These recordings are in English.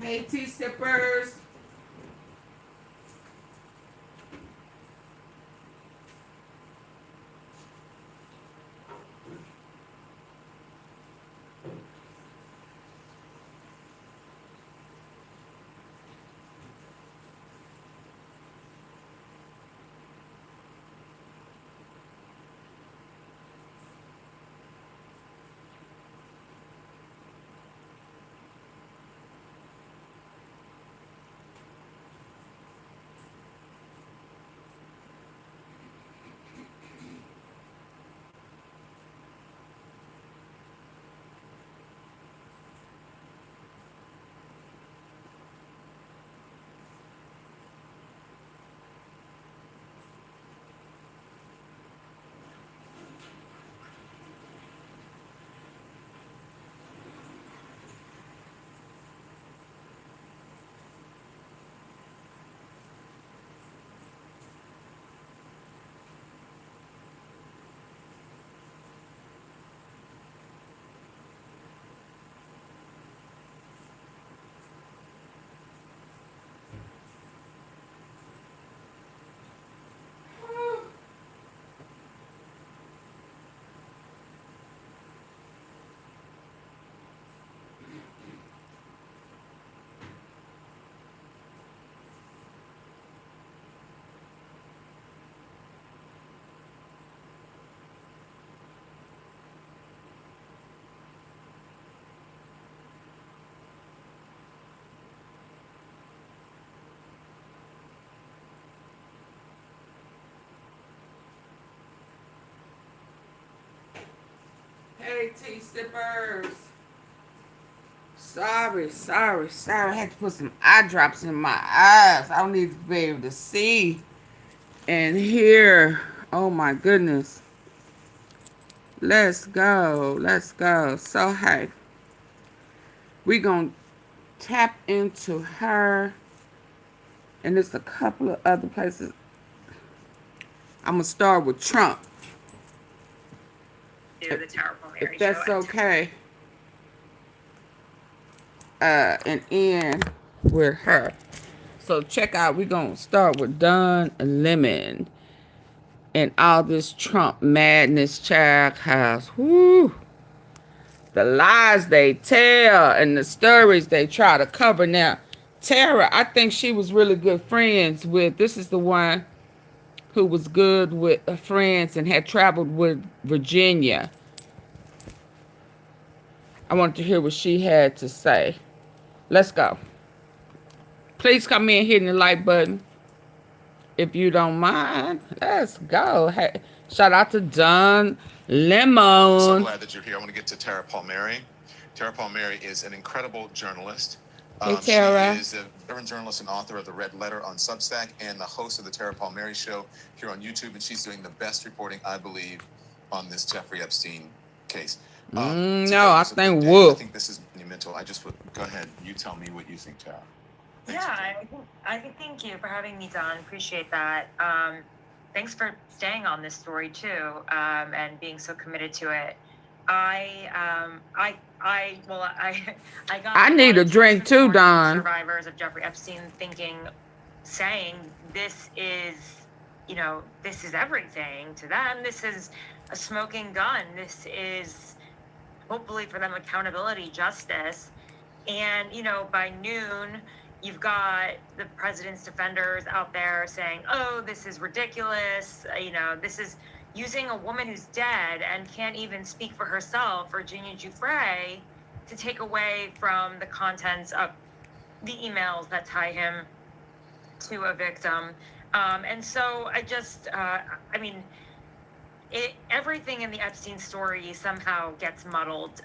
Hey, tea sippers. Hey, tea sippers. Sorry. I had to put some eye drops in my eyes. I don't need to be able to see and hear. Oh my goodness. Let's go. So, hey, we gonna tap into her. And there's a couple of other places. I'm gonna start with Trump. If that's okay. And end with her. So check out, we're going to start with Don Lemon and all this Trump madness, child house. Whoo. The lies they tell and the stories they try to cover. Now, Tara, I think she was really good friends with, this is the one who was good with friends and had traveled with Virginia. I wanted to hear what she had to say. Let's go. Please come in hitting the like button if you don't mind. Let's go. Hey, shout out to Don Lemon. So glad that you're here. I want to get to Tara Palmieri. Tara Palmieri is an incredible journalist. Hey, Tara. She is a veteran journalist and author of The Red Letter on Substack and the host of the Tara Palmieri Show here on YouTube. And she's doing the best reporting, I believe, on this Jeffrey Epstein case. No, I think I Wolf. think this is monumental. I just would go ahead. You tell me what you think, Tara. I think thank you for having me, Don. Appreciate that. Thanks for staying on this story too, and being so committed to it. I need a drink too, Don. Survivors of Jeffrey Epstein saying this is everything to them. This is a smoking gun. This is hopefully for them accountability, justice. And, by noon, you've got the president's defenders out there saying, oh, this is ridiculous. This is using a woman who's dead and can't even speak for herself, Virginia Giuffre, to take away from the contents of the emails that tie him to a victim. And so everything in the Epstein story somehow gets muddled.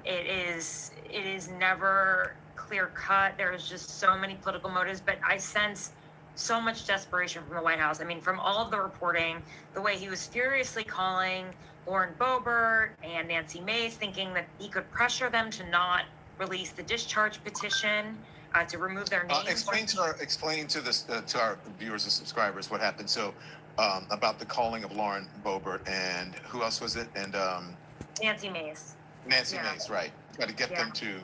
It is never clear cut. There's just so many political motives, but I sense so much desperation from the White House. I mean, from all of the reporting, the way he was furiously calling Lauren Boebert and Nancy Mace, thinking that he could pressure them to not release the discharge petition, to remove their names. Explain to our viewers and subscribers what happened. So, about the calling of Lauren Boebert and who else was it? And Nancy Mace. Nancy Mace, right? Got to get them to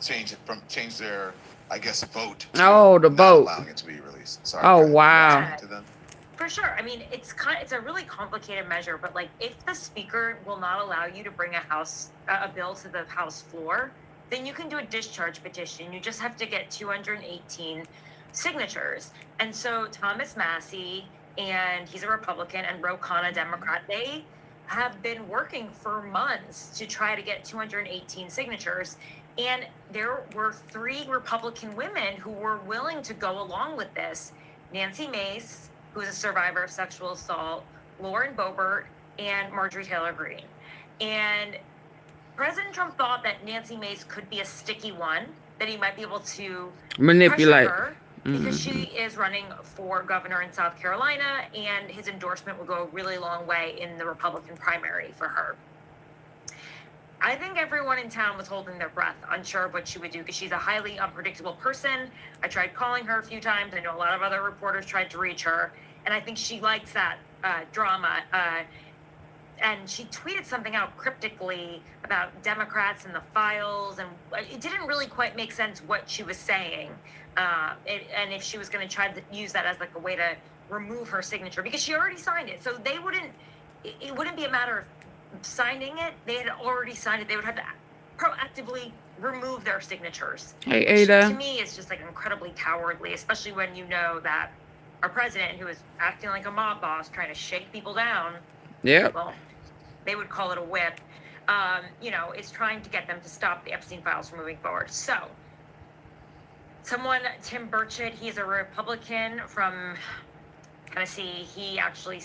change their, I guess, vote. Oh, the not vote. allowing it to be released. Sorry. Oh, go ahead. wow. Yeah. To them. For sure. I mean, it's a really complicated measure, but like if the speaker will not allow you to bring a bill to the House floor, then you can do a discharge petition. You just have to get 218 signatures. And so Thomas Massey, and he's a Republican, and Ro Khanna, a Democrat, they have been working for months to try to get 218 signatures. And there were 3 Republican women who were willing to go along with this. Nancy Mace, who is a survivor of sexual assault, Lauren Boebert, and Marjorie Taylor Greene. And President Trump thought that Nancy Mace could be a sticky one, that he might be able to Manipulate her because she is running for governor in South Carolina, and his endorsement will go a really long way in the Republican primary for her. I think everyone in town was holding their breath, unsure of what she would do, because she's a highly unpredictable person. I tried calling her a few times. I know a lot of other reporters tried to reach her, and I think she likes that drama. And she tweeted something out cryptically about Democrats and the files, and it didn't really quite make sense what she was saying. And if she was going to try to use that as like a way to remove her signature, because she already signed it. So it wouldn't be a matter of signing it. They had already signed it. They would have to proactively remove their signatures. Hey, Ada. Which, to me, is just like incredibly cowardly, especially when you know that our president, who is acting like a mob boss, trying to shake people down. Yep. Well, they would call it a whip. Is trying to get them to stop the Epstein files from moving forward. So, Tim Burchett, he's a Republican from Tennessee. He actually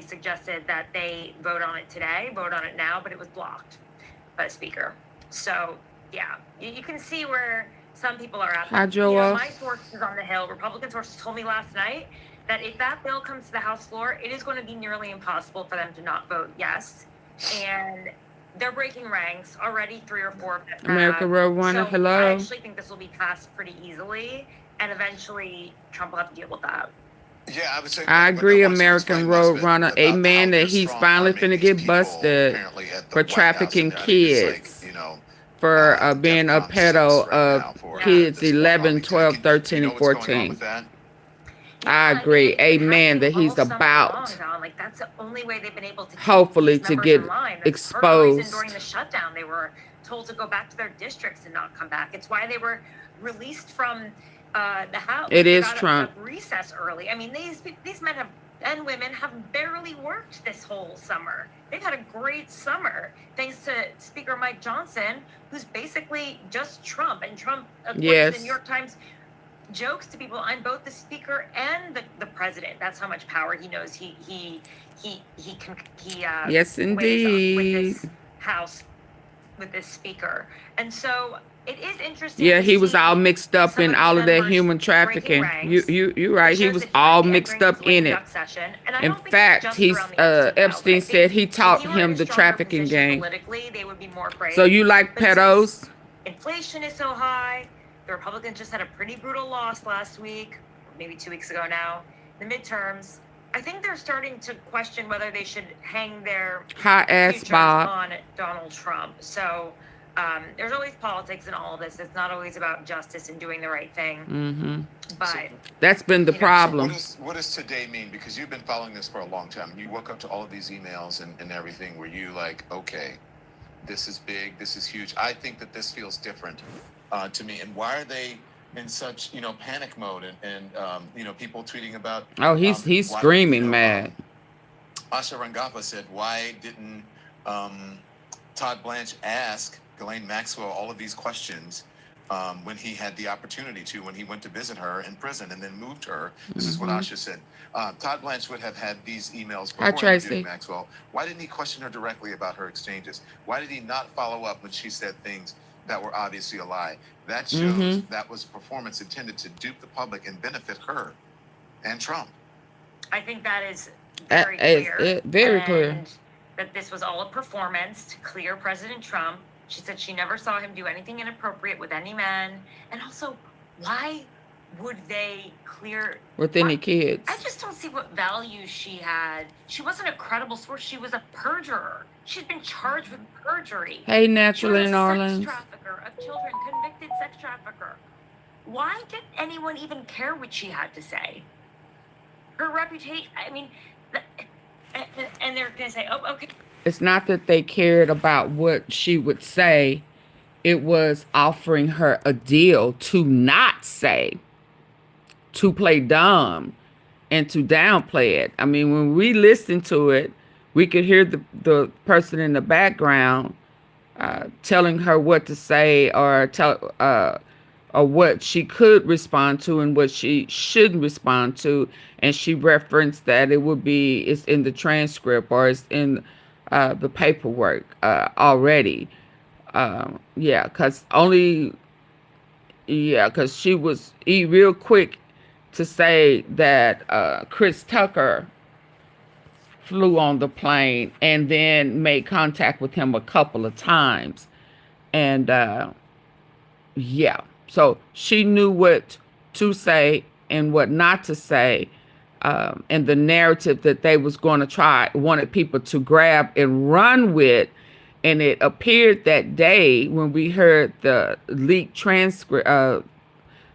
suggested that they vote on it now, but it was blocked by the speaker. So yeah, you can see where some people are at. Hi, Joel. My sources on the Hill, Republican sources, told me last night that if that bill comes to the House floor, it is going to be nearly impossible for them to not vote yes. And they're breaking ranks already. 3 or 4 of them. America Roadrunner, so hello. I actually think this will be passed pretty easily, and eventually Trump will have to deal with that. Yeah, I would say. I agree, American Roadrunner. Amen. That he's finally finna get busted for trafficking kids. For being a pedo of kids 11, 12, 13, and 14. I agree. Amen. That he's about, like, that's the only way they've been able to hopefully, to get exposed. During the shutdown, they were told to go back to their districts and not come back. It's why they were released from the House. It is Trump. Recess early. I mean, these men and women have barely worked this whole summer. They've had a great summer thanks to Speaker Mike Johnson, who's basically just Trump. And Trump, according to the New York Times, jokes to people, I'm both the speaker and the president. That's how much power he knows he can yes, indeed. with this House, with this speaker. And so it is interesting. Yeah, he was all mixed up in all of that human trafficking. You're right. He was all mixed up in it. In fact, Epstein said he taught him the trafficking game. They would be more afraid. So you like pedos? Inflation is so high. The Republicans just had a pretty brutal loss last week, maybe 2 weeks ago now, the midterms. I think they're starting to question whether they should hang their futures on Donald Trump. So there's always politics in all of this. It's not always about justice and doing the right thing. Mm-hmm. But that's been the problem. So what does today mean? Because you've been following this for a long time. You woke up to all of these emails and everything. Were you like, okay, this is big, this is huge? I think that this feels different to me. And why are they in such panic mode and people tweeting about? Oh, he's screaming mad. Asha Rangappa said, why didn't Todd Blanche ask Ghislaine Maxwell all of these questions when he had the opportunity to, when he went to visit her in prison and then moved her? This is what Asha said. Todd Blanche would have had these emails before interviewing Maxwell. Why didn't he question her directly about her exchanges? Why did he not follow up when she said things that were obviously a lie? That shows that was a performance intended to dupe the public and benefit her and Trump. I think that is very clear. Very clear. That this was all a performance to clear President Trump. She said she never saw him do anything inappropriate with any men. And also, why would they clear with any kids? I just don't see what value she had. She wasn't a credible source. She was a perjurer. She'd been charged with perjury. Hey, Naturally in Orleans. Sex trafficker of children, convicted sex trafficker. Why did anyone even care what she had to say? Her reputation, I mean, and they're going to say, oh, okay. It's not that they cared about what she would say. It was offering her a deal to not say, to play dumb, and to downplay it. I mean, when we listened to it, we could hear the person in the background telling her what to say, or what she could respond to and what she shouldn't respond to. And she referenced that it's in the transcript, or it's in the paperwork already. Because she was real quick to say that Chris Tucker flew on the plane and then made contact with him a couple of times. And so she knew what to say and what not to say. And the narrative that they wanted people to grab and run with. And it appeared that day when we heard the leaked transcript of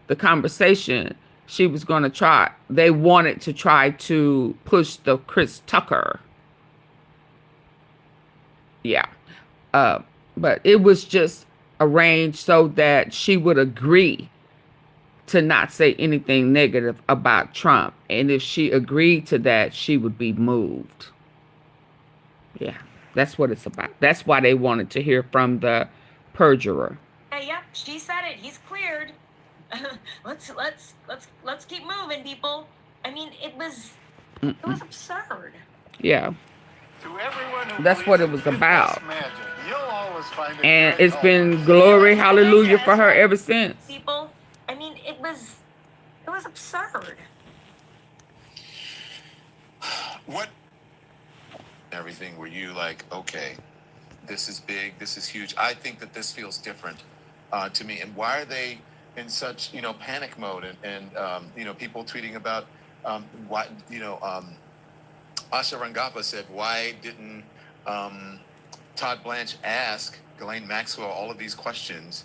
the conversation, they wanted to try to push the Chris Tucker. Yeah. But it was just arranged so that she would agree to not say anything negative about Trump. And if she agreed to that, she would be moved. Yeah, that's what it's about. That's why they wanted to hear from the perjurer. Yep, she said it. He's cleared. Let's keep moving, people. I mean, it was absurd. Yeah. That's what it was about. And it's been glory, hallelujah for her ever since. People, I mean, it was absurd. What? Everything, were you like, okay, this is big, this is huge. I think that this feels different to me. And why are they in such, panic mode? And people tweeting about why, Asha Rangappa said, why didn't Todd Blanche ask Ghislaine Maxwell all of these questions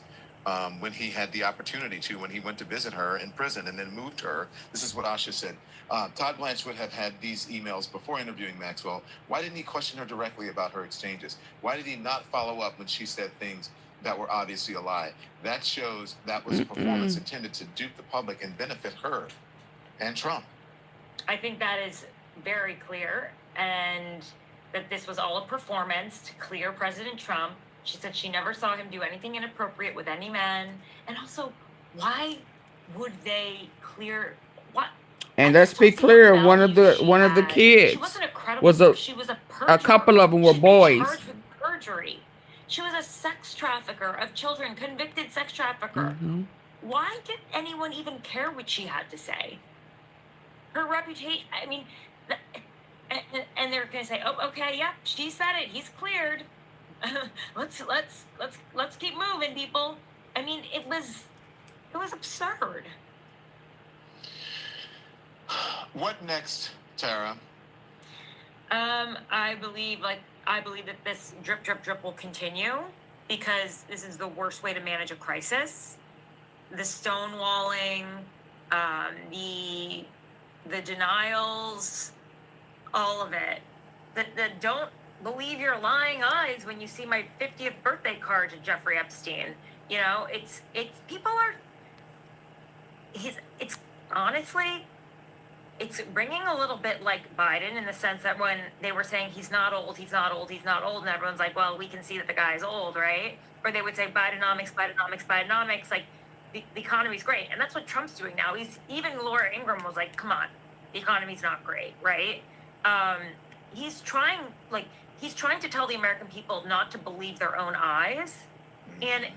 when he had the opportunity to, when he went to visit her in prison and then moved her? This is what Asha said. Todd Blanche would have had these emails before interviewing Maxwell. Why didn't he question her directly about her exchanges? Why did he not follow up when she said things that were obviously a lie? That shows that was a performance intended to dupe the public and benefit her and Trump. I think that is very clear, and that this was all a performance to clear President Trump. She said she never saw him do anything inappropriate with any man. And also, why would they clear what? And let's be clear, one of the kids she wasn't a credible, she was a perjurer. A couple of them were boys. Charged with perjury. She was a sex trafficker of children, convicted sex trafficker. Why did anyone even care what she had to say? Her reputation, I mean, and they're going to say, oh, okay, yep, she said it, he's cleared. Let's keep moving, people. I mean, it was absurd. What next, Tara? I believe that this drip will continue, because this is the worst way to manage a crisis. The stonewalling, the denials, all of it. The don't believe your lying eyes when you see my 50th birthday card to Jeffrey Epstein. It's people are. It's honestly. It's ringing a little bit like Biden, in the sense that when they were saying he's not old, and everyone's like, well, we can see that the guy's old, right? Or they would say Bidenomics, like the economy's great. And that's what Trump's doing now. Even Laura Ingraham was like, come on, the economy's not great, right? He's trying to tell the American people not to believe their own eyes, and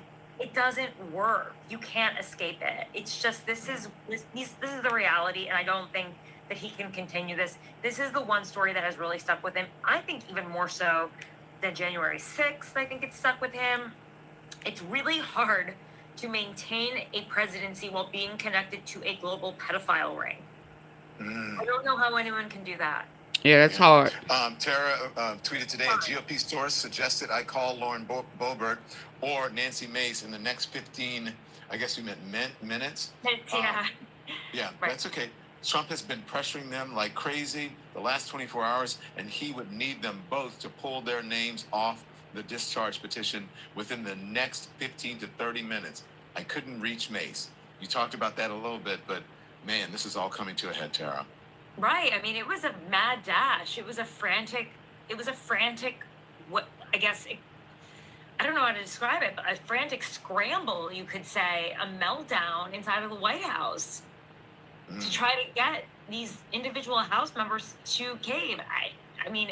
it doesn't work. You can't escape it. It's just, this is the reality, and I don't think that he can continue this. This is the one story that has really stuck with him. I think even more so than January 6th, I think it's stuck with him. It's really hard to maintain a presidency while being connected to a global pedophile ring. I don't know how anyone can do that. Yeah, that's hard. Tara tweeted today, a GOP source suggested I call Lauren Boebert or Nancy Mace in the next 15, I guess we meant minutes. Yeah. Yeah, Right. that's okay. Trump has been pressuring them like crazy the last 24 hours, and he would need them both to pull their names off the discharge petition within the next 15 to 30 minutes. I couldn't reach Mace. You talked about that a little bit, but man, this is all coming to a head, Tara. Right. I mean, it was a mad dash. It was a frantic, what, I guess, I don't know how to describe it, but a frantic scramble, you could say, a meltdown inside of the White House to try to get these individual House members to cave. I mean,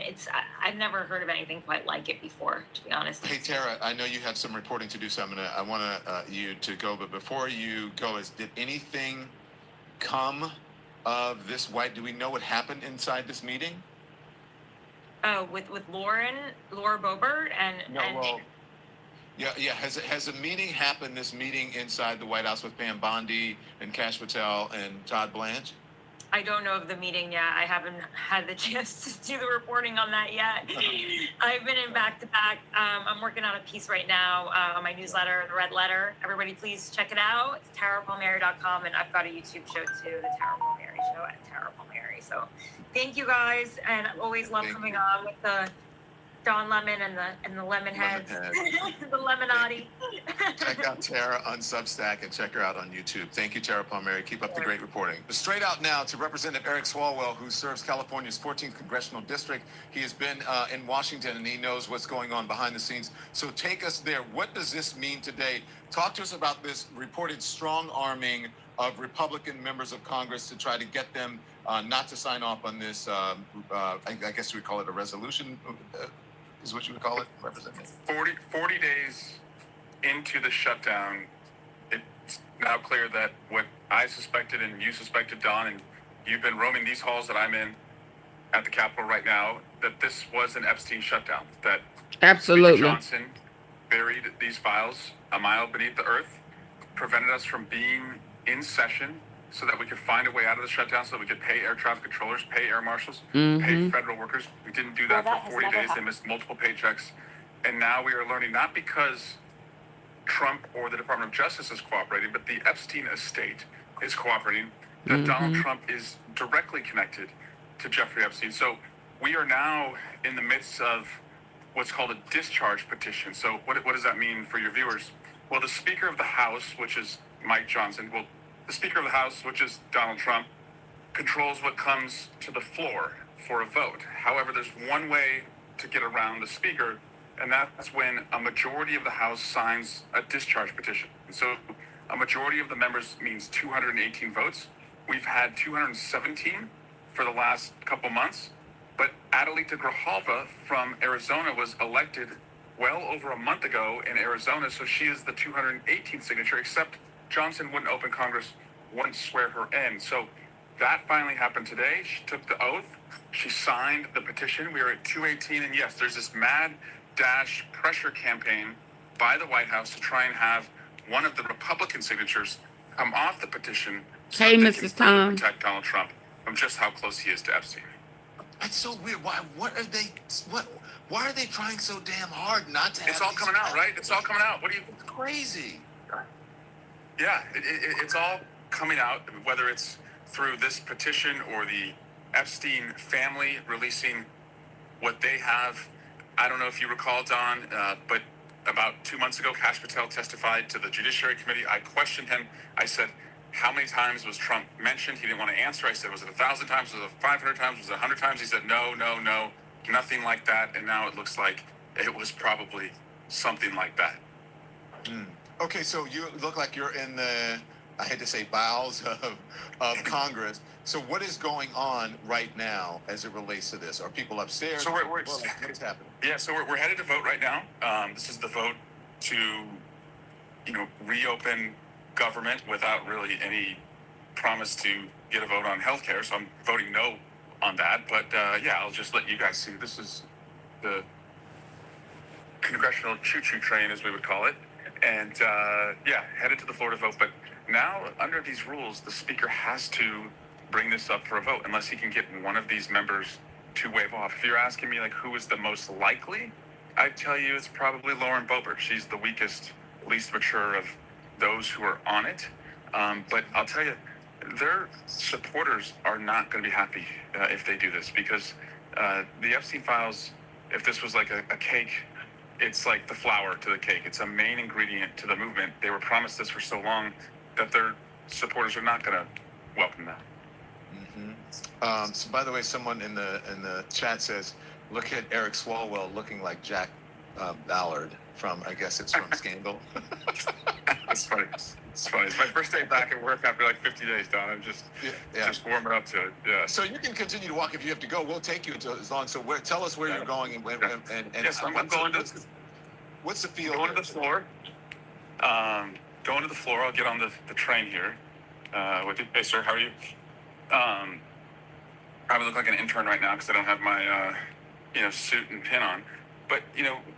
I've never heard of anything quite like it before, to be honest. Hey, Tara, I know you have some reporting to do, so I want you to go, but before you go, did anything come of this do we know what happened inside this meeting? Oh, with Laura Boebert Yeah. Has a meeting happened? This meeting inside the White House with Pam Bondi and Kash Patel and Todd Blanche? I don't know of the meeting yet. I haven't had the chance to do the reporting on that yet. I've been in back-to-back. I'm working on a piece right now on my newsletter, The Red Letter. Everybody please check it out. It's TaraPalmieri.com, and I've got a YouTube show too, The Tara Palmieri Show at Tara Palmieri. So thank you guys, and I always love coming on with the Don Lemon and the lemon heads, the lemonati. Check out Tara on Substack and check her out on YouTube. Thank you, Tara Palmieri. Keep up the great reporting. Straight out now to Representative Eric Swalwell, who serves California's 14th Congressional District. He has been in Washington and he knows what's going on behind the scenes. So take us there. What does this mean today? Talk to us about this reported strong arming of Republican members of Congress to try to get them not to sign off on this, I guess we call it a resolution. Is what you would call it, Representative? 40 days into the shutdown, it's now clear that what I suspected and you suspected, Don, and you've been roaming these halls that I'm in at the Capitol right now, that this was an Epstein shutdown, that Absolutely. Speaker Johnson buried these files a mile beneath the earth, prevented us from being in session so that we could find a way out of the shutdown, so that we could pay air traffic controllers, pay air marshals, pay federal workers. We didn't do that for 40 days. They missed multiple paychecks. And now we are learning, not because Trump or the Department of Justice is cooperating, but the Epstein estate is cooperating, that Donald Trump is directly connected to Jeffrey Epstein. So we are now in the midst of what's called a discharge petition. So what does that mean for your viewers? Well, the Speaker of the House, which is Mike Johnson, the Speaker of the House, which is Donald Trump, controls what comes to the floor for a vote. However, there's one way to get around the Speaker, and that's when a majority of the House signs a discharge petition. And so a majority of the members means 218 votes. We've had 217 for the last couple months, but Adelita Grijalva from Arizona was elected well over a month ago in Arizona, so she is the 218th signature, except Johnson wouldn't open Congress, wouldn't swear her in. So that finally happened today. She took the oath. She signed the petition. We are at 218. And yes, there's this mad dash pressure campaign by the White House to try and have one of the Republican signatures come off the petition so Hey, that Mrs. they can Tom. protect Donald Trump from just how close he is to Epstein. That's so weird. Why are they trying so damn hard not to have It's all coming out, right? It's all coming out. It's crazy. Yeah, it's all coming out, whether it's through this petition or the Epstein family releasing what they have. I don't know if you recall, Don, but about 2 months ago, Kash Patel testified to the Judiciary Committee. I questioned him. I said, how many times was Trump mentioned? He didn't want to answer. I said, was it 1,000 times? Was it 500 times? Was it 100 times? He said, no, nothing like that. And now it looks like it was probably something like that. Okay, so you look like you're in the, I hate to say, bowels of Congress. So what is going on right now as it relates to this? Are people upstairs? So what's happening? Yeah, so we're headed to vote right now. This is the vote to, reopen government without really any promise to get a vote on healthcare. So I'm voting no on that. But I'll just let you guys see. This is the congressional choo-choo train, as we would call it. And headed to the floor to vote. But now, under these rules, the Speaker has to bring this up for a vote unless he can get one of these members to wave off. If you're asking me like who is the most likely, I'd tell you it's probably Lauren Boebert. She's the weakest, least mature of those who are on it. But I'll tell you, their supporters are not going to be happy if they do this, because the Epstein files, if this was like a cake, it's like the flour to the cake. It's a main ingredient to the movement. They were promised this for so long that their supporters are not going to welcome that. So by the way, someone in the chat says, look at Eric Swalwell looking like Jack Ballard from, I guess it's from Scandal. That's funny. It's funny. It's my first day back at work after like 50 days, Don. I'm just warming up to it. Yeah. So you can continue to walk if you have to go. We'll take you until as long. So tell us where you're going and yes, I'm going to. What's the field? Going to the floor. Going to the floor. I'll get on the train here. With you. Hey, sir, how are you? Probably look like an intern right now because I don't have my suit and pin on. But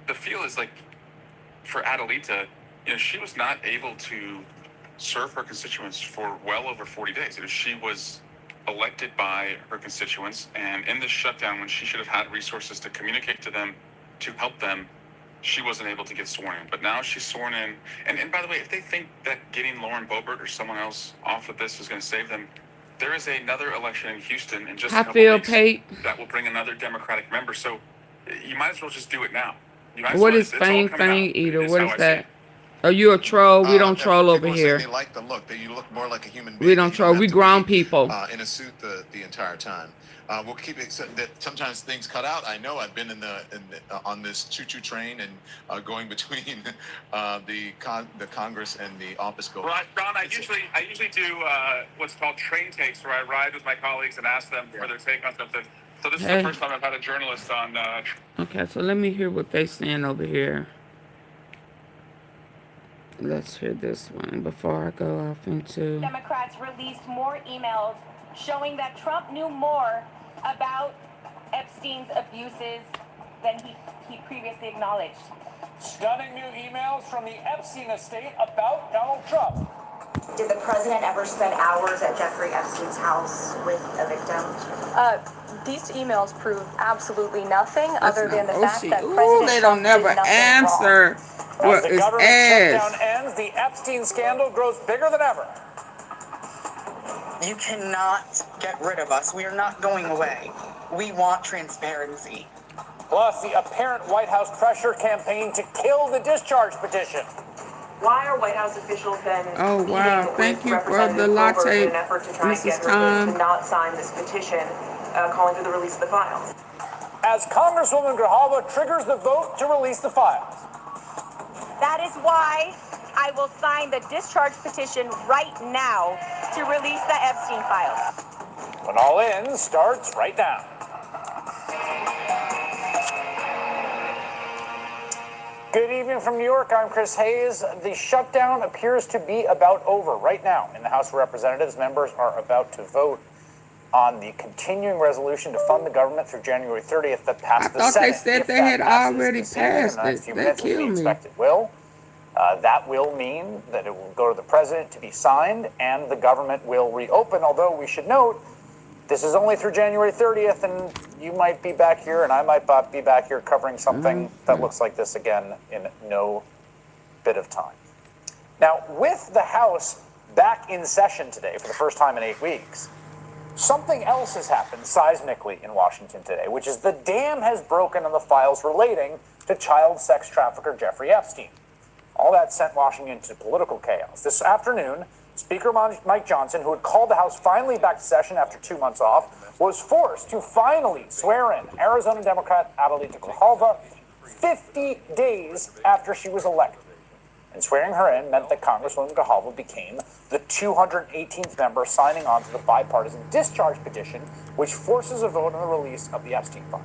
the feel is like for Adelita, she was not able to serve her constituents for well over 40 days. She was elected by her constituents, and in this shutdown, when she should have had resources to communicate to them, to help them, she wasn't able to get sworn in. But now she's sworn in. And by the way, if they think that getting Lauren Boebert or someone else off of this is going to save them, there is another election in Houston in just a couple weeks that will bring another Democratic member. So you might as well just do it now. What is Fang Eater? What is that? Are you a troll? We don't troll over here. They like the look. You look more like a human being. We don't troll. We grown people. In a suit the entire time. We'll keep it. That sometimes things cut out. I know. I've been on this choo-choo train and going between the Congress and the office building. Well, Ron, I usually do what's called train takes, where I ride with my colleagues and ask them for their take on something. So this is the first time I've had a journalist on. Okay, so let me hear what they saying over here. Let's hear this one before I go off into... Democrats released more emails showing that Trump knew more about Epstein's abuses than he previously acknowledged. Stunning new emails from the Epstein estate about Donald Trump. Did the president ever spend hours at Jeffrey Epstein's house with a victim? These emails prove absolutely nothing other than the fact that President they don't never answer. As the government shutdown ends, the Epstein scandal grows bigger than ever. You cannot get rid of us. We are not going away. We want transparency. Plus, the apparent White House pressure campaign to kill the discharge petition. Why are White House officials then oh wow, thank you for the latte, in an effort to try and get her to not sign this petition calling for the release of the files? As Congresswoman Grijalva triggers the vote to release the files. That is why I will sign the discharge petition right now to release the Epstein files. When All In starts right now. Good evening from New York. I'm Chris Hayes. The shutdown appears to be about over right now. In the House of Representatives, members are about to vote on the continuing resolution to fund the government through January 30th that passed the Senate. I thought they said they had already passed it. That killed me. That will mean that it will go to the president to be signed, and the government will reopen, although we should note this is only through January 30th, and you might be back here, and I might be back here covering something that looks like this again in no bit of time. Now, with the House back in session today for the first time in 8 weeks, something else has happened seismically in Washington today, which is the dam has broken on the files relating to child sex trafficker Jeffrey Epstein. All that sent Washington into political chaos. This afternoon, Speaker Mike Johnson, who had called the House finally back to session after 2 months off, was forced to finally swear in Arizona Democrat Adelita Grijalva 50 days after she was elected. And swearing her in meant that Congresswoman Grijalva became the 218th member signing on to the bipartisan discharge petition, which forces a vote on the release of the Epstein files.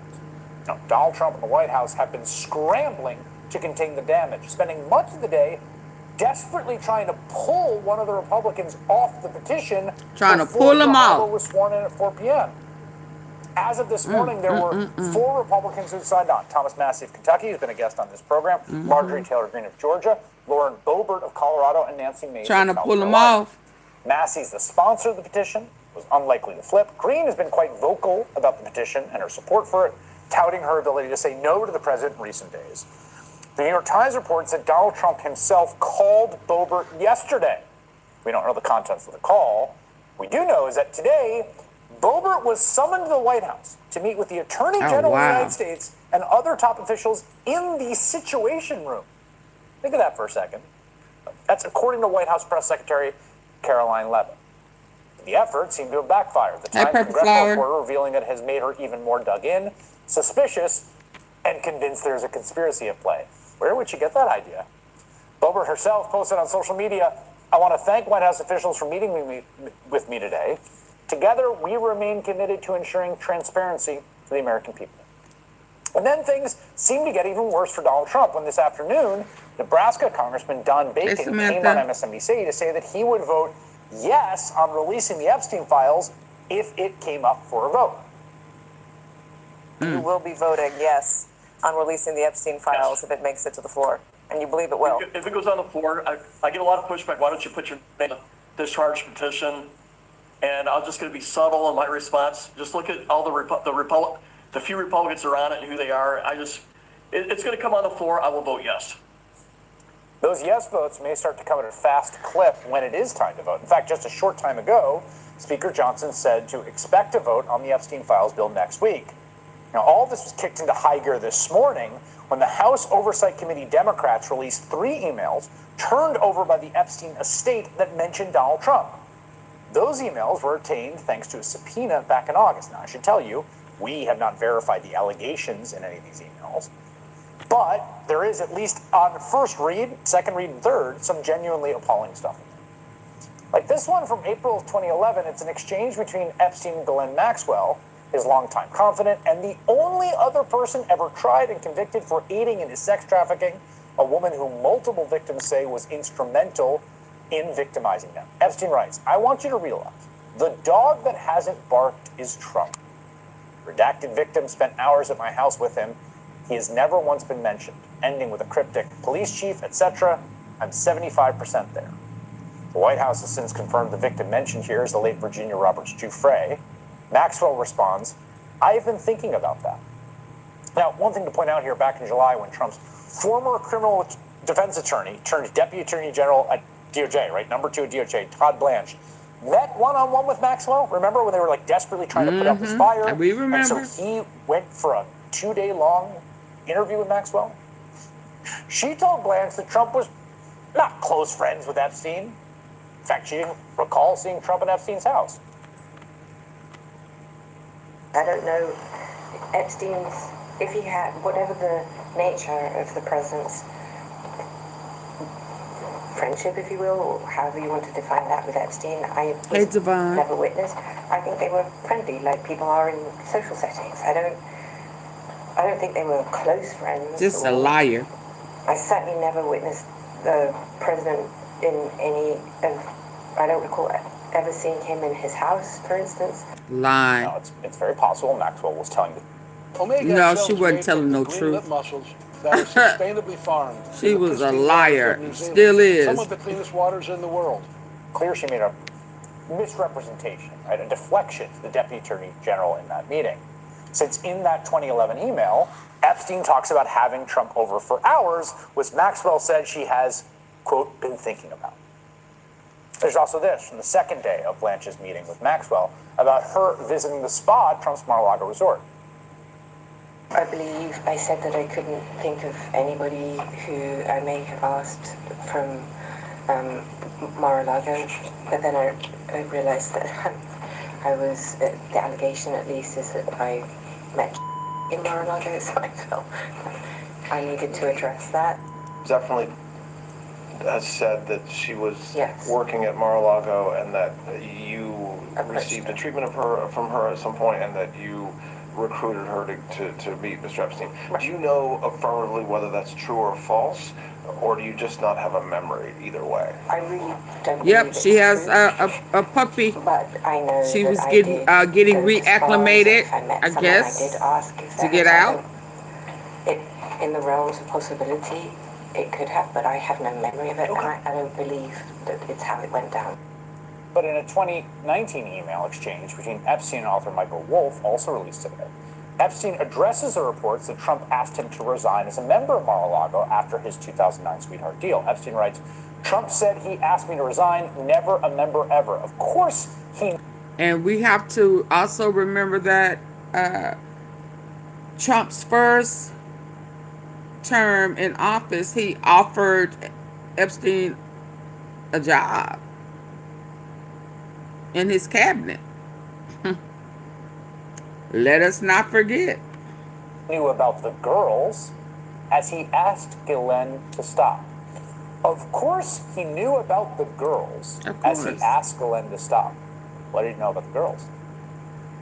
Now, Donald Trump and the White House have been scrambling to contain the damage, spending much of the day desperately trying to pull one of the Republicans off the petition. Trying to pull him out. Was sworn in at 4 p.m. As of this morning, there were 4 Republicans who signed on. Thomas Massey of Kentucky, who's been a guest on this program, Marjorie Taylor Greene of Georgia, Lauren Boebert of Colorado, and Nancy Mace trying of to South pull him Carolina. off. Massey's the sponsor of the petition, was unlikely to flip. Green has been quite vocal about the petition and her support for it, touting her ability to say no to the president in recent days. The New York Times reports that Donald Trump himself called Boebert yesterday. We don't know the contents of the call. We do know is that today, Boebert was summoned to the White House to meet with the Attorney General of the United States and other top officials in the Situation Room. Think of that for a second. That's according to White House Press Secretary Caroline Leavitt. The effort seemed to have backfired. The Times congressional reporter revealing it has made her even more dug in, suspicious, and convinced there's a conspiracy at play. Where would she get that idea? Boebert herself posted on social media, "I want to thank White House officials for meeting with me today. Together, we remain committed to ensuring transparency for the American people." And then things seem to get even worse for Donald Trump when this afternoon, Nebraska Congressman Don Bacon came on MSNBC to say that he would vote yes on releasing the Epstein files if it came up for a vote. You will be voting yes on releasing the Epstein files if it makes it to the floor, and you believe it will. If it goes on the floor, I get a lot of pushback. Why don't you put your name on the discharge petition? And I'm just going to be subtle in my response. Just look at all the few Republicans are on it and who they are. It's going to come on the floor. I will vote yes. Those yes votes may start to come at a fast clip when it is time to vote. In fact, just a short time ago, Speaker Johnson said to expect a vote on the Epstein files bill next week. Now, all this was kicked into high gear this morning when the House Oversight Committee Democrats released 3 emails turned over by the Epstein estate that mentioned Donald Trump. Those emails were obtained thanks to a subpoena back in August. Now, I should tell you, we have not verified the allegations in any of these emails, but there is, at least on first read, second read, and third, some genuinely appalling stuff in there. Like this one from April of 2011, it's an exchange between Epstein and Ghislaine Maxwell, his longtime confidant, and the only other person ever tried and convicted for aiding in his sex trafficking, a woman who multiple victims say was instrumental in victimizing them. Epstein writes, "I want you to realize, the dog that hasn't barked is Trump. Redacted victim spent hours at my house with him. He has never once been mentioned," ending with a cryptic police chief, etc. I'm 75% there. The White House has since confirmed the victim mentioned here is the late Virginia Roberts Giuffre. Maxwell responds, "I've been thinking about that." Now, one thing to point out here, back in July when Trump's former criminal defense attorney turned deputy attorney general at DOJ, right, number 2 at DOJ, Todd Blanche, met one-on-one with Maxwell. Remember when they were like desperately trying to put out this fire? We remember. And so he went for a 2-day-long interview with Maxwell. She told Blanche that Trump was not close friends with Epstein. In fact, she didn't recall seeing Trump at Epstein's house. I don't know, Epstein's, if he had, whatever the nature of the president's friendship, if you will, or however you want to define that with Epstein, I was never witnessed. I think they were friendly, like people are in social settings. I don't think they were close friends. Just a liar. I certainly never witnessed the president in any of, I don't recall ever seeing him in his house, for instance. Lie. No, it's very possible Maxwell was telling the No, she wasn't telling no truth. That is sustainably farmed. She was a liar. Still is. Some of the cleanest waters in the world. Clear she made a misrepresentation, right? A deflection to the Deputy Attorney General in that meeting. Since in that 2011 email, Epstein talks about having Trump over for hours, which Maxwell said she has, quote, been thinking about. There's also this from the second day of Blanche's meeting with Maxwell about her visiting the spa at Trump's Mar-a-Lago resort. I believe I said that I couldn't think of anybody who I may have asked from Mar-a-Lago, but then I realized that I was, the allegation at least is that I met in Mar-a-Lago, so I felt I needed to address that. Definitely has said that she was working at Mar-a-Lago and that you received a treatment from her at some point and that you recruited her to meet Mr. Epstein. Right. Do you know affirmatively whether that's true or false, or do you just not have a memory either way? I really don't. Yep, she has a puppy. But I know she was getting reacclimated, I guess, I did ask if to get out. In the realms of possibility, it could have, but I have no memory of it, and I don't believe that it's how it went down. But in a 2019 email exchange between Epstein and author Michael Wolff, also released today, Epstein addresses the reports that Trump asked him to resign as a member of Mar-a-Lago after his 2009 sweetheart deal. Epstein writes, Trump said he asked me to resign, never a member ever. Of course he... And we have to also remember that Trump's first term in office, he offered Epstein a job in his cabinet. Let us not forget. Knew about the girls as he asked Ghislaine to stop. Of course he knew about the girls as he asked Ghislaine to stop. What did he know about the girls?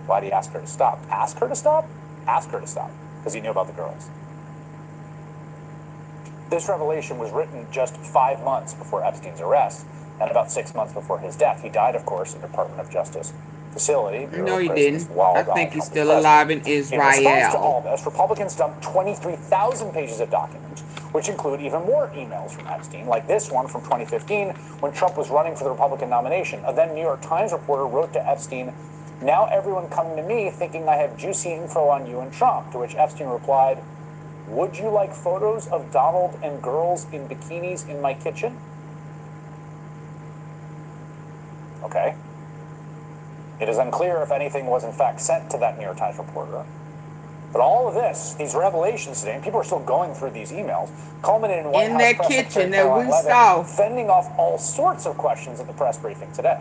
Why did he ask her to stop? Ask her to stop? Ask her to stop. Because he knew about the girls. This revelation was written just 5 months before Epstein's arrest and about 6 months before his death. He died, of course, in the Department of Justice facility. No, he didn't. I think he's still alive in Israel. In response to all this, Republicans dumped 23,000 pages of documents, which include even more emails from Epstein, like this one from 2015 when Trump was running for the Republican nomination. A then New York Times reporter wrote to Epstein, "Now everyone coming to me thinking I have juicy info on you and Trump," to which Epstein replied, "Would you like photos of Donald and girls in bikinis in my kitchen?" Okay. It is unclear if anything was in fact sent to that New York Times reporter. But all of this, these revelations today, and people are still going through these emails, culminated in White House that Press kitchen Secretary that Caroline we Leavitt saw, fending off all sorts of questions at the press briefing today.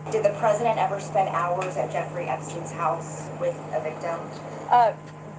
Did the president ever spend hours at Jeffrey Epstein's house with a victim?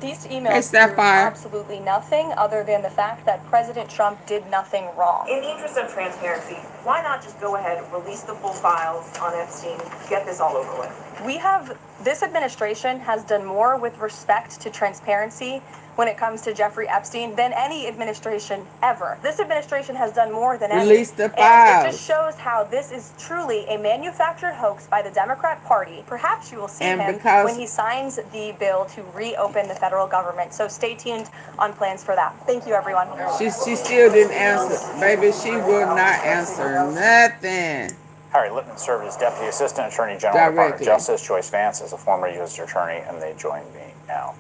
These emails prove absolutely nothing other than the fact that President Trump did nothing wrong. In the interest of transparency, why not just go ahead, release the full files on Epstein, get this all over with? This administration has done more with respect to transparency when it comes to Jeffrey Epstein than any administration ever. This administration has done more than any. Release the files. And it just shows how this is truly a manufactured hoax by the Democrat Party. Perhaps you will see him when he signs the bill to reopen the federal government. So stay tuned on plans for that. Thank you, everyone. She still didn't answer. Baby, she will not answer nothing. Harry Lippman served as Deputy Assistant Attorney General Department of Justice. Joyce Vance is a former U.S. attorney, and they join me now.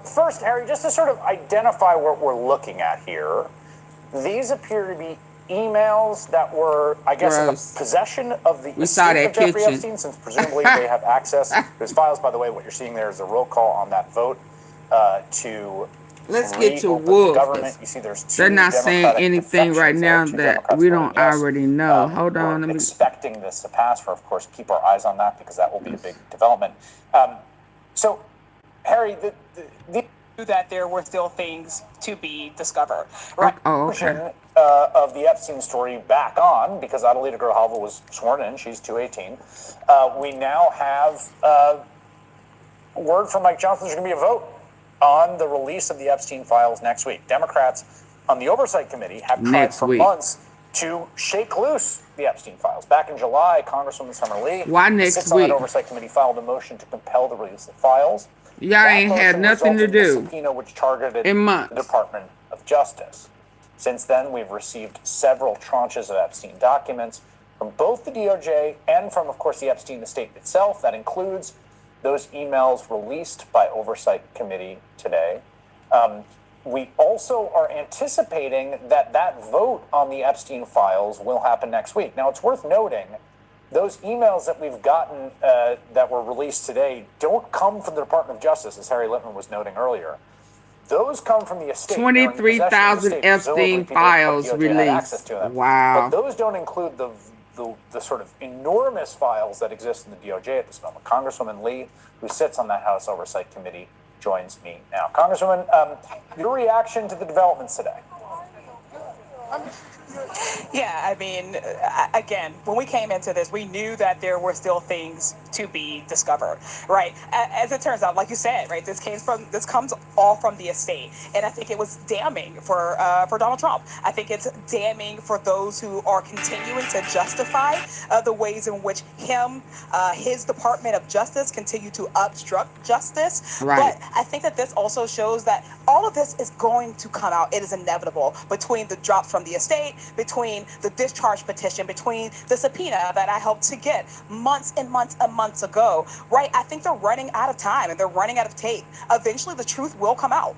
First, Harry, just to sort of identify what we're looking at here, these appear to be emails that were, I guess, in the possession of the estate of Jeffrey Epstein, since presumably they have access to his files. By the way, what you're seeing there is a roll call on that vote to Let's get to Wolf. You see there's two They're not saying anything right now that we don't already know. Hold on. We're expecting this to pass. For, of course, keep our eyes on that because that will be a big development. So, Harry, that there were still things to be discovered. Right. Of the Epstein story back on, because Adelita Grijalva was sworn in. She's 218. We now have word from Mike Johnson there's going to be a vote on the release of the Epstein files next week. Democrats on the Oversight Committee have tried for months to shake loose the Epstein files. Back in July, Congresswoman Summer Lee, who sits on that Oversight Committee, filed a motion to compel the release of the files. Y'all ain't had nothing to do subpoena which targeted in months. The Department of Justice. Since then, we've received several tranches of Epstein documents from both the DOJ and from, of course, the Epstein estate itself. That includes those emails released by Oversight Committee today. We also are anticipating that vote on the Epstein files will happen next week. Now, it's worth noting those emails that we've gotten that were released today don't come from the Department of Justice, as Harry Lippman was noting earlier. Those come from the estate. 23,000 Epstein files released. Wow. But those don't include the sort of enormous files that exist in the DOJ at this moment. Congresswoman Lee, who sits on that House Oversight Committee, joins me now. Congresswoman, your reaction to the developments today? Yeah, I mean, again, when we came into this, we knew that there were still things to be discovered, right? As it turns out, like you said, right, this comes all from the estate, and I think it was damning for Donald Trump. I think it's damning for those who are continuing to justify the ways in which his Department of Justice continue to obstruct justice. Right. But I think that this also shows that all of this is going to come out. It is inevitable between the drops from the estate between the discharge petition, between the subpoena that I helped to get months and months and months ago, right? I think they're running out of time and they're running out of tape. Eventually, the truth will come out.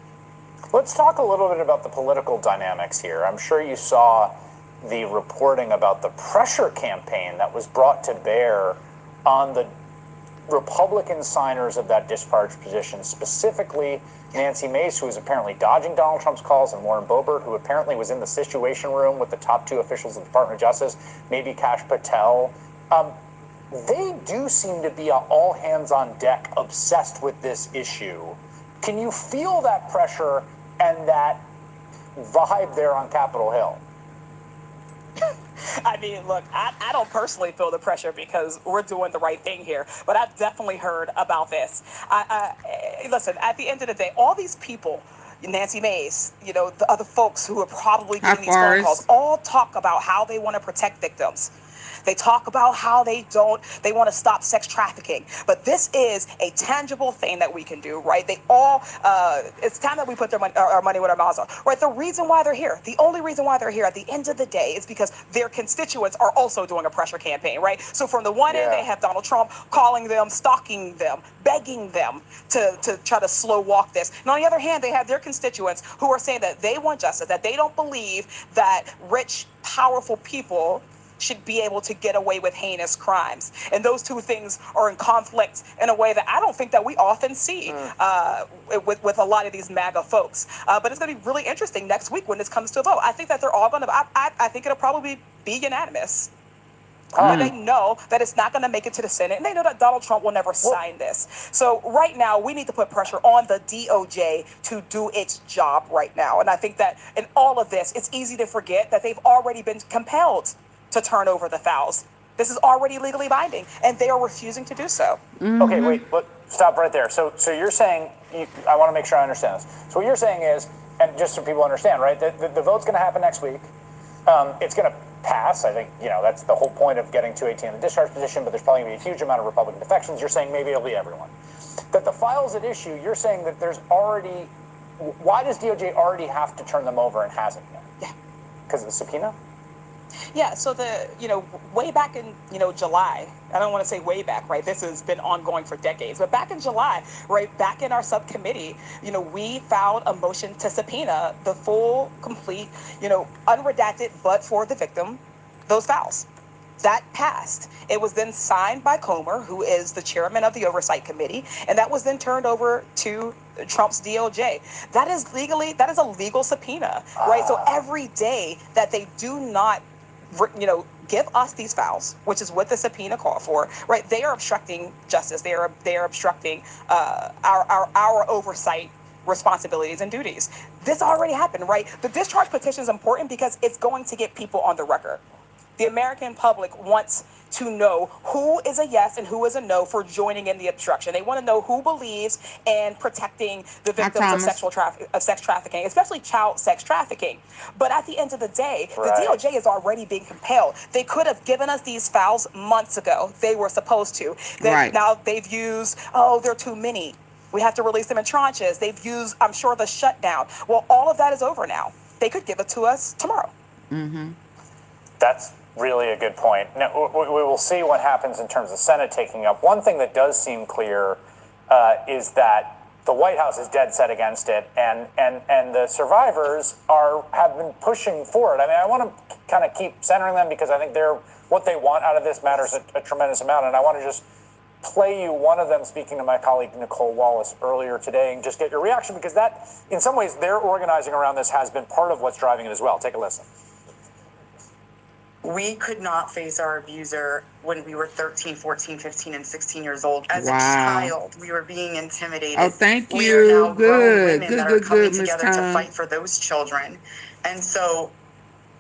Let's talk a little bit about the political dynamics here. I'm sure you saw the reporting about the pressure campaign that was brought to bear on the Republican signers of that discharge petition, specifically Nancy Mace, who is apparently dodging Donald Trump's calls, and Lauren Boebert, who apparently was in the Situation Room with the top two officials of the Department of Justice, maybe Kash Patel. They do seem to be all hands on deck, obsessed with this issue. Can you feel that pressure and that vibe there on Capitol Hill? I mean, look, I don't personally feel the pressure because we're doing the right thing here, but I've definitely heard about this. Listen, at the end of the day, all these people, Nancy Mace, you know, the other folks who are probably getting these phone calls, all talk about how they want to protect victims. They talk about how they want to stop sex trafficking. But this is a tangible thing that we can do, right? They all, it's time that we put our money where our mouths are, right? The reason why they're here, the only reason why they're here at the end of the day is because their constituents are also doing a pressure campaign, right? So from the one end, they have Donald Trump calling them, stalking them, begging them to try to slow walk this. And on the other hand, they have their constituents who are saying that they want justice, that they don't believe that rich, powerful people should be able to get away with heinous crimes. And those two things are in conflict in a way that I don't think that we often see with a lot of these MAGA folks. But it's going to be really interesting next week when this comes to a vote. I think that they're all going to, I think it'll probably be unanimous. They know that it's not going to make it to the Senate, and they know that Donald Trump will never sign this. So right now, we need to put pressure on the DOJ to do its job right now. And I think that in all of this, it's easy to forget that they've already been compelled to turn over the files. This is already legally binding, and they are refusing to do so. Okay, wait, stop right there. So you're saying, I want to make sure I understand this. So what you're saying is, and just so people understand, right, the vote's going to happen next week. It's going to pass. I think, that's the whole point of getting 218 in the discharge position, but there's probably going to be a huge amount of Republican defections. You're saying maybe it'll be everyone. That the files at issue, you're saying that there's already, why does DOJ already have to turn them over and hasn't yet? Yeah. Because of the subpoena? Yeah, so way back in, July, I don't want to say way back, right? This has been ongoing for decades, but back in July, right, back in our subcommittee, we filed a motion to subpoena the full, complete, unredacted, but for the victim, those files. That passed. It was then signed by Comer, who is the chairman of the Oversight Committee, and that was then turned over to Trump's DOJ. That is a legal subpoena, right? So every day that they do not, give us these files, which is what the subpoena called for, right? They are obstructing justice. They are obstructing our oversight responsibilities and duties. This already happened, right? The discharge petition is important because it's going to get people on the record. The American public wants to know who is a yes and who is a no for joining in the obstruction. They want to know who believes in protecting the victims of sex trafficking, especially child sex trafficking. But at the end of the day, the DOJ is already being compelled. They could have given us these files months ago. They were supposed to. Now they've used, there are too many. We have to release them in tranches. They've used, I'm sure, the shutdown. Well, all of that is over now. They could give it to us tomorrow. That's really a good point. Now, we will see what happens in terms of Senate taking up. One thing that does seem clear is that the White House is dead set against it, and the survivors have been pushing for it. I mean, I want to kind of keep centering them because I think what they want out of this matters a tremendous amount, and I want to just play you one of them speaking to my colleague Nicole Wallace earlier today and just get your reaction, because that, in some ways, their organizing around this has been part of what's driving it as well. Take a listen. We could not face our abuser when we were 13, 14, 15, and 16 years old. As a child, we were being intimidated. Oh, thank you. We are now grown women that are coming together to fight for those children. And so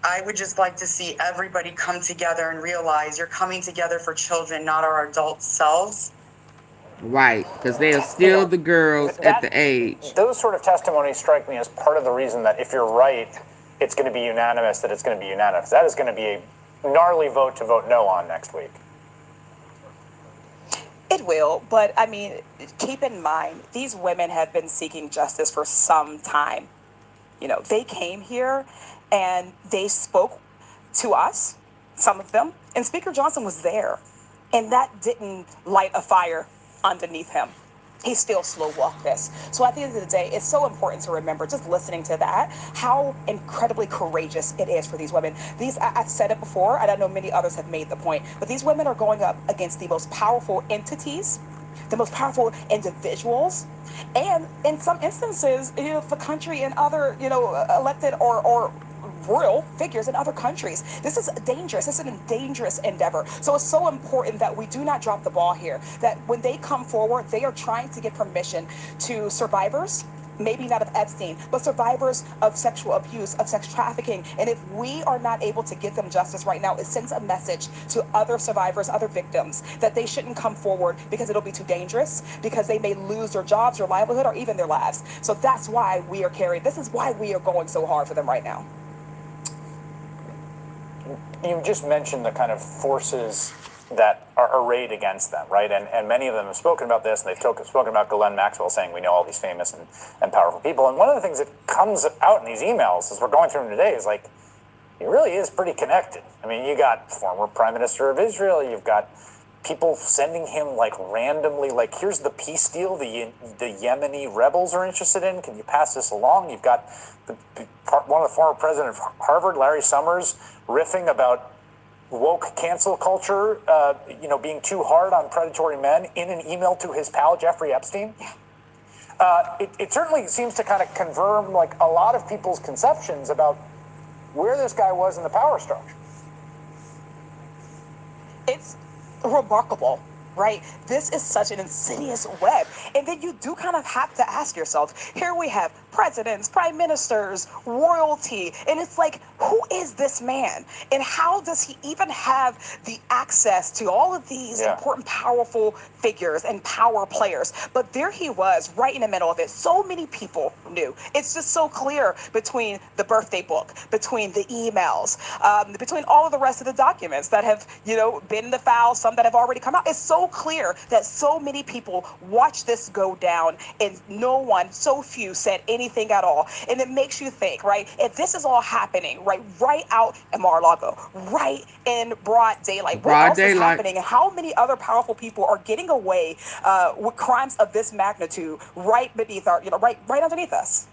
I would just like to see everybody come together and realize you're coming together for children, not our adult selves. Right, because they are still the girls at the age. Those sort of testimonies strike me as part of the reason that if you're right, it's going to be unanimous, that it's going to be unanimous. That is going to be a gnarly vote to vote no on next week. It will, but I mean, keep in mind, these women have been seeking justice for some time. They came here and they spoke to us, some of them, and Speaker Johnson was there. And that didn't light a fire underneath him. He still slow walked this. So at the end of the day, it's so important to remember, just listening to that, how incredibly courageous it is for these women. I've said it before, and I know many others have made the point, but these women are going up against the most powerful entities, the most powerful individuals, and in some instances, the country and other, elected or royal figures in other countries. This is dangerous. This is a dangerous endeavor. So it's so important that we do not drop the ball here, that when they come forward, they are trying to give permission to survivors, maybe not of Epstein, but survivors of sexual abuse, of sex trafficking. And if we are not able to give them justice right now, it sends a message to other survivors, other victims, that they shouldn't come forward because it'll be too dangerous, because they may lose their jobs, their livelihood, or even their lives. So that's why we are carried. This is why we are going so hard for them right now. You just mentioned the kind of forces that are arrayed against them, right? And many of them have spoken about this, and they've spoken about Ghislaine Maxwell saying we know all these famous and powerful people. And one of the things that comes out in these emails as we're going through them today is like, he really is pretty connected. I mean, you got former Prime Minister of Israel, you've got people sending him like randomly, like, here's the peace deal the Yemeni rebels are interested in. Can you pass this along? You've got one of the former president of Harvard, Larry Summers, riffing about woke cancel culture, being too hard on predatory men in an email to his pal, Jeffrey Epstein. It certainly seems to kind of confirm like a lot of people's conceptions about where this guy was in the power structure. It's remarkable, right? This is such an insidious web. And then you do kind of have to ask yourself, here we have presidents, prime ministers, royalty, and it's like, who is this man? And how does he even have the access to all of these important, powerful figures and power players? But there he was, right in the middle of it. So many people knew. It's just so clear between the birthday book, between the emails, between all of the rest of the documents that have, been in the file, some that have already come out. It's so clear that so many people watched this go down, and so few said anything at all. And it makes you think, right? If this is all happening, right out in Mar-a-Lago, right in broad daylight, what else is happening? And how many other powerful people are getting away with crimes of this magnitude right beneath our, right underneath us?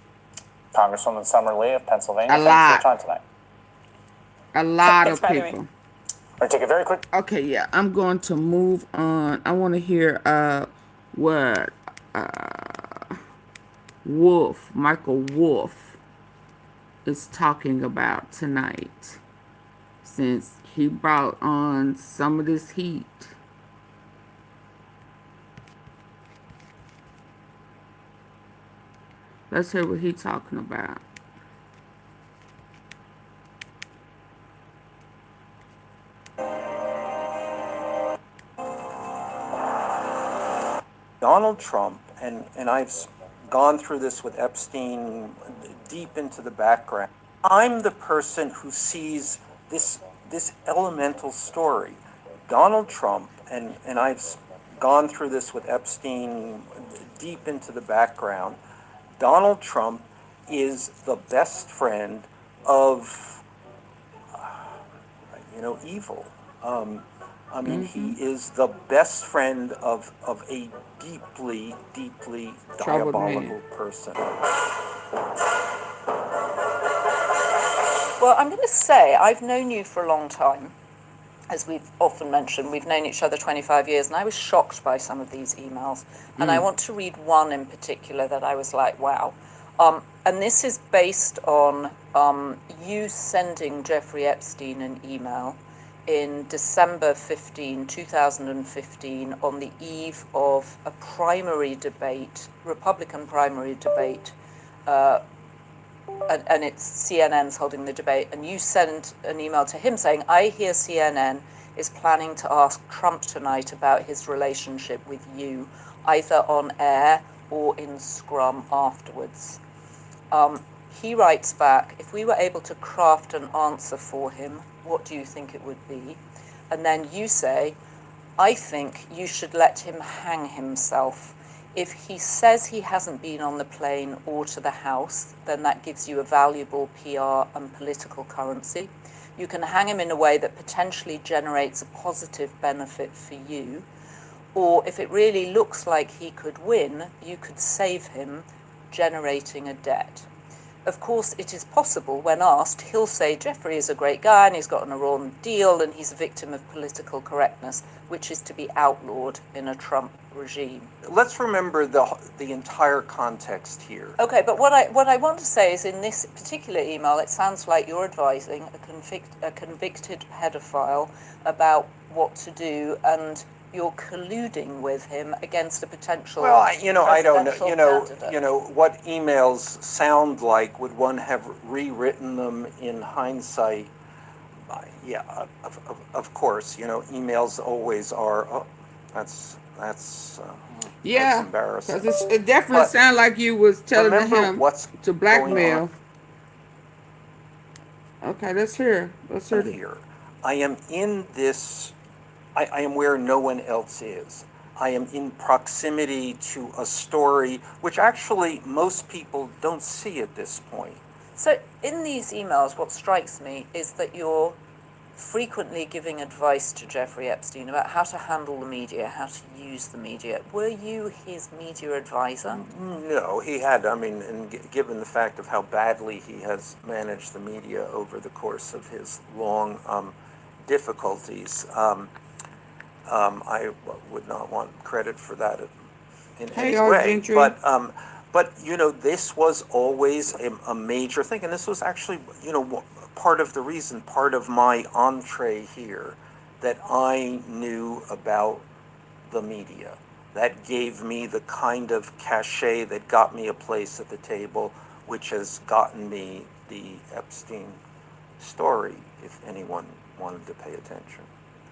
Congresswoman Summer Lee of Pennsylvania, thanks for your time tonight. A lot of people. We're going to take a very quick... Okay, yeah, I'm going to move on. I want to hear what Michael Wolff is talking about tonight, since he brought on some of this heat. Let's hear what he's talking about. Donald Trump, and I've gone through this with Epstein deep into the background. I'm the person who sees this elemental story. Donald Trump, and I've gone through this with Epstein deep into the background. Donald Trump is the best friend of, evil. I mean, he is the best friend of a deeply, deeply diabolical person. Well, I'm going to say I've known you for a long time. As we've often mentioned, we've known each other 25 years, and I was shocked by some of these emails. And I want to read one in particular that I was like, wow. And this is based on you sending Jeffrey Epstein an email in December 2015, on the eve of a primary debate, Republican primary debate, and it's CNN's holding the debate, and you send an email to him saying, I hear CNN is planning to ask Trump tonight about his relationship with you, either on air or in Scrum afterwards. He writes back, if we were able to craft an answer for him, what do you think it would be? And then you say, I think you should let him hang himself. If he says he hasn't been on the plane or to the House, then that gives you a valuable PR and political currency. You can hang him in a way that potentially generates a positive benefit for you. Or if it really looks like he could win, you could save him generating a debt. Of course, it is possible, when asked, he'll say Jeffrey is a great guy and he's got an Iran deal and he's a victim of political correctness, which is to be outlawed in a Trump regime. Let's remember the entire context here. Okay, but what I want to say is, in this particular email, it sounds like you're advising a convicted pedophile about what to do, and you're colluding with him against a potential. Well, I don't know. Candidate. What emails sound like? Would one have rewritten them in hindsight? Yeah, of course. Emails always are. Oh, that's embarrassing. Because it definitely sounded like you was telling him to blackmail. Okay, let's hear. Let's hear here. I am in this. I am where no one else is. I am in proximity to a story which actually most people don't see at this point. So in these emails, what strikes me is that you're frequently giving advice to Jeffrey Epstein about how to handle the media, how to use the media. Were you his media advisor? No, he had. And given the fact of how badly he has managed the media over the course of his long difficulties, I would not want credit for that in any way. But this was always a major thing, and this was actually part of the reason, part of my entree here, that I knew about the media. That gave me the kind of cachet that got me a place at the table, which has gotten me the Epstein story, if anyone wanted to pay attention.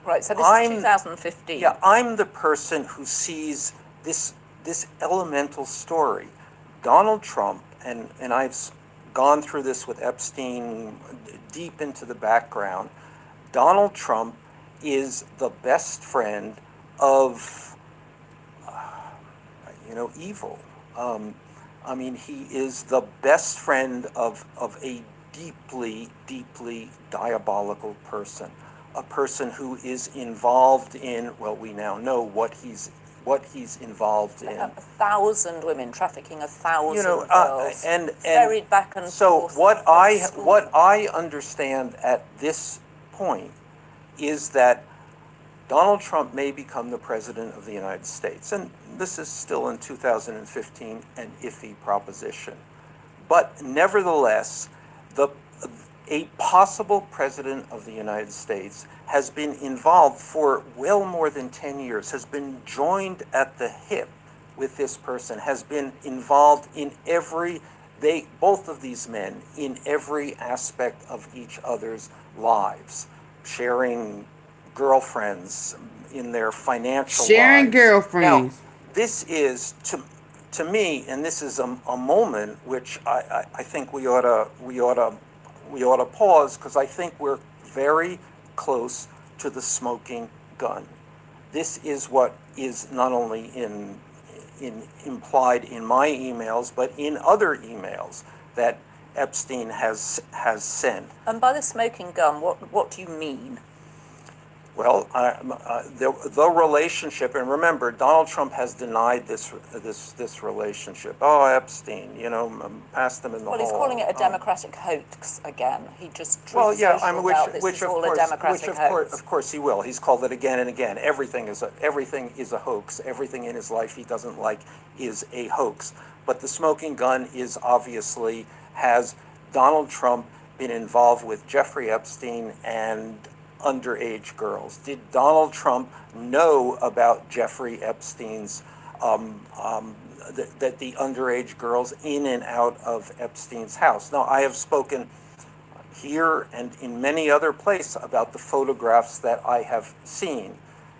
Right, so this is 2015. Yeah, I'm the person who sees this elemental story. Donald Trump, and I've gone through this with Epstein deep into the background, Donald Trump is the best friend of, evil. He is the best friend of a deeply, deeply diabolical person. A person who is involved in, well, we now know what he's involved in. 1,000 women, trafficking 1,000 girls, and ferried back and so forth. what I understand at this point is that Donald Trump may become the president of the United States, and this is still in 2015 an iffy proposition, but nevertheless, a possible president of the United States has been involved for well more than 10 years, has been joined at the hip with this person, has been involved in both of these men, in every aspect of each other's lives, sharing girlfriends in their financial sharing lives. Girlfriends. Now, this is, to me, and this is a moment which I think we ought to pause, because I think we're very close to the smoking gun. This is what is not only implied in my emails, but in other emails that Epstein has sent. And by the smoking gun, what do you mean? Well, the relationship, and remember, Donald Trump has denied this relationship. Oh, Epstein, passed them in the hall. Well, he's calling it a democratic hoax again. He just which of course he will. He's called it again and again. Everything is a hoax. Everything in his life he doesn't like is a hoax. But the smoking gun is obviously, has Donald Trump been involved with Jeffrey Epstein and underage girls? Did Donald Trump know about Jeffrey Epstein's, that the underage girls in and out of Epstein's house? Now, I have spoken here and in many other places about the photographs that I have seen,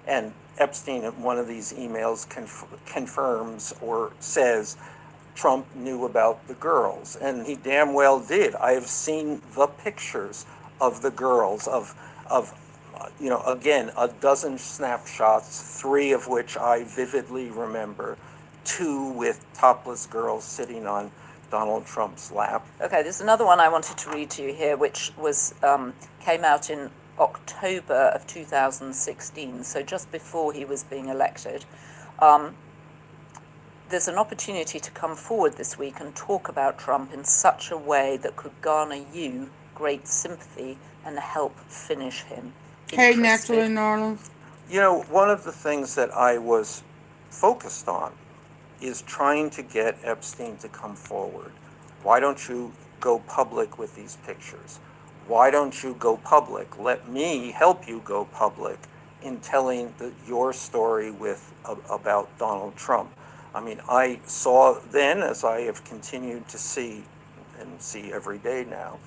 and Epstein in one of these emails confirms or says Trump knew about the girls, and he damn well did. I have seen the pictures of the girls, again, a dozen snapshots, 3 of which I vividly remember, 2 with topless girls sitting on Donald Trump's lap. Okay, there's another one I wanted to read to you here, which was came out in October of 2016, so just before he was being elected. There's an opportunity to come forward this week and talk about Trump in such a way that could garner you great sympathy and help finish him. Hey, Naturally Norlands. You know, one of the things that I was focused on is trying to get Epstein to come forward. Why don't you go public with these pictures? Why don't you go public? Let me help you go public in telling your story about Donald Trump. I mean, I saw then, as I have continued to see and see every day now,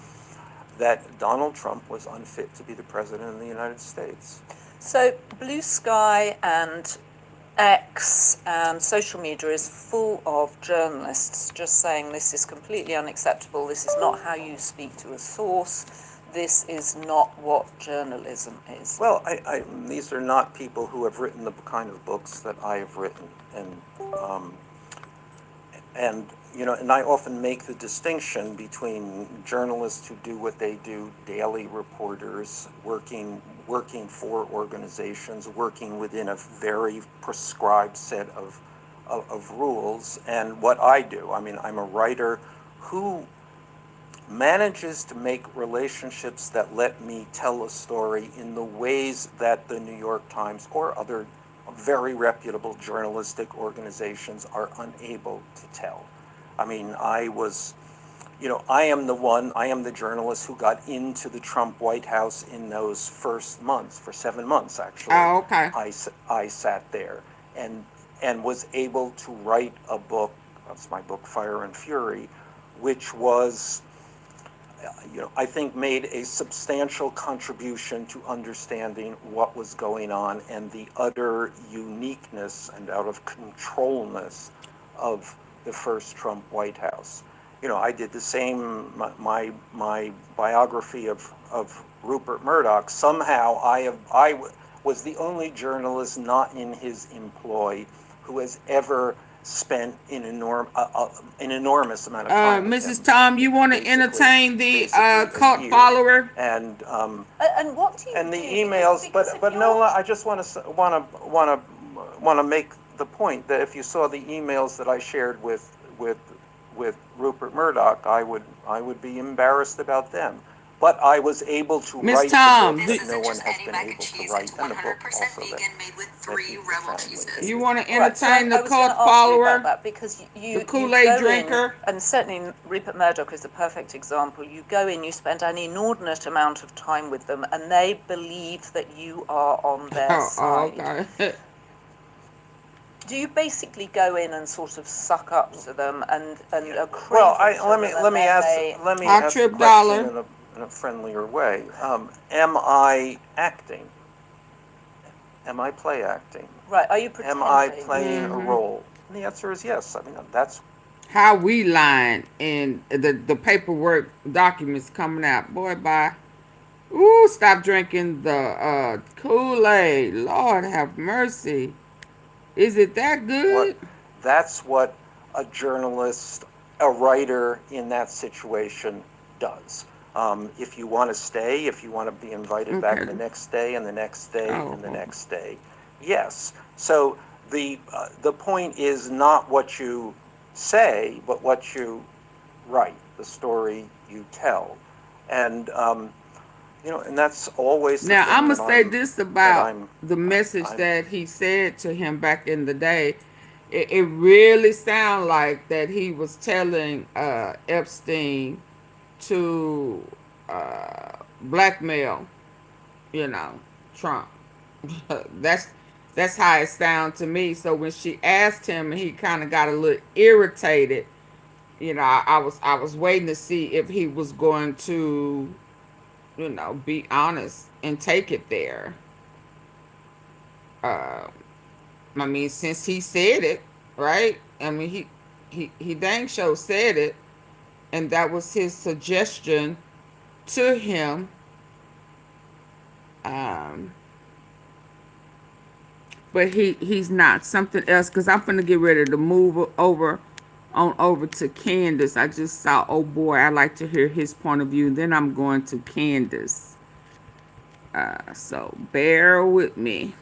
that Donald Trump was unfit to be the president of the United States. So Blue Sky and X and social media is full of journalists just saying this is completely unacceptable, this is not how you speak to a source, this is not what journalism is. Well, these are not people who have written the kind of books that I have written, and you know, and I often make the distinction between journalists who do what they do, daily reporters, working for organizations, working within a very prescribed set of rules, and what I do. I mean, I'm a writer who manages to make relationships that let me tell a story in the ways that the New York Times or other very reputable journalistic organizations are unable to tell. I mean, I am the journalist who got into the Trump White House in those first months, for 7 months actually. Oh, okay. I sat there and was able to write a book, that's my book, Fire and Fury, which was, I think made a substantial contribution to understanding what was going on and the utter uniqueness and out of controlness of the first Trump White House. I did the same, my biography of Rupert Murdoch. Somehow I was the only journalist not in his employ who has ever spent an enormous amount of time. Mrs. Tom, you want to entertain the cult follower? And what do you and the emails, but Nola, I just want to make the point that if you saw the emails that I shared with Rupert Murdoch, I would be embarrassed about them. But I was able to write Tom, the book that no one has been able to write, and the book also that you want to entertain the cult follower? That because the Kool-Aid drinker? And certainly Rupert Murdoch is a perfect example. You go in, you spend an inordinate amount of time with them, and they believe that you are on their side. Okay. Do you basically go in and sort of suck up to them and well, let me ask the question in a friendlier way. Am I acting? Am I play acting? Right. Are you pretending? Am I playing a role? And the answer is yes. I mean, that's how we lying and the paperwork documents coming out. Boy, bye. Ooh, stop drinking the Kool-Aid. Lord have mercy. Is it that good? That's what a journalist, a writer in that situation does. If you want to stay, if you want to be invited back the next day and the next day and the next day, yes. So the point is not what you say, but what you write, the story you tell, and and that's always the now. thing I'm gonna say this about the message that he said to him back in the day. It really sounded like that he was telling Epstein to blackmail, Trump. That's how it sounded to me. So when she asked him, and he kind of got a little irritated, I was waiting to see if he was going to, be honest and take it there. I mean, since he said it, right? I mean, he dang sure said it, and that was his suggestion to him. But he's not something else, because I'm finna get ready to move over on over to Candace. I just saw, oh boy, I'd like to hear his point of view. Then I'm going to Candace. So bear with me.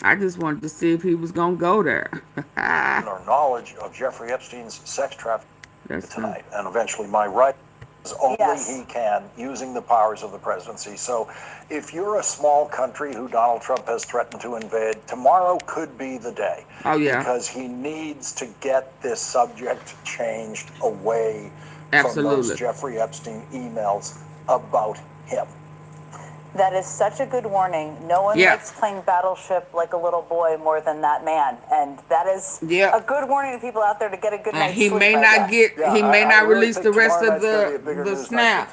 I just wanted to see if he was going to go there. Or knowledge of Jeffrey Epstein's sex trafficking tonight, and eventually my right as only he can, using the powers of the presidency. So if you're a small country who Donald Trump has threatened to invade, tomorrow could be the day. Oh, yeah. Because he needs to get this subject changed away Absolutely. from those Jeffrey Epstein emails about him. That is such a good warning. No one likes playing Battleship like a little boy more than that man, and that is a good warning to people out there to get a good night's he sleep. may not get. He may not release the rest of the snap.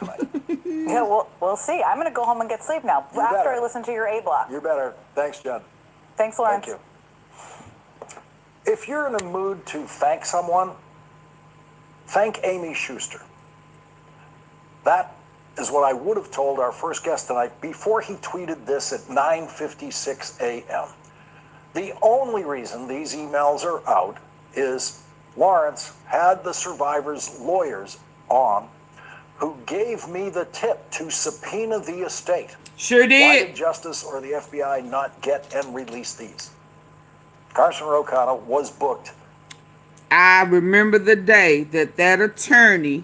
Yeah, we'll see. I'm going to go home and get sleep now after I listen to your A block. You better. Thanks, Jen. Thanks, Lawrence. Thank you. If you're in a mood to thank someone, thank Amy Schuster. That is what I would have told our first guest tonight before he tweeted this at 9:56 a.m. The only reason these emails are out is Lawrence had the survivors' lawyers on who gave me the tip to subpoena the estate. Sure did. Why did Justice or the FBI not get and release these? Carson Rocana was booked. I remember the day that attorney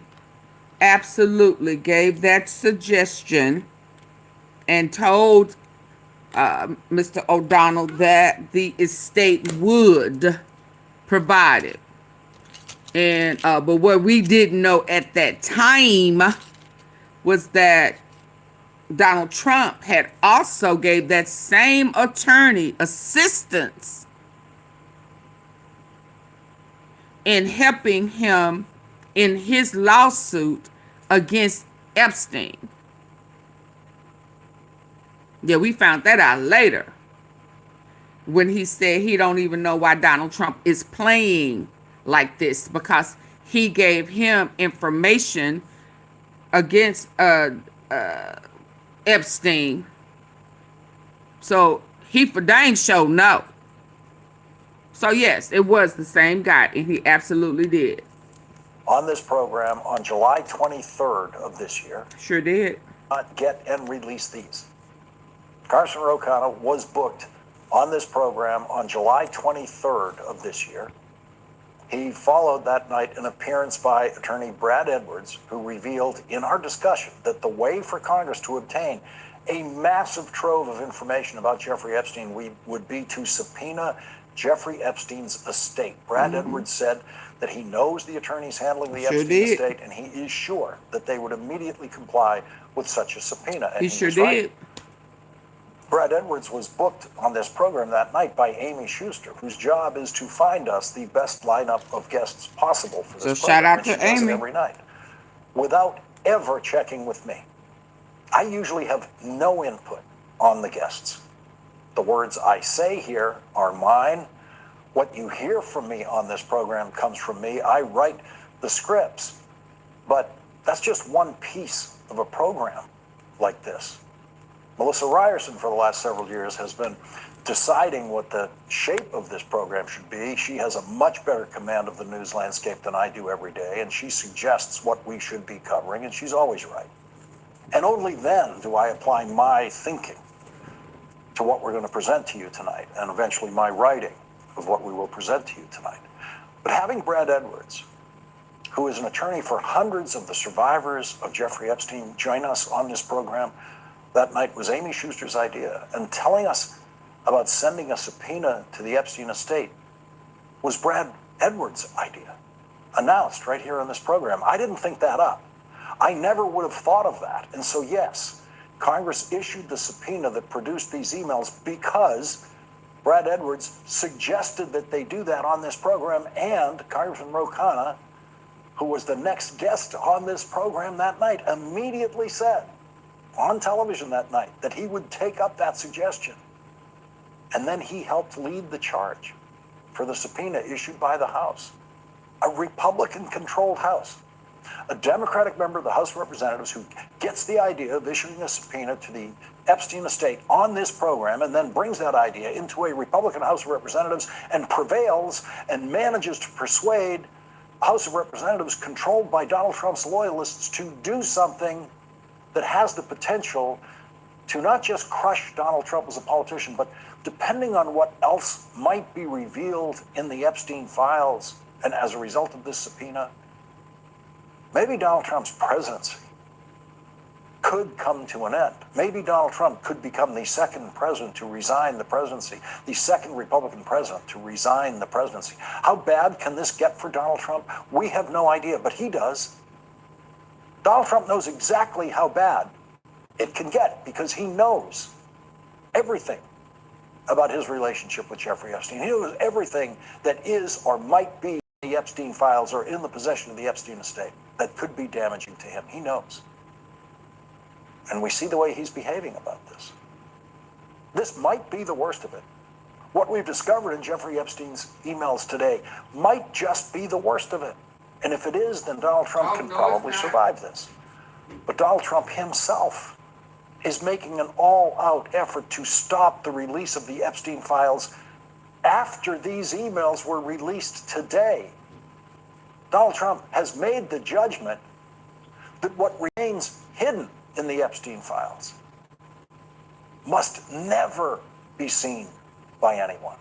absolutely gave that suggestion and told Mr. O'Donnell that the estate would provide it. And but what we didn't know at that time was that Donald Trump had also gave that same attorney assistance in helping him in his lawsuit against Epstein. Yeah, we found that out later when he said he don't even know why Donald Trump is playing like this, because he gave him information against Epstein. So he for dang sure know. So yes, it was the same guy, and he absolutely did. On this program on July 23rd of this year. Sure did. Not get and release these. Carson Rocana was booked on this program on July 23rd of this year. He followed that night an appearance by attorney Brad Edwards, who revealed in our discussion that the way for Congress to obtain a massive trove of information about Jeffrey Epstein would be to subpoena Jeffrey Epstein's estate. Brad Edwards said that he knows the attorneys handling the Epstein estate, and he is sure that they would immediately comply with such a subpoena. And he sure did. Right. Brad Edwards was booked on this program that night by Amy Schuster, whose job is to find us the best lineup of guests possible for this program. So shout out to Amy. Does it every night, without ever checking with me. I usually have no input on the guests. The words I say here are mine. What you hear from me on this program comes from me. I write the scripts, but that's just one piece of a program like this. Melissa Ryerson, for the last several years, has been deciding what the shape of this program should be. She has a much better command of the news landscape than I do every day, and she suggests what we should be covering, and she's always right. And only then do I apply my thinking to what we're going to present to you tonight, and eventually my writing of what we will present to you tonight. But having Brad Edwards, who is an attorney for hundreds of the survivors of Jeffrey Epstein, join us on this program that night was Amy Schuster's idea, and telling us about sending a subpoena to the Epstein estate was Brad Edwards' idea, announced right here on this program. I didn't think that up. I never would have thought of that. And so, yes, Congress issued the subpoena that produced these emails because Brad Edwards suggested that they do that on this program, and Congressman Rocana, who was the next guest on this program that night, immediately said on television that night that he would take up that suggestion. And then he helped lead the charge for the subpoena issued by the House, a Republican-controlled House. A Democratic member of the House of Representatives who gets the idea of issuing a subpoena to the Epstein estate on this program and then brings that idea into a Republican House of Representatives and prevails and manages to persuade a House of Representatives controlled by Donald Trump's loyalists to do something that has the potential to not just crush Donald Trump as a politician, but depending on what else might be revealed in the Epstein files and as a result of this subpoena, maybe Donald Trump's presidency could come to an end. Maybe Donald Trump could become the second president to resign the presidency, the second Republican president to resign the presidency. How bad can this get for Donald Trump? We have no idea, but he does. Donald Trump knows exactly how bad it can get because he knows everything about his relationship with Jeffrey Epstein. He knows everything that is or might be in the Epstein files or in the possession of the Epstein estate that could be damaging to him. He knows. And we see the way he's behaving about this. This might be the worst of it. What we've discovered in Jeffrey Epstein's emails today might just be the worst of it. And if it is, then Donald Trump can probably survive this. But Donald Trump himself is making an all-out effort to stop the release of the Epstein files after these emails were released today. Donald Trump has made the judgment that what remains hidden in the Epstein files must never be seen by anyone.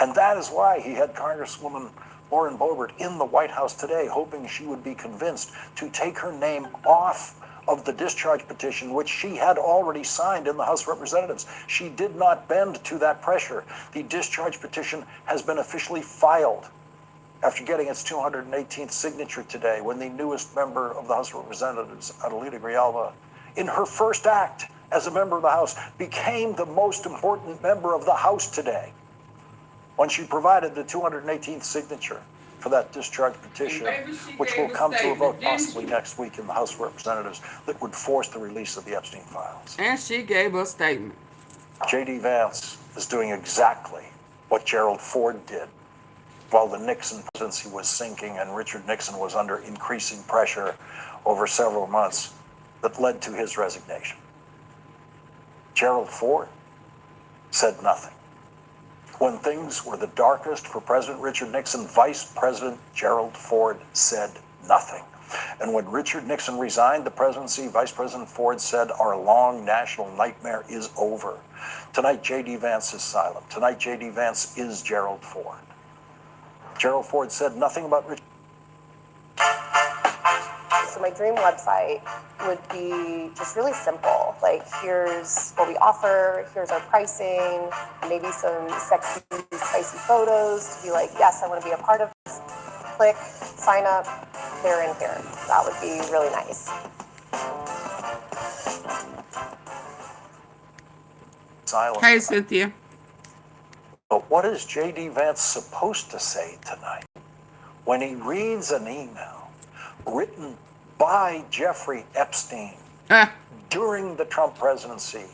And that is why he had Congresswoman Lauren Boebert in the White House today, hoping she would be convinced to take her name off of the discharge petition, which she had already signed in the House of Representatives. She did not bend to that pressure. The discharge petition has been officially filed after getting its 218th signature today, when the newest member of the House of Representatives, Adelita Grijalva, in her first act as a member of the House, became the most important member of the House today, when she provided the 218th signature for that discharge petition, which will come to a vote possibly next week in the House of Representatives, that would force the release of the Epstein files. And she gave a statement. J.D. Vance is doing exactly what Gerald Ford did while the Nixon presidency was sinking and Richard Nixon was under increasing pressure over several months that led to his resignation. Gerald Ford said nothing. When things were the darkest for President Richard Nixon, Vice President Gerald Ford said nothing. And when Richard Nixon resigned the presidency, Vice President Ford said, "Our long national nightmare is over." Tonight, J.D. Vance is silent. Tonight, J.D. Vance is Gerald Ford. Gerald Ford said nothing about Richard. So my dream website would be just really simple. Like, here's what we offer, here's our pricing, maybe some sexy, spicy photos to be like, yes, I want to be a part of this. Click, sign up, they're in here. That would be really nice. Silence. Hey, Cynthia. But what is J.D. Vance supposed to say tonight when he reads an email written by Jeffrey Epstein during the Trump presidency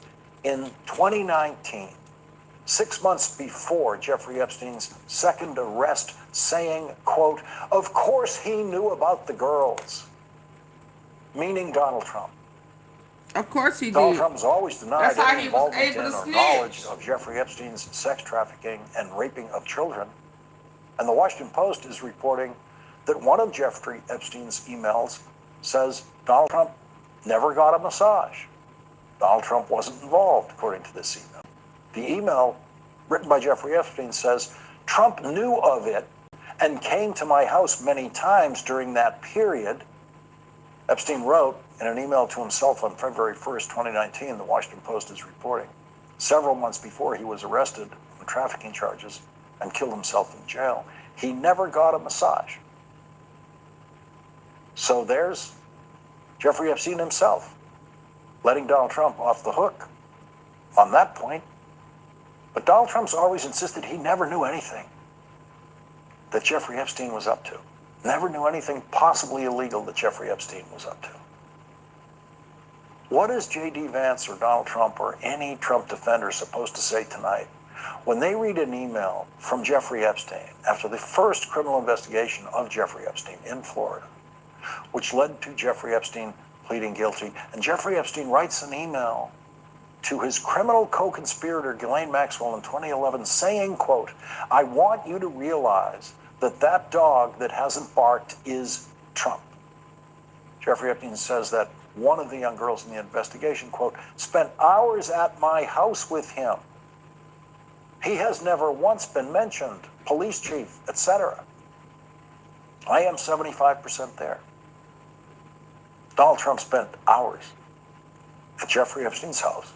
in 2019, 6 months before Jeffrey Epstein's second arrest, saying, quote, "Of course he knew about the girls," meaning Donald Trump. Of course he did. Donald Trump has always denied That's how any he was involvement able in to or snitch. knowledge of Jeffrey Epstein's sex trafficking and raping of children. And the Washington Post is reporting that one of Jeffrey Epstein's emails says Donald Trump never got a massage. Donald Trump wasn't involved, according to this email. The email written by Jeffrey Epstein says, "Trump knew of it and came to my house many times during that period." Epstein wrote in an email to himself on February 1st, 2019, the Washington Post is reporting, several months before he was arrested on trafficking charges and killed himself in jail, he never got a massage. So there's Jeffrey Epstein himself letting Donald Trump off the hook on that point. But Donald Trump's always insisted he never knew anything that Jeffrey Epstein was up to. Never knew anything possibly illegal that Jeffrey Epstein was up to. What is J.D. Vance or Donald Trump or any Trump defender supposed to say tonight when they read an email from Jeffrey Epstein after the first criminal investigation of Jeffrey Epstein in Florida, which led to Jeffrey Epstein pleading guilty. And Jeffrey Epstein writes an email to his criminal co-conspirator, Ghislaine Maxwell, in 2011, saying, quote, I want you to realize that that dog that hasn't barked is Trump. Jeffrey Epstein says that one of the young girls in the investigation, quote, spent hours at my house with him. He has never once been mentioned, police chief, etc. I am 75% there. Donald Trump spent hours at Jeffrey Epstein's house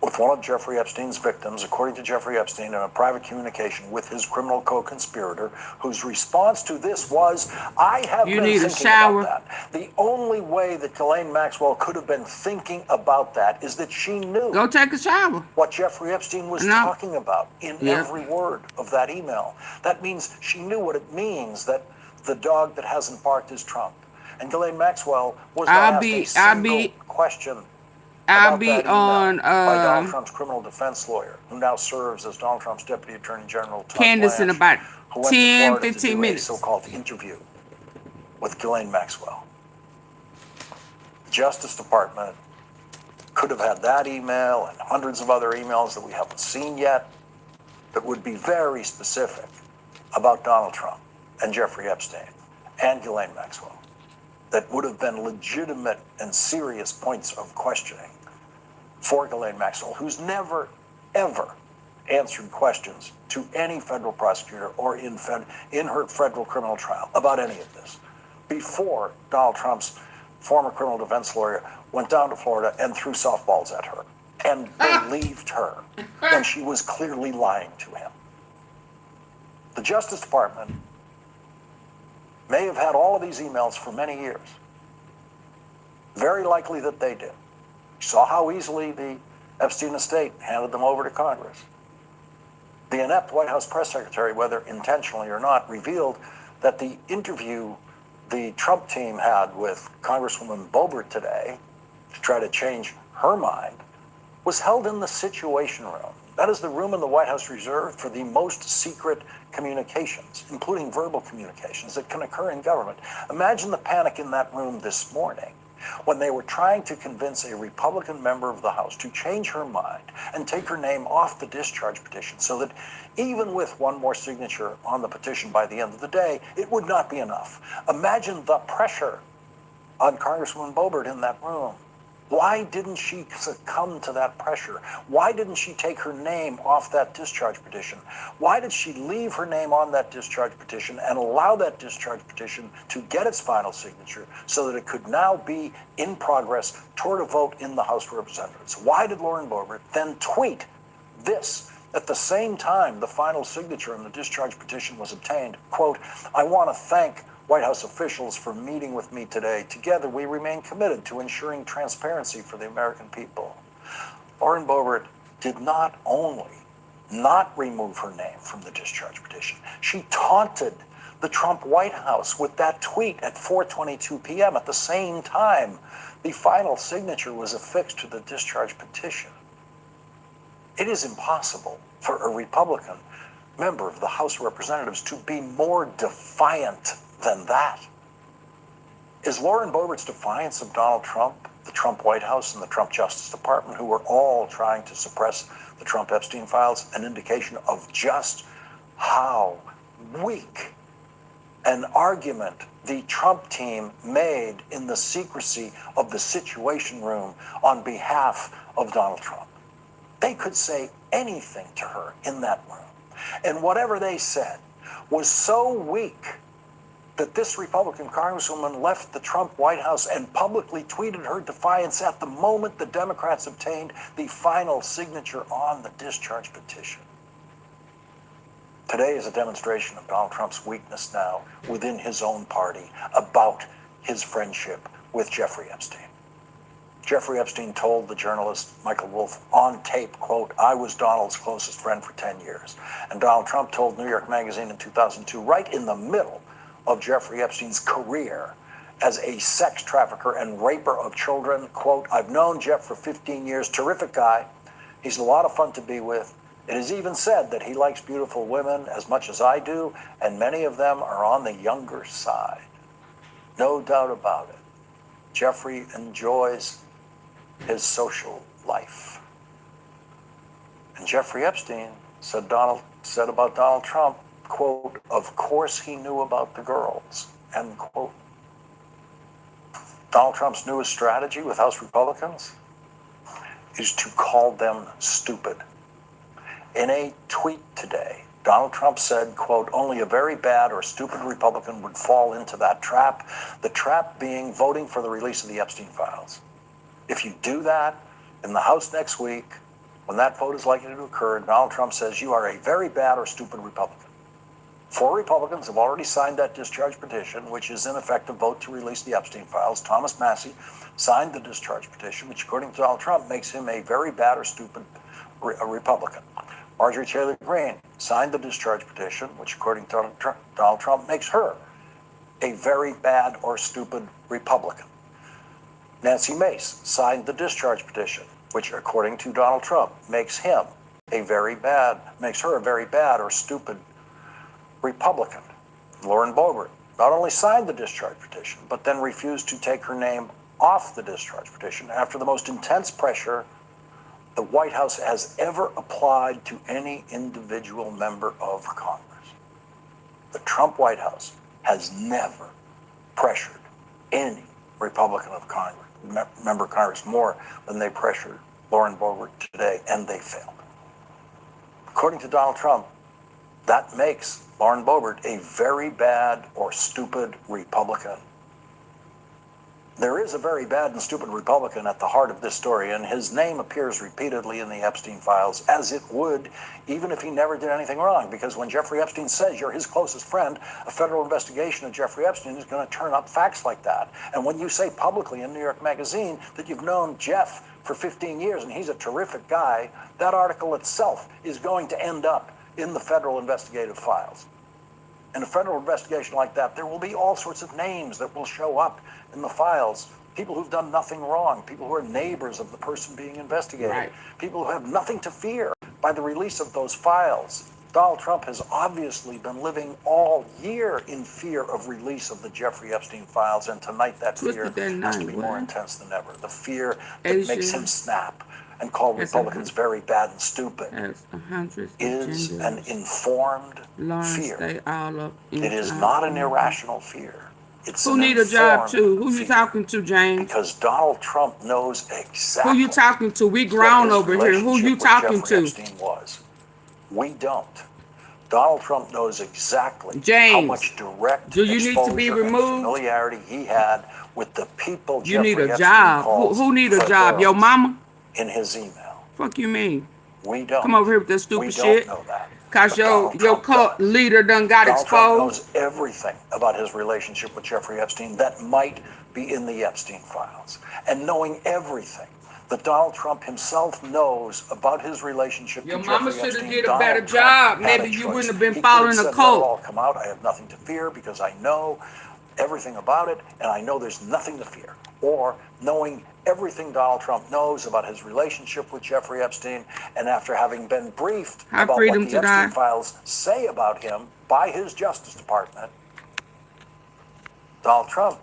with one of Jeffrey Epstein's victims, according to Jeffrey Epstein, in a private communication with his criminal co-conspirator, whose response to this was, I have been thinking about that. The only way that Ghislaine Maxwell could have been thinking about that is that she knew Go take a shower. What Jeffrey Epstein was talking about in every word of that email. That means she knew what it means that the dog that hasn't barked is Trump. And Ghislaine Maxwell was not asked a single question I'll be on by Donald Trump's criminal defense lawyer, who now serves as Donald Trump's Deputy Attorney General, Candace, in about 10, 15 minutes. A so-called interview with Ghislaine Maxwell. The Justice Department could have had that email and hundreds of other emails that we haven't seen yet that would be very specific about Donald Trump and Jeffrey Epstein and Ghislaine Maxwell, that would have been legitimate and serious points of questioning for Ghislaine Maxwell, who's never, ever answered questions to any federal prosecutor or in her federal criminal trial about any of this, before Donald Trump's former criminal defense lawyer went down to Florida and threw softballs at her and believed her when she was clearly lying to him. The Justice Department may have had all of these emails for many years. Very likely that they did. You saw how easily the Epstein estate handed them over to Congress. The inept White House press secretary, whether intentionally or not, revealed that the interview the Trump team had with Congresswoman Boebert today to try to change her mind was held in the Situation Room. That is the room in the White House reserved for the most secret communications, including verbal communications that can occur in government. Imagine the panic in that room this morning when they were trying to convince a Republican member of the House to change her mind and take her name off the discharge petition so that even with one more signature on the petition by the end of the day, it would not be enough. Imagine the pressure on Congresswoman Boebert in that room. Why didn't she succumb to that pressure? Why didn't she take her name off that discharge petition? Why did she leave her name on that discharge petition and allow that discharge petition to get its final signature so that it could now be in progress toward a vote in the House of Representatives? Why did Lauren Boebert then tweet this at the same time the final signature on the discharge petition was obtained? Quote, I want to thank White House officials for meeting with me today. Together, we remain committed to ensuring transparency for the American people. Lauren Boebert did not only not remove her name from the discharge petition, she taunted the Trump White House with that tweet at 4:22 p.m. At the same time, the final signature was affixed to the discharge petition. It is impossible for a Republican member of the House of Representatives to be more defiant than that. Is Lauren Boebert's defiance of Donald Trump, the Trump White House, and the Trump Justice Department, who were all trying to suppress the Trump Epstein files, an indication of just how weak an argument the Trump team made in the secrecy of the Situation Room on behalf of Donald Trump? They could say anything to her in that room. And whatever they said was so weak that this Republican Congresswoman left the Trump White House and publicly tweeted her defiance at the moment the Democrats obtained the final signature on the discharge petition. Today is a demonstration of Donald Trump's weakness now within his own party about his friendship with Jeffrey Epstein. Jeffrey Epstein told the journalist Michael Wolff on tape, quote, I was Donald's closest friend for 10 years. And Donald Trump told New York Magazine in 2002, right in the middle of Jeffrey Epstein's career as a sex trafficker and raper of children, quote, I've known Jeff for 15 years, terrific guy. He's a lot of fun to be with. It is even said that he likes beautiful women as much as I do, and many of them are on the younger side. No doubt about it. Jeffrey enjoys his social life. And Jeffrey Epstein said about Donald Trump, quote, of course he knew about the girls, end quote. Donald Trump's newest strategy with House Republicans is to call them stupid. In a tweet today, Donald Trump said, quote, only a very bad or stupid Republican would fall into that trap, the trap being voting for the release of the Epstein files. If you do that in the House next week, when that vote is likely to occur, Donald Trump says you are a very bad or stupid Republican. 4 Republicans have already signed that discharge petition, which is in effect a vote to release the Epstein files. Thomas Massie signed the discharge petition, which according to Donald Trump makes him a very bad or stupid Republican. Marjorie Taylor Greene signed the discharge petition, which according to Donald Trump makes her a very bad or stupid Republican. Nancy Mace signed the discharge petition, which according to Donald Trump makes her a very bad or stupid Republican. Lauren Boebert not only signed the discharge petition, but then refused to take her name off the discharge petition after the most intense pressure the White House has ever applied to any individual member of Congress. The Trump White House has never pressured any Republican of Congress, member of Congress, more than they pressured Lauren Boebert today, and they failed. According to Donald Trump, that makes Lauren Boebert a very bad or stupid Republican. There is a very bad and stupid Republican at the heart of this story, and his name appears repeatedly in the Epstein files, as it would even if he never did anything wrong, because when Jeffrey Epstein says you're his closest friend, a federal investigation of Jeffrey Epstein is going to turn up facts like that. And when you say publicly in New York Magazine that you've known Jeff for 15 years and he's a terrific guy, that article itself is going to end up in the federal investigative files. In a federal investigation like that, there will be all sorts of names that will show up in the files. People who've done nothing wrong, people who are neighbors of the person being investigated, right. People who have nothing to fear by the release of those files. Donald Trump has obviously been living all year in fear of release of the Jeffrey Epstein files, and tonight that fear has to be more intense than ever. The fear that makes him snap and call Republicans very bad and stupid is an informed fear. It is not an irrational fear. It's who need a job too? Who you talking to, James? Because Donald Trump knows exactly who you talking to. We grown over here. Who you talking to? Epstein was. We don't. Donald Trump knows exactly James, how much direct do you need to be removed? Familiarity he had with the people. You need a job. Who need a job? Your mama? In his email. Fuck you mean? We don't. Come over here with that stupid shit. We don't know that. Cause your cult leader done got Donald exposed. Trump knows everything about his relationship with Jeffrey Epstein that might be in the Epstein files. And knowing everything that Donald Trump himself knows about his relationship with Jeffrey Epstein. Your mama should have did a better job. Maybe you wouldn't have been following the cult. All come out. I have nothing to fear because I know everything about it, and I know there's nothing to fear. Or knowing everything Donald Trump knows about his relationship with Jeffrey Epstein, and after having been briefed about what the Epstein files say about him by his Justice Department, Donald Trump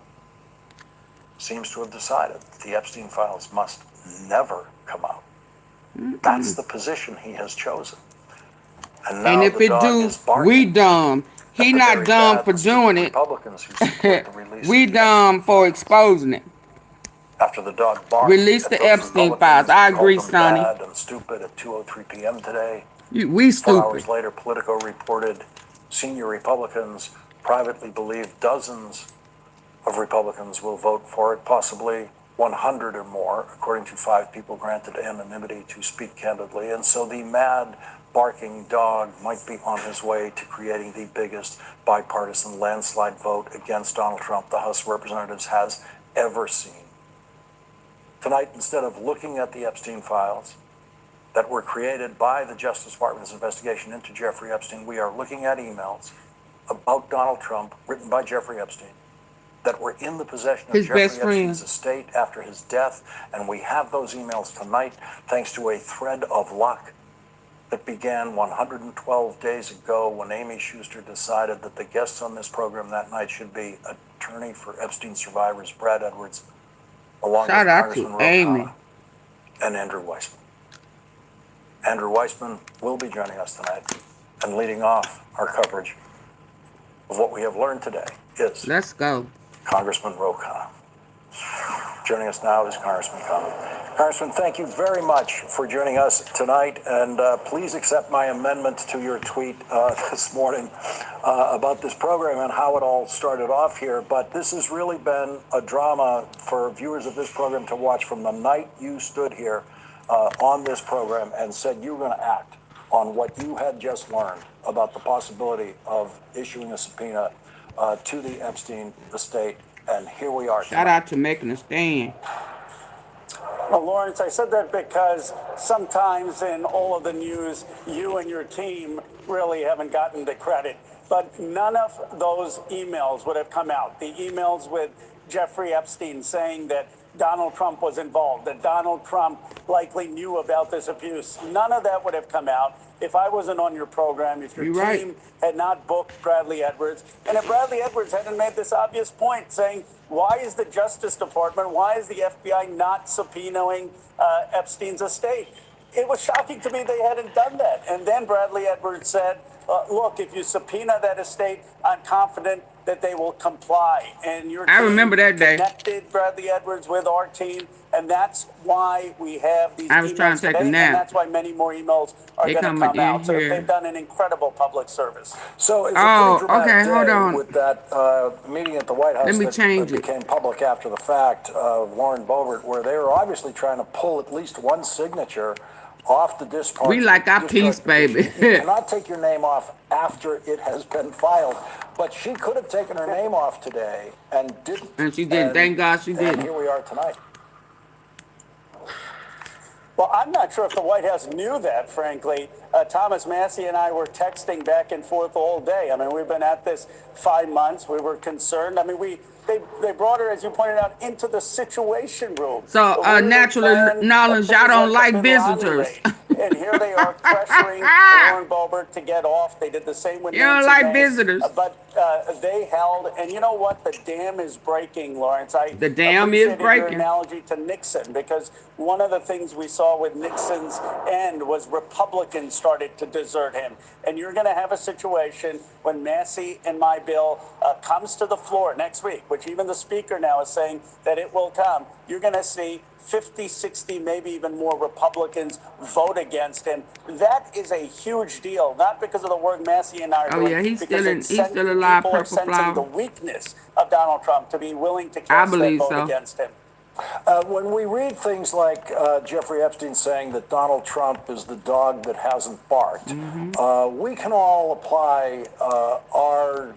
seems to have decided that the Epstein files must never come out. That's the position he has chosen. And if it do, we dumb. He not dumb for doing it. We dumb for exposing it. After the dog barked, release the Epstein files. I agree, Sonny. Bad and stupid at 2:03 p.m. today. We stupid. 4 hours later, Politico reported senior Republicans privately believe dozens of Republicans will vote for it, possibly 100 or more, according to 5 people granted anonymity to speak candidly. And so the mad, barking dog might be on his way to creating the biggest bipartisan landslide vote against Donald Trump the House of Representatives has ever seen. Tonight, instead of looking at the Epstein files that were created by the Justice Department's investigation into Jeffrey Epstein, we are looking at emails about Donald Trump written by Jeffrey Epstein that were in the possession of Jeffrey Epstein's estate after his death. And we have those emails tonight thanks to a thread of luck that began 112 days ago when Amy Schuster decided that the guests on this program that night should be attorney for Epstein survivors, Brad Edwards, along Shout with out Congressman to Amy. Ro and Andrew Weissman. Andrew Weissman will be joining us tonight, and leading off our coverage of what we have learned today is Let's go. Congressman Ro. Joining us now is Congressman Khan. Congressman, thank you very much for joining us tonight, and please accept my amendment to your tweet this morning about this program and how it all started off here. But this has really been a drama for viewers of this program to watch from the night you stood here on this program and said you were going to act on what you had just learned about the possibility of issuing a subpoena to the Epstein estate. And here we are. Shout out to making a stand. Well, Lawrence, I said that because sometimes in all of the news, you and your team really haven't gotten the credit. But none of those emails would have come out. The emails with Jeffrey Epstein saying that Donald Trump was involved, that Donald Trump likely knew about this abuse. None of that would have come out if I wasn't on your program, if your team had not booked Bradley Edwards, and if Bradley Edwards hadn't made this obvious point saying, why is the Justice Department, why is the FBI not subpoenaing Epstein's estate? It was shocking to me they hadn't done that. And then Bradley Edwards said, look, if you subpoena that estate, I'm confident that they will comply. And your team remember that day. Connected Bradley Edwards with our team, and that's why we have these I was trying to take a today, nap. And that's why many more emails are going to come out. So they've done an incredible public service. So it's a pretty dramatic okay, hold day on. with that meeting at the White House that became public after the fact of Lauren Boebert, where they were obviously trying to pull at least one signature off the discharge. We like our peace, baby. You cannot take your name off after it has been filed, but she could have taken her name off today and didn't. And she didn't. Thank God she didn't. And here we are tonight. Well, I'm not sure if the White House knew that, frankly. Thomas Massie and I were texting back and forth all day. I mean, we've been at this 5 months. We were concerned. I mean, they brought her, as you pointed out, into the Situation Room. So, naturally, knowledge, y'all don't like visitors. And here they are pressuring Lauren Boebert to get off. They did the same with You don't Nancy like Mace, visitors. But they held, and you know what? The dam is breaking, Lawrence. The dam is appreciated breaking. your analogy to Nixon, because one of the things we saw with Nixon's end was Republicans started to desert him. And you're going to have a situation when Massey and my bill comes to the floor next week, which even the speaker now is saying that it will come. You're going to see 50, 60, maybe even more Republicans vote against him. That is a huge deal, not because of the work Massey and I are doing. Oh, yeah, he's still alive, people are Purple sensing Flower. the weakness of Donald Trump to be willing to cast that vote against him. When we read things like Jeffrey Epstein saying that Donald Trump is the dog that hasn't barked, we can all apply our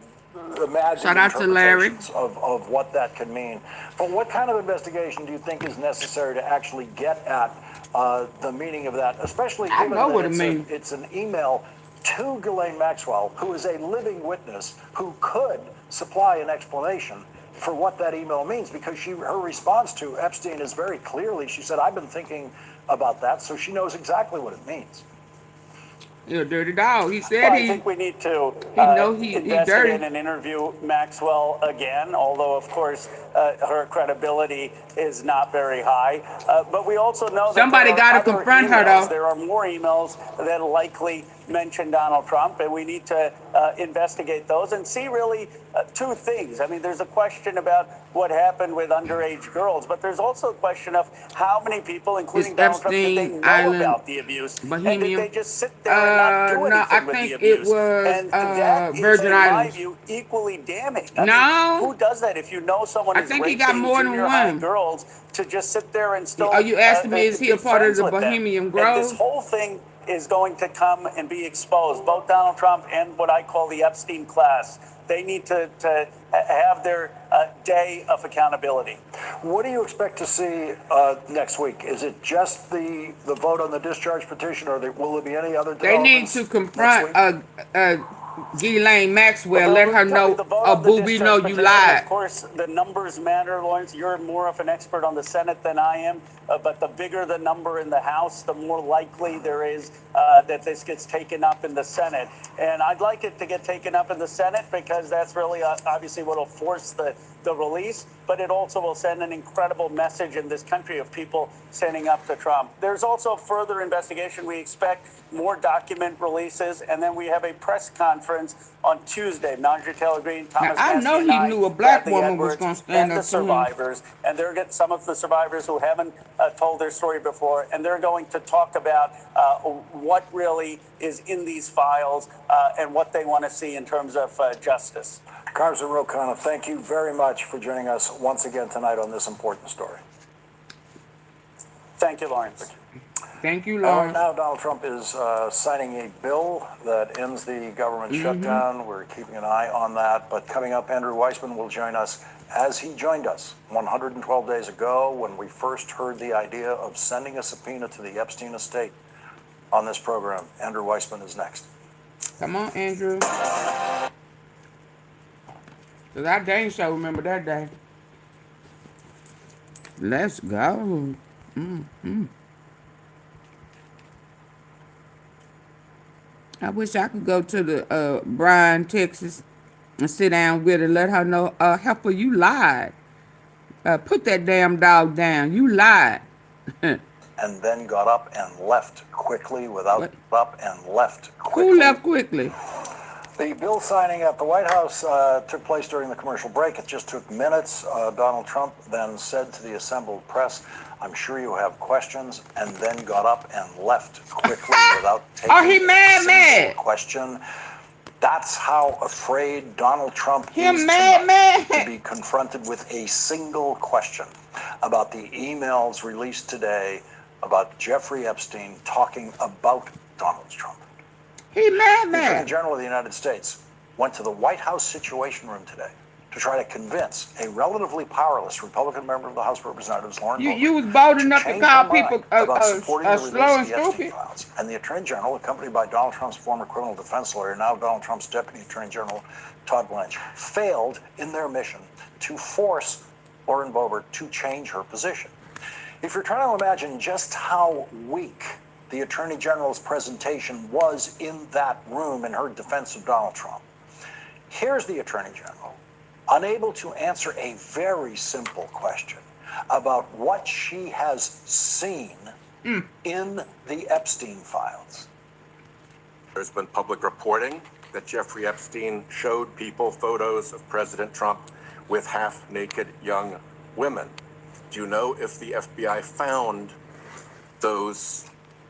imagined interpretations of what that could mean. But what kind of investigation do you think is necessary to actually get at the meaning of that, especially given that it's an email to Ghislaine Maxwell, who is a living witness who could supply an explanation for what that email means, because her response to Epstein is very clearly, she said, I've been thinking about that, so she knows exactly what it means. You're a dirty dog. He said well, I think we need to investigate and interview Maxwell again, although, of course, her credibility is not very high. But we also know that somebody got to confront her, though. There are more emails that likely mention Donald Trump, and we need to investigate those and see really two things. I mean, there's a question about what happened with underage girls, but there's also a question of how many people, including Donald Trump, did they know about the abuse? And did they just sit there and not do anything with the abuse? It was and that Virgin is, in Islands. my view, equally damning. I mean, who does that if you know someone is raping junior high girls to just sit there and still Are you asking me, is he a part of the Bohemian Grove? And this whole thing is going to come and be exposed, both Donald Trump and what I call the Epstein class. They need to have their day of accountability. What do you expect to see next week? Is it just the vote on the discharge petition, or will there be any other developments? They need to confront Ghislaine Maxwell, let her know, boo, we know you lied. Of course, the numbers matter, Lawrence. You're more of an expert on the Senate than I am, but the bigger the number in the House, the more likely there is that this gets taken up in the Senate. And I'd like it to get taken up in the Senate because that's really obviously what will force the the release, but it also will send an incredible message in this country of people standing up to Trump. There's also further investigation. We expect more document releases, and then we have a press conference on Tuesday. Marjorie Taylor Greene, Thomas I Massie, know and he I, knew a black Bradley woman was Edwards, going to stand and the up to him. survivors, and they're getting some of the survivors who haven't told their story before, and they're going to talk about what really is in these files and what they want to see in terms of justice. Congressman Ro Khanna, thank you very much for joining us once again tonight on this important story. Thank you, Lawrence. Thank you, And Lawrence. right now, Donald Trump is signing a bill that ends the government shutdown. We're keeping an eye on that. But coming up, Andrew Weissman will join us as he joined us 112 days ago when we first heard the idea of sending a subpoena to the Epstein estate on this program. Andrew Weissman is next. Come on, Andrew. Because I dang sure remember that day. Let's go. I wish I could go to the Bryan, Texas, and sit down with her, let her know, Heifer, you lied. Put that damn dog down. You lied. And then got up and left quickly without Who left quickly? The bill signing at the White House took place during the commercial break. It just took minutes. Donald Trump then said to the assembled press, I'm sure you have questions, and then got up and left quickly without taking a single question. That's how afraid Donald Trump is tonight to be confronted with a single question about the emails released today about Jeffrey Epstein talking about Donald Trump. The Attorney General of the United States went to the White House Situation Room today to try to convince a relatively powerless Republican member of the House of Representatives, Lauren Boebert, You was bold enough to call people about supporting the slow release and of the Epstein stupid. files. And the Attorney General, accompanied by Donald Trump's former criminal defense lawyer, now Donald Trump's Deputy Attorney General, Todd Blanche, failed in their mission to force Lauren Boebert to change her position. If you're trying to imagine just how weak the Attorney General's presentation was in that room in her defense of Donald Trump, here's the Attorney General, unable to answer a very simple question about what she has seen in the Epstein files. There's been public reporting that Jeffrey Epstein showed people photos of President Trump with half-naked young women. Do you know if the FBI found those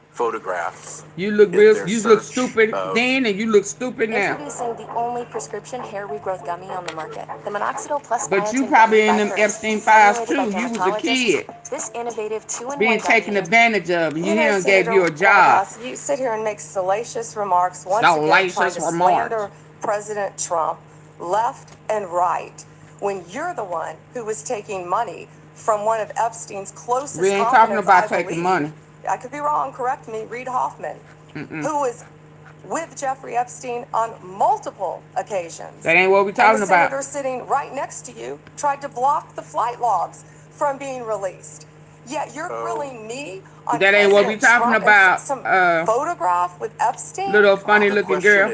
photographs? You look real. You look stupid then, and you look stupid now. Introducing the only prescription hair regrowth gummy on the market, the Minoxidil Plus. But you probably in them Epstein files too. You was a kid. This innovative 2-in-1 being taken advantage of, and you know, him gave you a Senator job. Whitehouse, you sit here and make salacious remarks once again, trying to slander President Trump left and right, when you're the one who was taking money from one of Epstein's closest. We ain't talking about taking money. I could be wrong. Correct me. Reid Hoffman, who was with Jeffrey Epstein on multiple occasions. That ain't what we talking and the about. senator sitting right next to you tried to block the flight logs from being released. Yet you're grilling me on that ain't what we talking Trump about. Some photograph with Epstein. Little funny looking girl.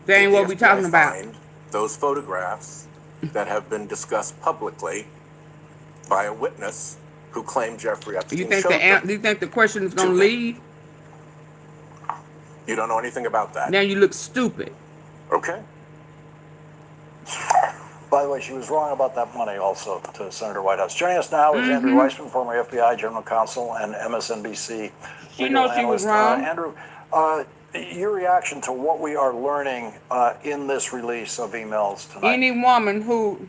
That ain't what we talking about. Those photographs that have been discussed publicly by a witness who claimed Jeffrey Epstein. You think the question is gonna leave? You don't know anything about that. Now you look stupid. Okay. By the way, she was wrong about that money also to Senator Whitehouse. Joining us now is Andrew Weissman, former FBI General Counsel and MSNBC legal analyst. She was wrong. Andrew, your reaction to what we are learning in this release of emails tonight? Any woman who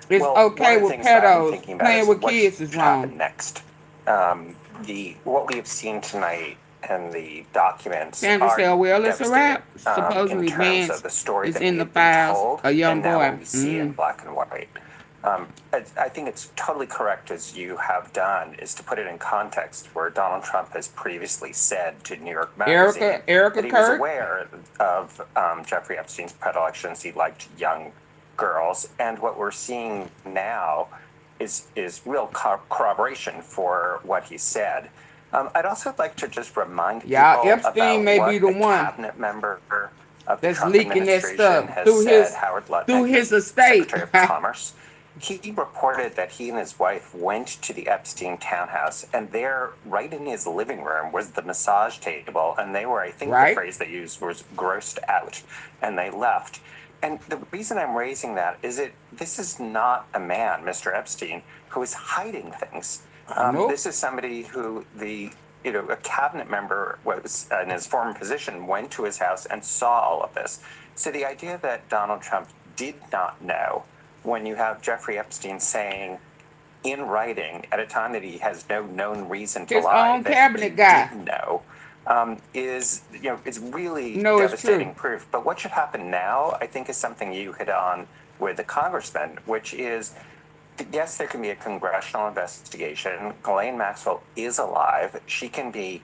is okay with pedos playing with kids is wrong. Next, what we have seen tonight and the documents Candace said, well, it's a wrap. devastating, Supposedly, in terms Vance of the story is that in we the have been files. told, A young and now boy. what we see in black and white. I think it's totally correct, as you have done, is to put it in context where Donald Trump has previously said to New York Magazine Erica that he was Kirk? aware of Jeffrey Epstein's predilections. He liked young girls, and what we're seeing now is real corroboration for what he said. I'd also like to just remind people Epstein about may what be the a one. cabinet member of the That's Trump leaking that administration stuff has said, Howard through Lutnick, his estate. Secretary of Commerce, he reported that he and his wife went to the Epstein townhouse, and there, right in his living room, was the massage table, and they were, I think the phrase they used was grossed out, and they left. And the reason I'm raising that is this is not a man, Mr. Epstein, who is hiding things. This is somebody who a cabinet member was in his former position, went to his house and saw all of this. So the idea that Donald Trump did not know, when you have Jeffrey Epstein saying in writing at a time that he has no known reason to lie that he didn't know, is it's really devastating proof. But what should happen now, I think, is something you hit on with the congressman, which is, yes, there can be a congressional investigation. Ghislaine Maxwell is alive. She can be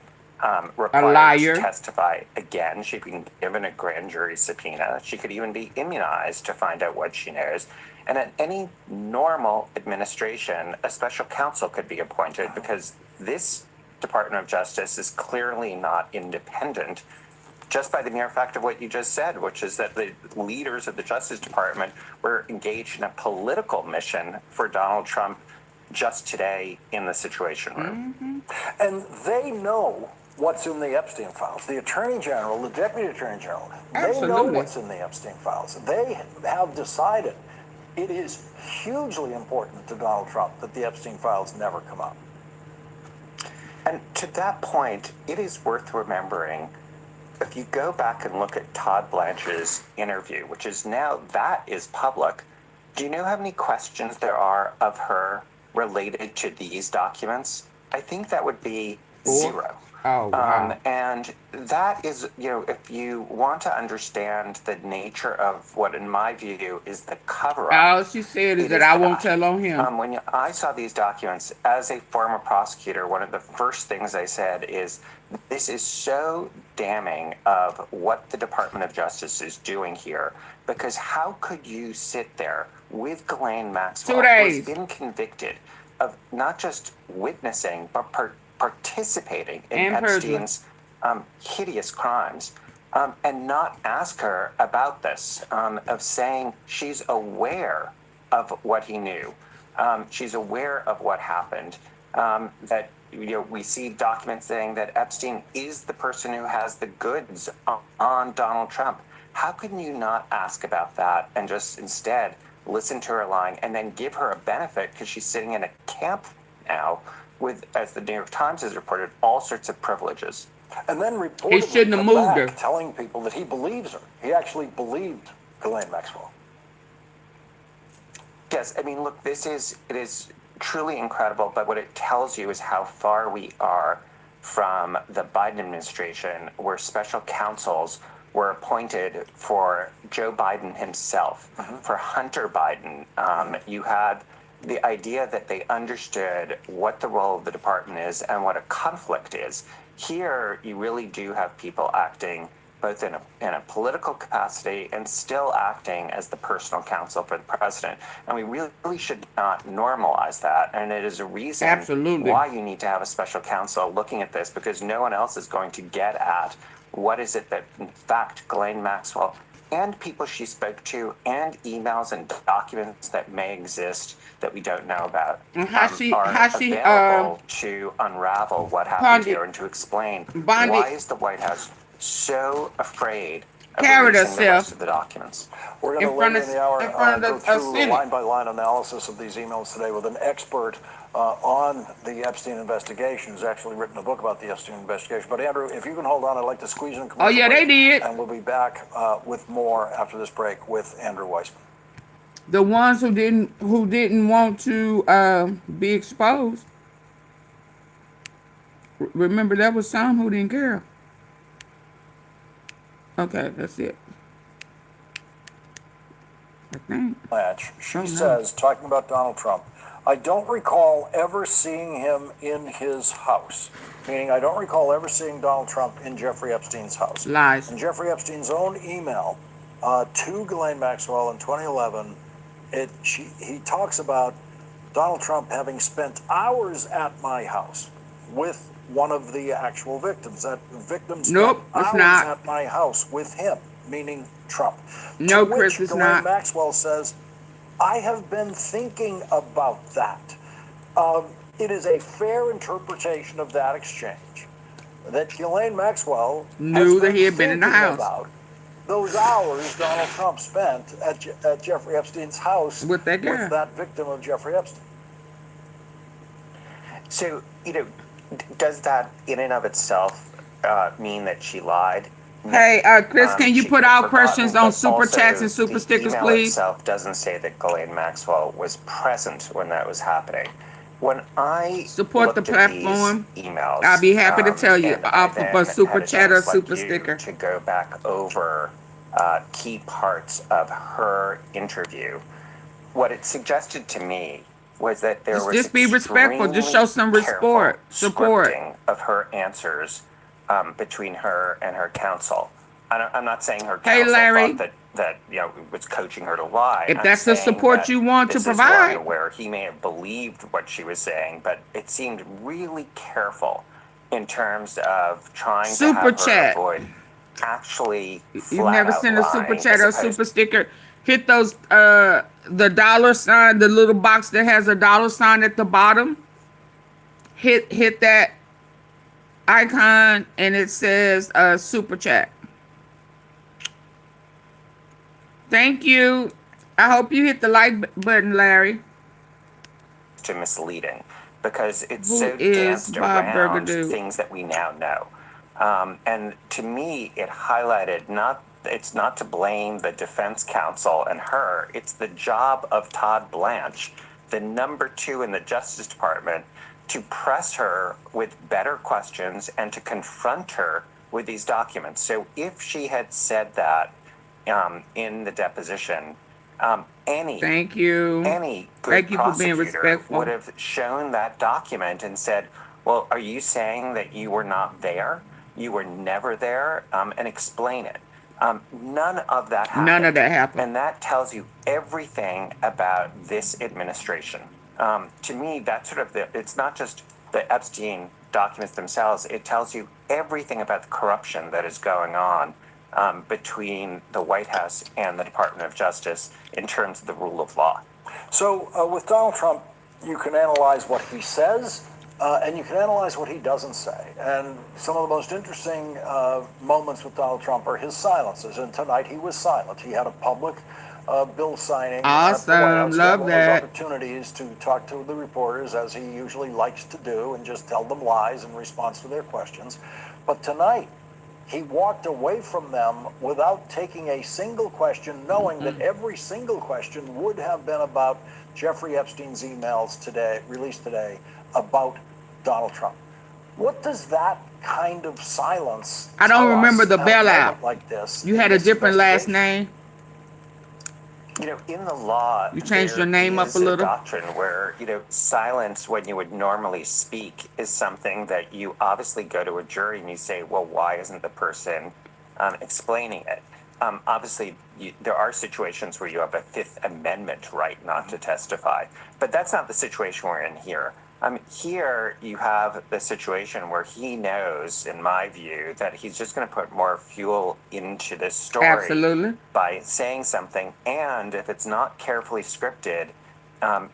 required to testify again. She can be given a grand jury subpoena. She could even be immunized to find out what she knows. And at any normal administration, a special counsel could be appointed, because this Department of Justice is clearly not independent, just by the mere fact of what you just said, which is that the leaders of the Justice Department were engaged in a political mission for Donald Trump just today in the Situation Room. And they know what's in the Epstein files. The Attorney General, the Deputy Attorney General, they know what's in the Epstein files. They have decided it is hugely important to Donald Trump that the Epstein files never come up. And to that point, it is worth remembering, if you go back and look at Todd Blanche's interview, which is now, that is public, do you know how many questions there are of her related to these documents? I think that would be 0. Oh, wow. And that is, if you want to understand the nature of what, in my view, is the cover-up. All she said is that I won't tell on him. When I saw these documents, as a former prosecutor, one of the first things I said is, this is so damning of what the Department of Justice is doing here, because how could you sit there with Ghislaine Maxwell, who's been convicted of not just witnessing, but participating in Epstein's hideous crimes, and not ask her about this, of saying she's aware of what he knew, she's aware of what happened, that we see documents saying that Epstein is the person who has the goods on Donald Trump. How can you not ask about that and just instead listen to her lying and then give her a benefit because she's sitting in a camp now with, as the New York Times has reported, all sorts of privileges? And then reportedly come back telling people that he believes her. He actually believed Ghislaine Maxwell. Yes, I mean, look, it is truly incredible, but what it tells you is how far we are from the Biden administration, where special counsels were appointed for Joe Biden himself, for Hunter Biden. You had the idea that they understood what the role of the department is and what a conflict is. Here, you really do have people acting both in a political capacity and still acting as the personal counsel for the president. And we really should not normalize that. And it is a reason why you need to have a special counsel looking at this, because no one else is going to get at what is it that, in fact, Ghislaine Maxwell and people she spoke to and emails and documents that may exist that we don't know about are available to unravel what happened here and to explain why is the White House so afraid of releasing the rest of the documents. We're going to later in the hour go through line-by-line analysis of these emails today with an expert on the Epstein investigation, who's actually written a book about the Epstein investigation. But Andrew, if you can hold on, I'd like to squeeze in a commercial break, they did. And we'll be back with more after this break with Andrew Weissman. The ones who didn't want to be exposed. Remember, there was some who didn't care. Okay, that's it. I think. She says, talking about Donald Trump, I don't recall ever seeing him in his house. Meaning, I don't recall ever seeing Donald Trump in Jeffrey Epstein's house. Lies. In Jeffrey Epstein's own email to Ghislaine Maxwell in 2011, he talks about Donald Trump having spent hours at my house with one of the actual victims. That victim spent hours at my house with him. meaning Trump. No, to Chris, which it's Ghislaine not. Maxwell says, I have been thinking about that. It is a fair interpretation of that exchange that Ghislaine Maxwell Knew that he had been in the thinking house about those hours Donald Trump spent at Jeffrey Epstein's house with that girl, with that victim of Jeffrey Epstein. So, does that in and of itself mean that she lied? Hey, Chris, can you put out questions on super chats and super stickers, email please? Itself doesn't say that Ghislaine Maxwell was present when that was happening. When I support the platform, emails, I'll be happy to tell you. Offer for super chat or super sticker to go back over key parts of her interview. What it suggested to me was that there was just be respectful. Just show some support of her answers between her and her counsel. I'm not saying her counsel hey, Larry, thought that was coaching her to lie. If that's the support you want to provide, where he may have believed what she was saying, but it seemed really careful in terms of trying to have her avoid actually. You've never sent a super chat or a super sticker. Hit those the dollar sign, the little box that has a dollar sign at the bottom. Hit that icon and it says super chat. Thank you. I hope you hit the like button, Larry. To misleading because it's so danced around things that we now know. And to me, it highlighted it's not to blame the defense counsel and her. It's the job of Todd Blanche, the number 2 in the Justice Department, to press her with better questions and to confront her with these documents. So if she had said that in the deposition, any good prosecutor would have shown that document and said, well, are you saying that you were not there? You were never there? And explain it. None of that happened. And that tells you everything about this administration. To me, that's sort of it's not just the Epstein documents themselves. It tells you everything about the corruption that is going on between the White House and the Department of Justice in terms of the rule of law. So with Donald Trump, you can analyze what he says and you can analyze what he doesn't say. And some of the most interesting moments with Donald Trump are his silences. And tonight he was silent. He had a public bill signing. Awesome. Love that. Opportunities to talk to the reporters, as he usually likes to do, and just tell them lies in response to their questions. But tonight, he walked away from them without taking a single question, knowing that every single question would have been about Jeffrey Epstein's emails today, released today, about Donald Trump. What does that kind of silence? I don't remember the bailout. Like this, you had a different last name. In the law, you changed your name up a little. Doctrine where silence when you would normally speak is something that you obviously go to a jury and you say, well, why isn't the person explaining it? Obviously, there are situations where you have a Fifth Amendment right not to testify, but that's not the situation we're in here. Here you have the situation where he knows, in my view, that he's just going to put more fuel into this story by saying something, and if it's not carefully scripted,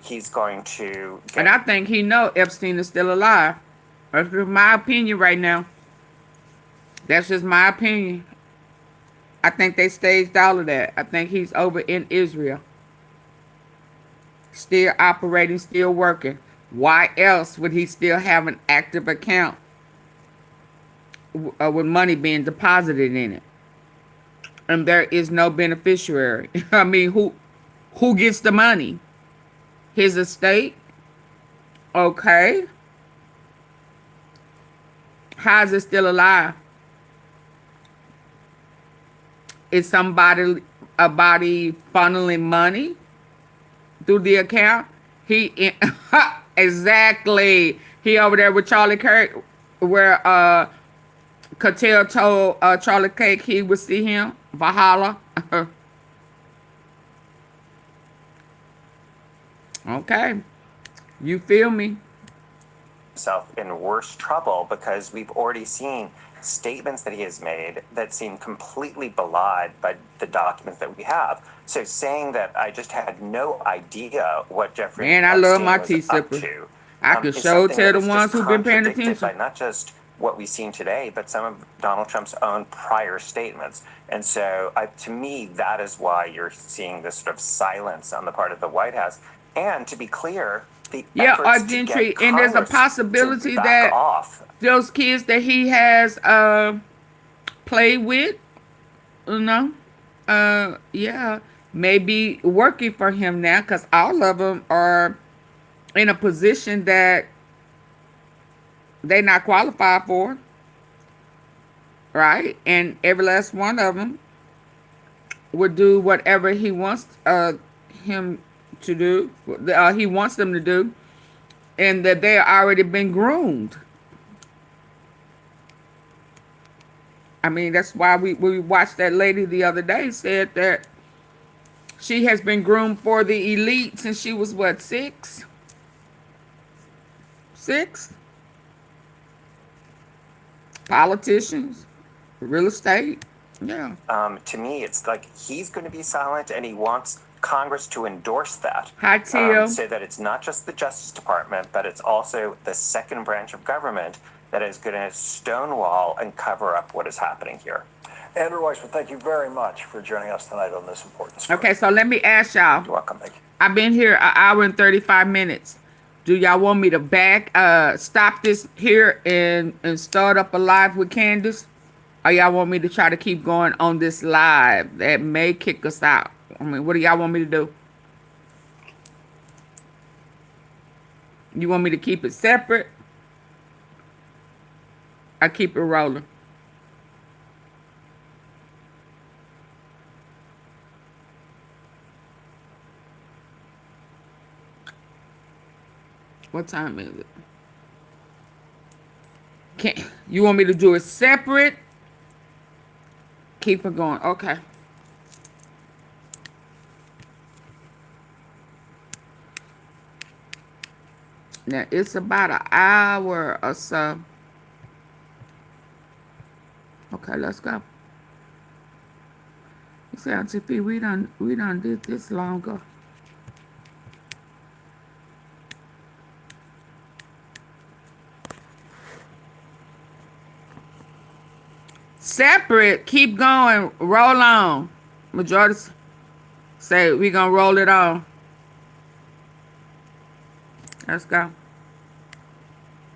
he's going to and I think he knows Epstein is still alive. That's just my opinion right now. That's just my opinion. I think they staged all of that. I think he's over in Israel. Still operating, still working. Why else would he still have an active account with money being deposited in it? And there is no beneficiary. I mean, who gets the money? His estate? Okay. How is it still alive? Is somebody funneling money through the account? Exactly. He over there with Charlie Kirk, where Cattell told Charlie Kirk he would see him. Valhalla. Okay. You feel me? Himself in worse trouble because we've already seen statements that he has made that seem completely belied by the documents that we have. So saying that I just had no idea what Jeffrey Man, I love my Epstein tea was up sipper. to I can is show something tell that the is ones just who've been paying contradicted by attention. not just what we've seen today, but some of Donald Trump's own prior statements. And so to me, that is why you're seeing this sort of silence on the part of the White House. And to be clear, the efforts to get and there's a Congress possibility to back that off. those kids that he has played with, may be working for him now, because all of them are in a position that they're not qualified for, right? And every last one of them would do whatever he wants him to do, he wants them to do, and that they already been groomed. I mean, that's why we watched that lady the other day said that she has been groomed for the elite since she was, what, 6? Politicians, real estate, yeah. To me, it's like he's going to be silent, and he wants Congress to endorse that. Hi, Teal. So that it's not just the Justice Department, but it's also the second branch of government that is going to stonewall and cover up what is happening here. Andrew Weissman, thank you very much for joining us tonight on this important story. Okay, so let me ask y'all. You're welcome. Thank you. I've been here an hour and 35 minutes. Do y'all want me to stop this here and start up a live with Candace? Or y'all want me to try to keep going on this live that may kick us out? I mean, what do y'all want me to do? You want me to keep it separate? I keep it rolling. What time is it? You want me to do it separate? Keep it going. Okay. Now, it's about an hour or so. Okay, let's go. You see, AunTeaFee, we done did this longer. Separate, keep going, roll on. Majority say we gonna roll it on. Let's go.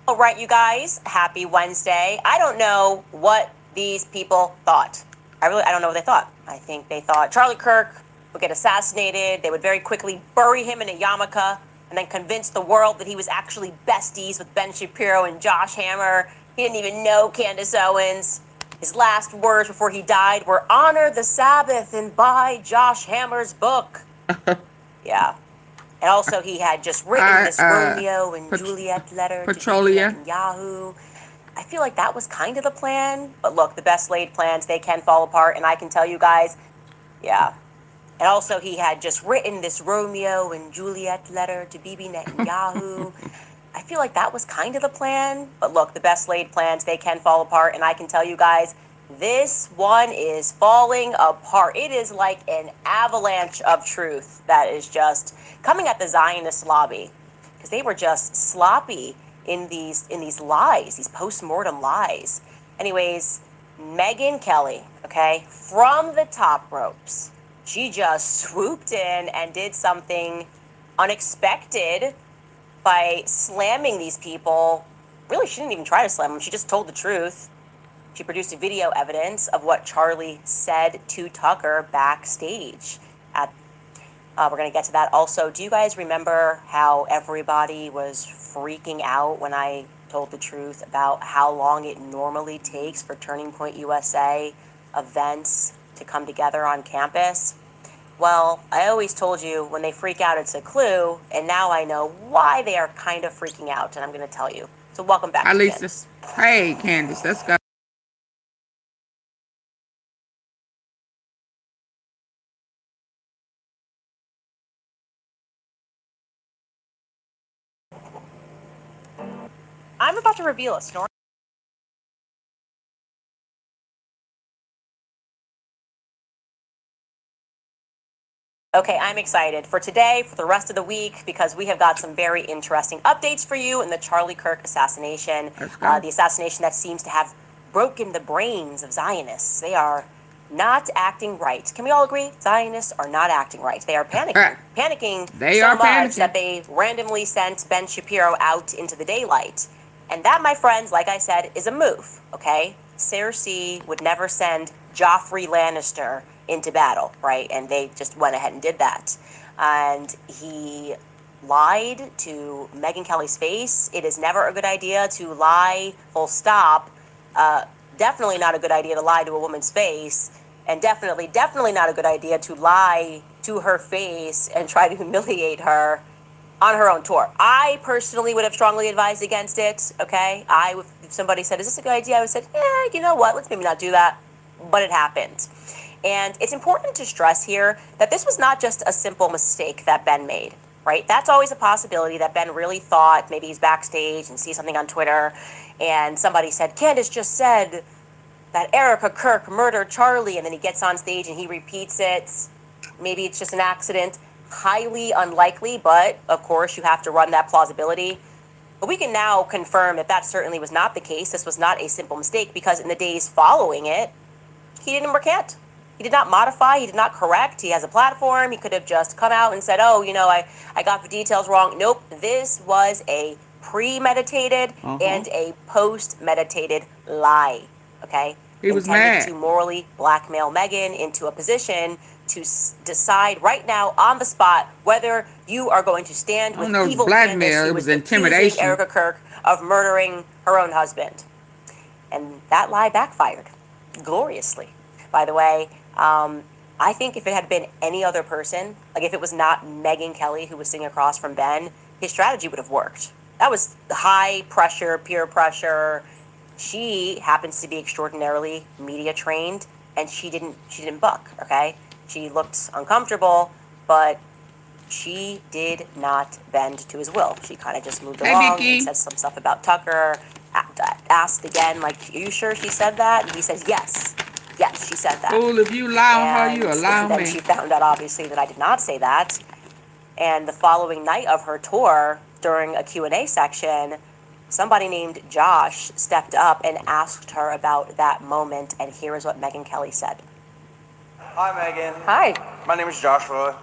All right, you guys, happy Wednesday. I don't know what these people thought. I don't know what they thought. I think they thought Charlie Kirk would get assassinated. They would very quickly bury him in a yarmulke and then convince the world that he was actually besties with Ben Shapiro and Josh Hammer. He didn't even know Candace Owens. His last words before he died were, "Honor the Sabbath and buy Josh Hammer's book." Yeah. And also he had just written this Romeo and Juliet letter to Netanyahu. I feel like that was kind of the plan. But look, the best laid plans, they can fall apart. And I can tell you guys, yeah. And also he had just written this Romeo and Juliet letter to Bibi Netanyahu. I feel like that was kind of the plan. But look, the best laid plans, they can fall apart. And I can tell you guys, this one is falling apart. It is like an avalanche of truth that is just coming at the Zionist lobby, because they were just sloppy in these lies, these post-mortem lies. Anyways, Megyn Kelly, okay, from the top ropes, she just swooped in and did something unexpected by slamming these people. Really, she didn't even try to slam them. She just told the truth. She produced video evidence of what Charlie said to Tucker backstage. We're going to get to that. Also, do you guys remember how everybody was freaking out when I told the truth about how long it normally takes for Turning Point USA events to come together on campus? Well, I always told you when they freak out, it's a clue, and now I know why they are kind of freaking out, and I'm going to tell you. So welcome back. Hi, Lisa. Candace. Hey, Candace, let's go. I'm about to reveal a snorkel. Okay, I'm excited for today, for the rest of the week, because we have got some very interesting updates for you in the Charlie Kirk assassination. The assassination that seems to have broken the brains of Zionists. They are not acting right. Can we all agree? Zionists are not acting right. They are panicking. Panicking so much that they randomly sent Ben Shapiro out into the daylight. And that, my friends, like I said, is a move, okay? Cersei would never send Joffrey Lannister into battle, right? And they just went ahead and did that. And he lied to Megyn Kelly's face. It is never a good idea to lie, full stop. Definitely not a good idea to lie to a woman's face. And definitely not a good idea to lie to her face and try to humiliate her on her own tour. I personally would have strongly advised against it, okay? If somebody said, is this a good idea? I would have said, yeah, you know what, let's maybe not do that. But it happened. And it's important to stress here that this was not just a simple mistake that Ben made, right? That's always a possibility that Ben really thought maybe he's backstage and sees something on Twitter and somebody said, Candace just said that Erica Kirk murdered Charlie, and then he gets on stage and he repeats it. Maybe it's just an accident. Highly unlikely, but of course you have to run that plausibility. But we can now confirm that that certainly was not the case. This was not a simple mistake, because in the days following it, he didn't recant. He did not modify. He did not correct. He has a platform. He could have just come out and said, oh, you know, I got the details wrong. Nope. This was a premeditated and a post-meditated lie, okay? He was intended mad to morally blackmail Megyn into a position to decide right now on the spot whether you are going to stand with evil Candace, who was accusing Erica Kirk of murdering her own husband. And that lie backfired gloriously. By the way, I think if it had been any other person, like if it was not Megyn Kelly who was sitting across from Ben, his strategy would have worked. That was high pressure, peer pressure. She happens to be extraordinarily media trained, and she didn't buck, okay? She looked uncomfortable, but she did not bend to his will. She kind of just moved along and said some stuff about Tucker, asked again, like, are you sure she said that? And he says, yes. Yes, she said that. Fool, if you allow her, you allow me. And then she found out, obviously, that I did not say that. And the following night of her tour, during a Q&A section, somebody named Josh stepped up and asked her about that moment. And here is what Megyn Kelly said. Hi, Megyn. Hi. My name is Joshua.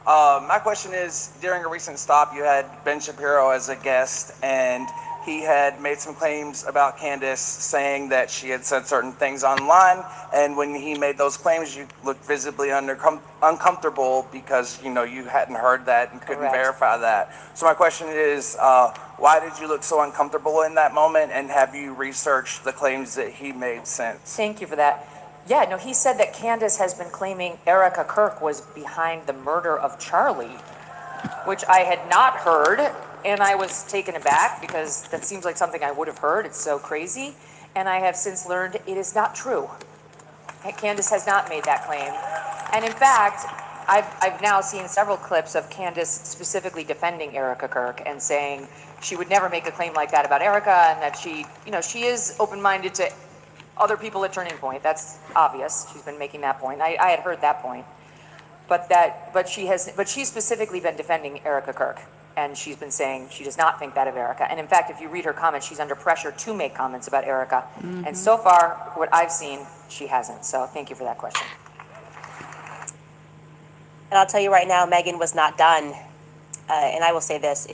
My question is, during a recent stop, you had Ben Shapiro as a guest, and he had made some claims about Candace, saying that she had said certain things online, and when he made those claims, you looked visibly uncomfortable because, you know, you hadn't heard that and couldn't verify that. So my question is, why did you look so uncomfortable in that moment, and have you researched the claims that he made since? Thank you for that. Yeah, no, he said that Candace has been claiming Erica Kirk was behind the murder of Charlie, which I had not heard, and I was taken aback because that seems like something I would have heard. It's so crazy. And I have since learned it is not true. Candace has not made that claim. And in fact, I've now seen several clips of Candace specifically defending Erica Kirk and saying she would never make a claim like that about Erica, and that she, you know, she is open-minded to other people at Turning Point. That's obvious. She's been making that point. I had heard that point. But she's specifically been defending Erica Kirk, and she's been saying she does not think that of Erica. And in fact, if you read her comments, she's under pressure to make comments about Erica. Mm-hmm. And so far, what I've seen, she hasn't. So thank you for that question. And I'll tell you right now, Megyn was not done. And I will say this,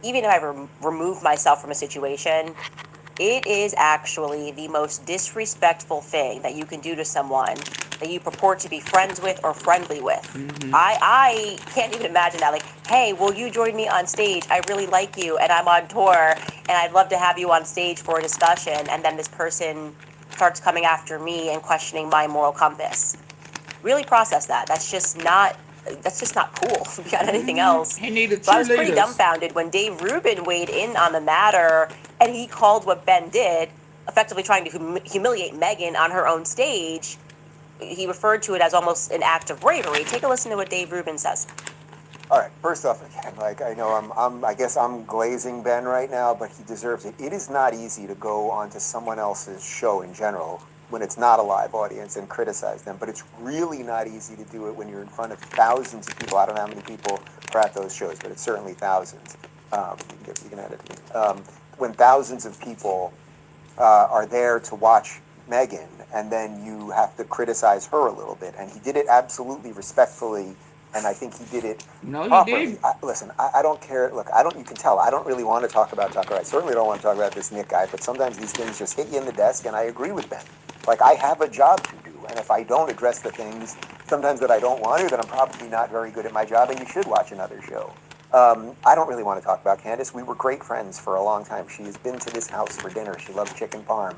even if I remove myself from a situation, it is actually the most disrespectful thing that you can do to someone that you purport to be friends with or friendly with. Mm-hmm. I can't even imagine that. Like, hey, will you join me on stage? I really like you, and I'm on tour, and I'd love to have you on stage for a discussion. And then this person starts coming after me and questioning my moral compass. Really process that. That's just not cool beyond anything else. He needed so I was pretty dumbfounded when Dave Rubin weighed in on the matter, and he called what Ben did, effectively trying to humiliate Megyn on her own stage. He referred to it as almost an act of bravery. Take a listen to what Dave Rubin says. All right, first off, again, like I know I guess I'm glazing Ben right now, but he deserves it. It is not easy to go onto someone else's show in general, when it's not a live audience and criticize them. But it's really not easy to do it when you're in front of thousands of people. I don't know how many people are at those shows, but it's certainly thousands. You can add it to me. When thousands of people are there to watch Meghan, and then you have to criticize her a little bit. And he did it absolutely respectfully, and I think he did it properly. Listen, I don't care. Look, you can tell, I don't really want to talk about Tucker. I certainly don't want to talk about this Nick guy, but sometimes these things just hit you in the desk, and I agree with Ben. Like, I have a job to do, and if I don't address the things sometimes that I don't want to, then I'm probably not very good at my job, and you should watch another show. I don't really want to talk about Candace. We were great friends for a long time. She has been to this house for dinner. She loves chicken parm.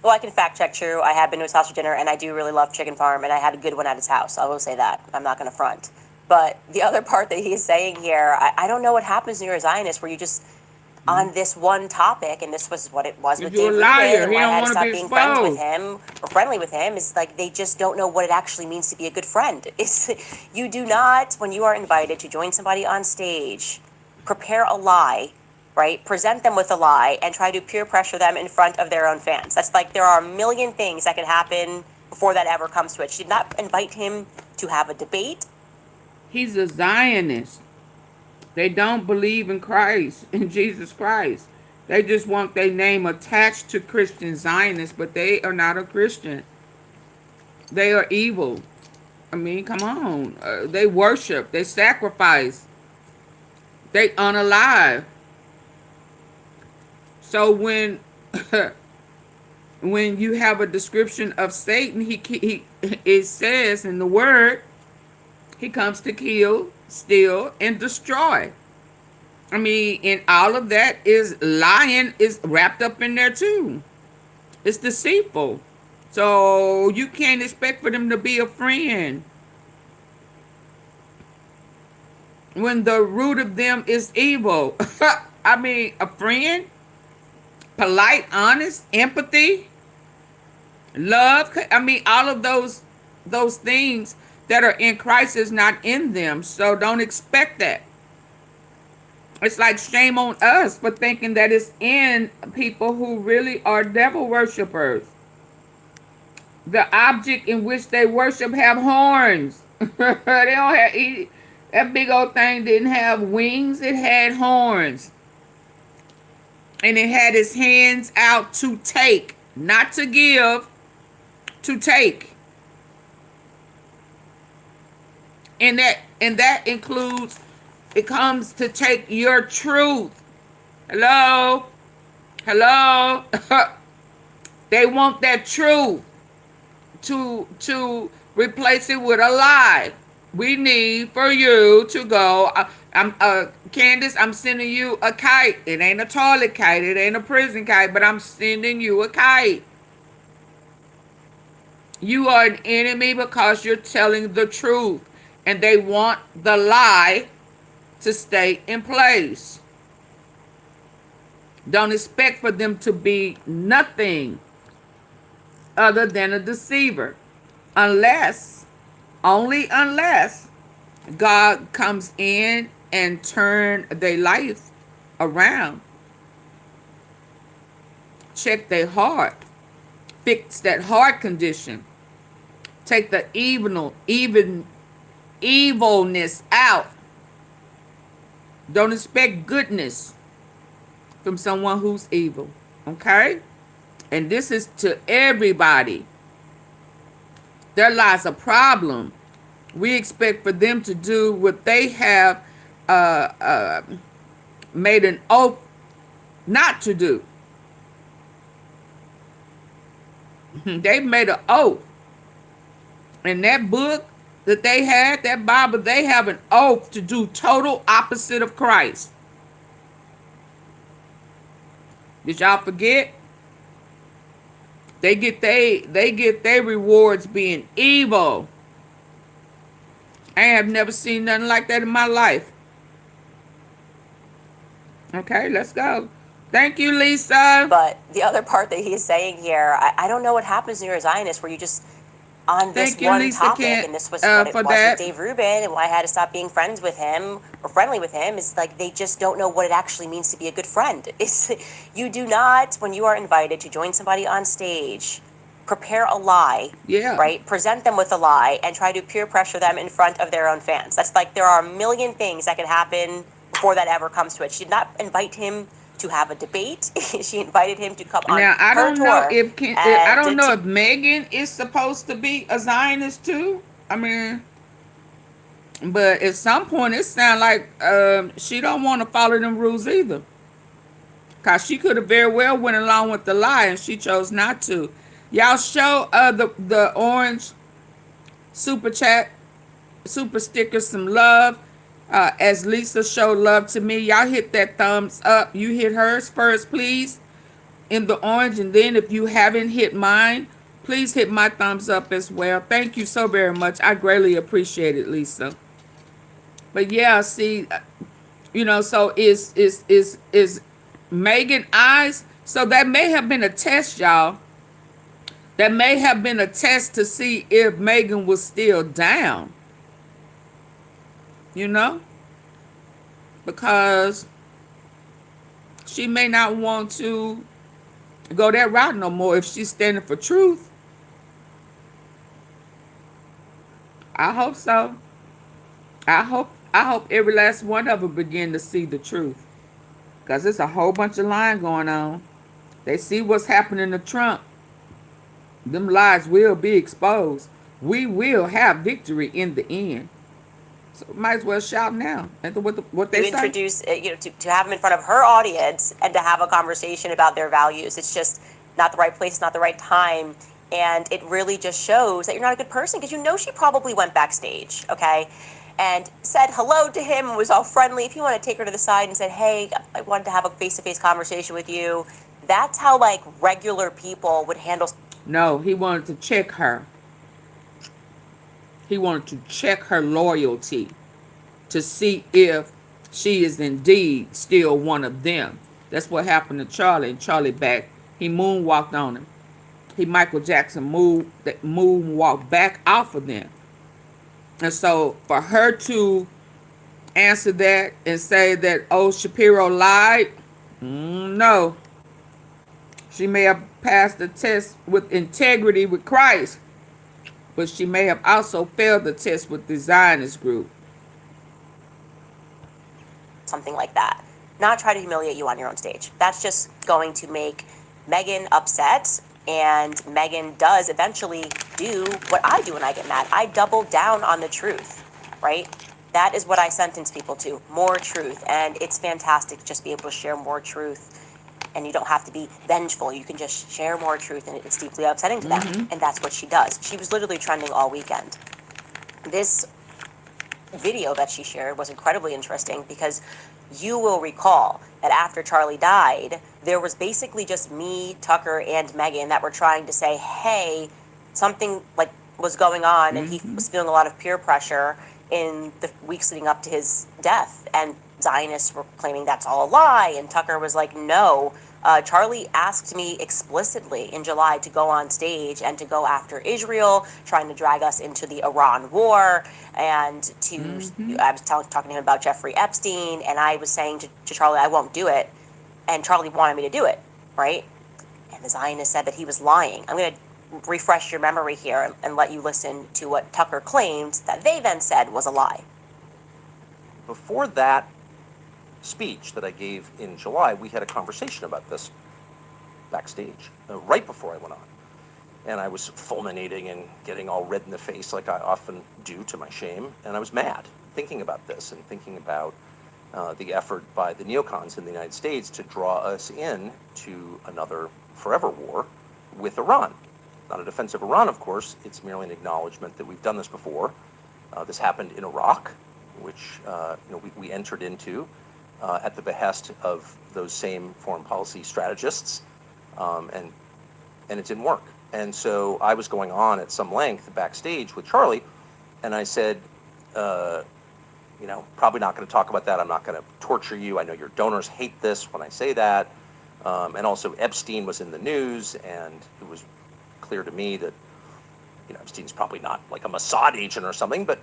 Well, I can fact check true. I have been to his house for dinner, and I do really love chicken parm, and I had a good one at his house. I will say that. I'm not going to front. But the other part that he's saying here, I don't know what happens when you're a Zionist where you just, on this one topic, and this was what it was with David, and why I had to stop being friends with him, or friendly with him, is like they just don't know what it actually means to be a good friend. You do not, when you are invited to join somebody on stage, prepare a lie, right? Present them with a lie and try to peer pressure them in front of their own fans. That's like, there are a million things that could happen before that ever comes to it. She did not invite him to have a debate. He's a Zionist. They don't believe in Christ, in Jesus Christ. They just want their name attached to Christian Zionists, but they are not a Christian. They are evil. I mean, come on. They worship. They sacrifice. They unalive. So when when you have a description of Satan, it says in the word, he comes to kill, steal, and destroy. I mean, and all of that is lying is wrapped up in there too. It's deceitful. So you can't expect for them to be a friend when the root of them is evil. I mean, a friend, polite, honest, empathy, love. I mean, all of those things that are in Christ is not in them. So don't expect that. It's like shame on us for thinking that it's in people who really are devil worshipers. The object in which they worship have horns. They don't have, that big old thing didn't have wings. It had horns. And it had its hands out to take, not to give, to take. And that includes, it comes to take your truth. Hello? They want that truth to replace it with a lie. We need for you to go. Candace, I'm sending you a kite. It ain't a toilet kite. It ain't a prison kite, but I'm sending you a kite. You are an enemy because you're telling the truth. And they want the lie to stay in place. Don't expect for them to be nothing other than a deceiver. Only unless God comes in and turn their life around. Check their heart. Fix that heart condition. Take the evilness out. Don't expect goodness from someone who's evil. Okay? And this is to everybody. There lies a problem. We expect for them to do what they have made an oath not to do. They've made an oath. In that book that they had, that Bible, they have an oath to do total opposite of Christ. Did y'all forget? They get their rewards being evil. I have never seen nothing like that in my life. Okay, let's go. Thank you, Lisa. But the other part that he's saying here, I don't know what happens when you're a Zionist where you just, on this Thank you, one Lisa topic, Kent, and this was what it for was that. with Dave Rubin, and why I had to stop being friends with him or friendly with him is like they just don't know what it actually means to be a good friend. You do not, when you are invited to join somebody on stage, prepare a lie, right? Present them with a lie and try to peer pressure them in front of their own fans. That's like there are a million things that could happen before that ever comes to it. She did not invite him to have a debate. She invited him to come on Now I her don't know tour. if I don't know if Megan is supposed to be a Zionist too. I mean, but at some point it sounds like she don't want to follow them rules either. Cause she could have very well went along with the lie and she chose not to. Y'all show the orange super chat, super sticker some love. As Lisa showed love to me, y'all hit that thumbs up. You hit hers first, please, in the orange, and then if you haven't hit mine, please hit my thumbs up as well. Thank you so very much. I greatly appreciate it, Lisa. But yeah, see, you know, so is Megan eyes? So that may have been a test, y'all. That may have been a test to see if Megan was still down. You know? Because she may not want to go that route no more if she's standing for truth. I hope so. I hope every last one of them begin to see the truth. Because there's a whole bunch of lying going on. They see what's happening to Trump. Them lies will be exposed. We will have victory in the end. So might as well shout now at what they to say. introduce, to have them in front of her audience and to have a conversation about their values. It's just not the right place, not the right time. And it really just shows that you're not a good person because you know she probably went backstage, okay? And said hello to him and was all friendly. If you want to take her to the side and said, hey, I wanted to have a face-to-face conversation with you. That's how like regular people would handle. No, he wanted to check her. He wanted to check her loyalty to see if she is indeed still one of them. That's what happened to Charlie. And Charlie back, he moonwalked on him. He Michael Jackson moonwalked back off of them. And so for her to answer that and say that, oh, Shapiro lied, no. She may have passed the test with integrity with Christ, but she may have also failed the test with the Zionist group. Something like that. Not try to humiliate you on your own stage. That's just going to make Megan upset, and Megan does eventually do what I do when I get mad. I double down on the truth, right? That is what I sentence people to, more truth, and it's fantastic to just be able to share more truth, and you don't have to be vengeful. You can just share more truth, and it's deeply upsetting to them, and that's what she does. She was literally trending all weekend. This video that she shared was incredibly interesting because you will recall that after Charlie died, there was basically just me, Tucker, and Megan that were trying to say, hey, something like was going on, and he was feeling a lot of peer pressure in the weeks leading up to his death, and Zionists were claiming that's all a lie, and Tucker was like, no. Charlie asked me explicitly in July to go on stage and to go after Israel, trying to drag us into the Iran war, and to, I was talking to him about Jeffrey Epstein, and I was saying to Charlie, I won't do it, and Charlie wanted me to do it, right? And the Zionist said that he was lying. I'm going to refresh your memory here and let you listen to what Tucker claimed that they then said was a lie. Before that speech that I gave in July, we had a conversation about this backstage, right before I went on. And I was fulminating and getting all red in the face like I often do to my shame. And I was mad thinking about this and thinking about the effort by the neocons in the United States to draw us in to another forever war with Iran. Not a defense of Iran, of course. It's merely an acknowledgement that we've done this before. This happened in Iraq, which we entered into at the behest of those same foreign policy strategists, and it didn't work. And so I was going on at some length backstage with Charlie, and I said, probably not going to talk about that. I'm not going to torture you. I know your donors hate this when I say that. And also Epstein was in the news, and it was clear to me that Epstein's probably not like a Mossad agent or something, but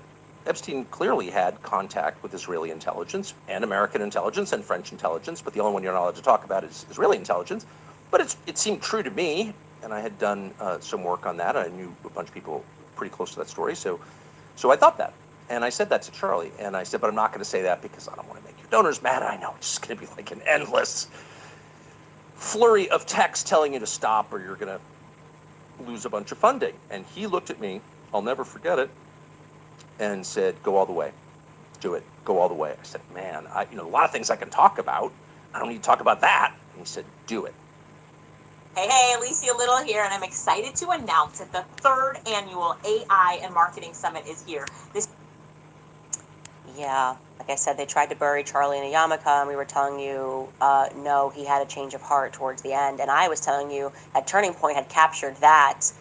Epstein clearly had contact with Israeli intelligence and American intelligence and French intelligence, but the only one you're not allowed to talk about is Israeli intelligence. But it seemed true to me, and I had done some work on that. I knew a bunch of people pretty close to that story, so I thought that. And I said that to Charlie, and I said, but I'm not going to say that because I don't want to make your donors mad. I know it's just going to be like an endless flurry of text telling you to stop or you're going to lose a bunch of funding. And he looked at me, I'll never forget it, and said, go all the way. Do it. Go all the way. I said, man, a lot of things I can talk about. I don't need to talk about that. And he said, do it. Hey, Alicia Little here, and I'm excited to announce that the third annual AI and Marketing Summit is here. Yeah, like I said, they tried to bury Charlie in a yarmulke, and we were telling you, no, he had a change of heart towards the end. And I was telling you that Turning Point had captured that.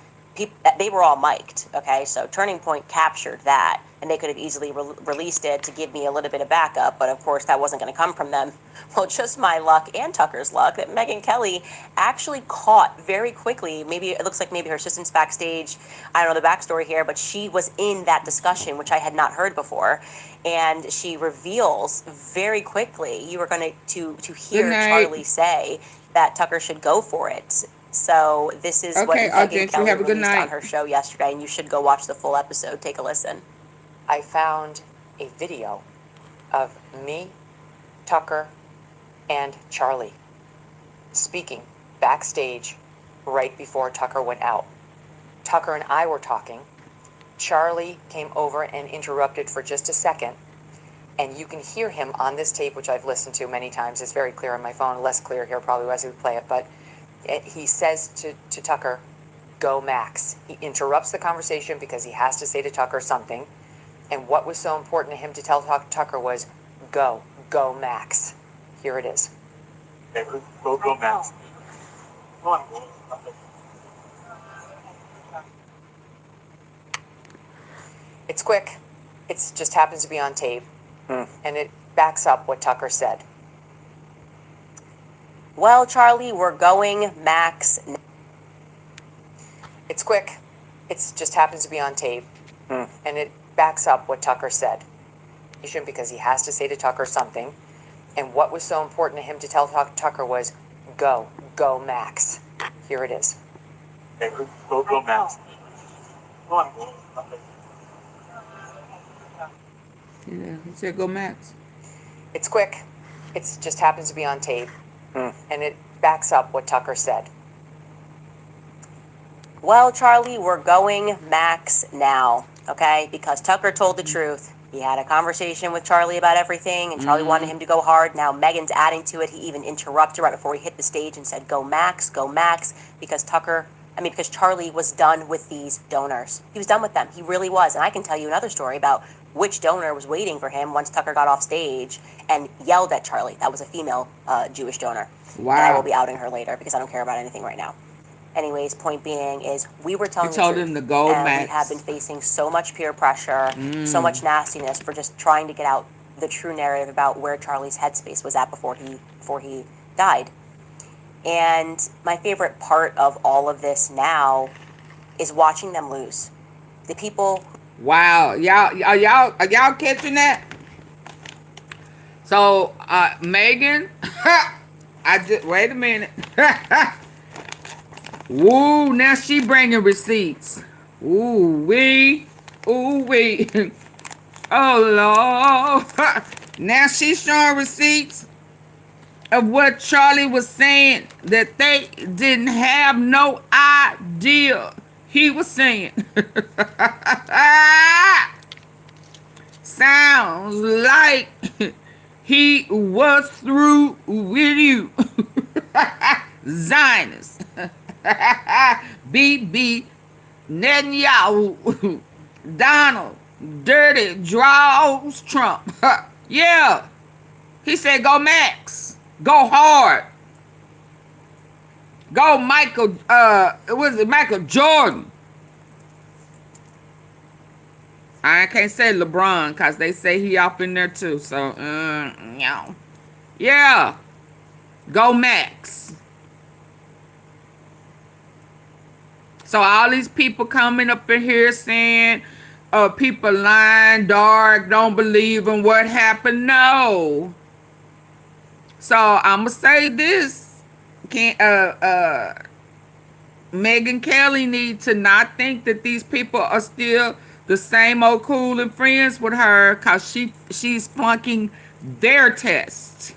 They were all mic'd, okay? So Turning Point captured that, and they could have easily released it to give me a little bit of backup, but of course that wasn't going to come from them. Well, just my luck and Tucker's luck that Megyn Kelly actually caught very quickly. Maybe it looks like maybe her assistant's backstage. I don't know the backstory here, but she was in that discussion, which I had not heard before, and she reveals very quickly. You were going to hear Charlie say that Tucker should go for it. So this is what Megyn Kelly released on her show yesterday, and you should go watch the full episode. Take a listen. I found a video of me, Tucker, and Charlie speaking backstage right before Tucker went out. Tucker and I were talking. Charlie came over and interrupted for just a second, and you can hear him on this tape, which I've listened to many times. It's very clear on my phone, less clear here probably as we play it, but he says to Tucker, go Max. He interrupts the conversation because he has to say to Tucker something. And what was so important to him to tell Tucker was, go Max. Here it is. Go Max. It's quick. It just happens to be on tape. And it backs up what Tucker said. Well, Charlie, we're going Max. It's quick. It just happens to be on tape. And it backs up what Tucker said. Because he has to say to Tucker something. And what was so important to him to tell Tucker was, go Max. Here it is. Go Max. Yeah, he said go Max. It's quick. It just happens to be on tape. And it backs up what Tucker said. Well, Charlie, we're going Max now, okay? Because Tucker told the truth. He had a conversation with Charlie about everything, and Charlie wanted him to go hard. Now Megan's adding to it. He even interrupted right before he hit the stage and said, go Max, because Charlie was done with these donors. He was done with them. He really was. And I can tell you another story about which donor was waiting for him once Tucker got off stage and yelled at Charlie. That was a female Jewish donor. Wow. And I will be outing her later because I don't care about anything right now. Anyways, point being is we were telling the truth. Him to go and Max. We have been facing so much peer pressure, so much nastiness for just trying to get out the true narrative about where Charlie's headspace was at before he died. And my favorite part of all of this now is watching them lose. The people. Wow, y'all catching that? So, Megan, wait a minute. Woo, now she bringing receipts. Ooh wee. Oh Lord. Now she's showing receipts of what Charlie was saying that they didn't have no idea he was saying. Sounds like he was through with you. Zionists. BB Netanyahu. Donald Dirty Draws Trump. Yeah. He said go Max. Go hard. Go Michael, Michael Jordan. I can't say LeBron because they say he off in there too. So, no. Yeah. Go Max. So all these people coming up in here saying, people lying, dark, don't believe in what happened. No. So I'm gonna say this. Megyn Kelly needs to not think that these people are still the same old cool and friends with her, because she's flunking their test.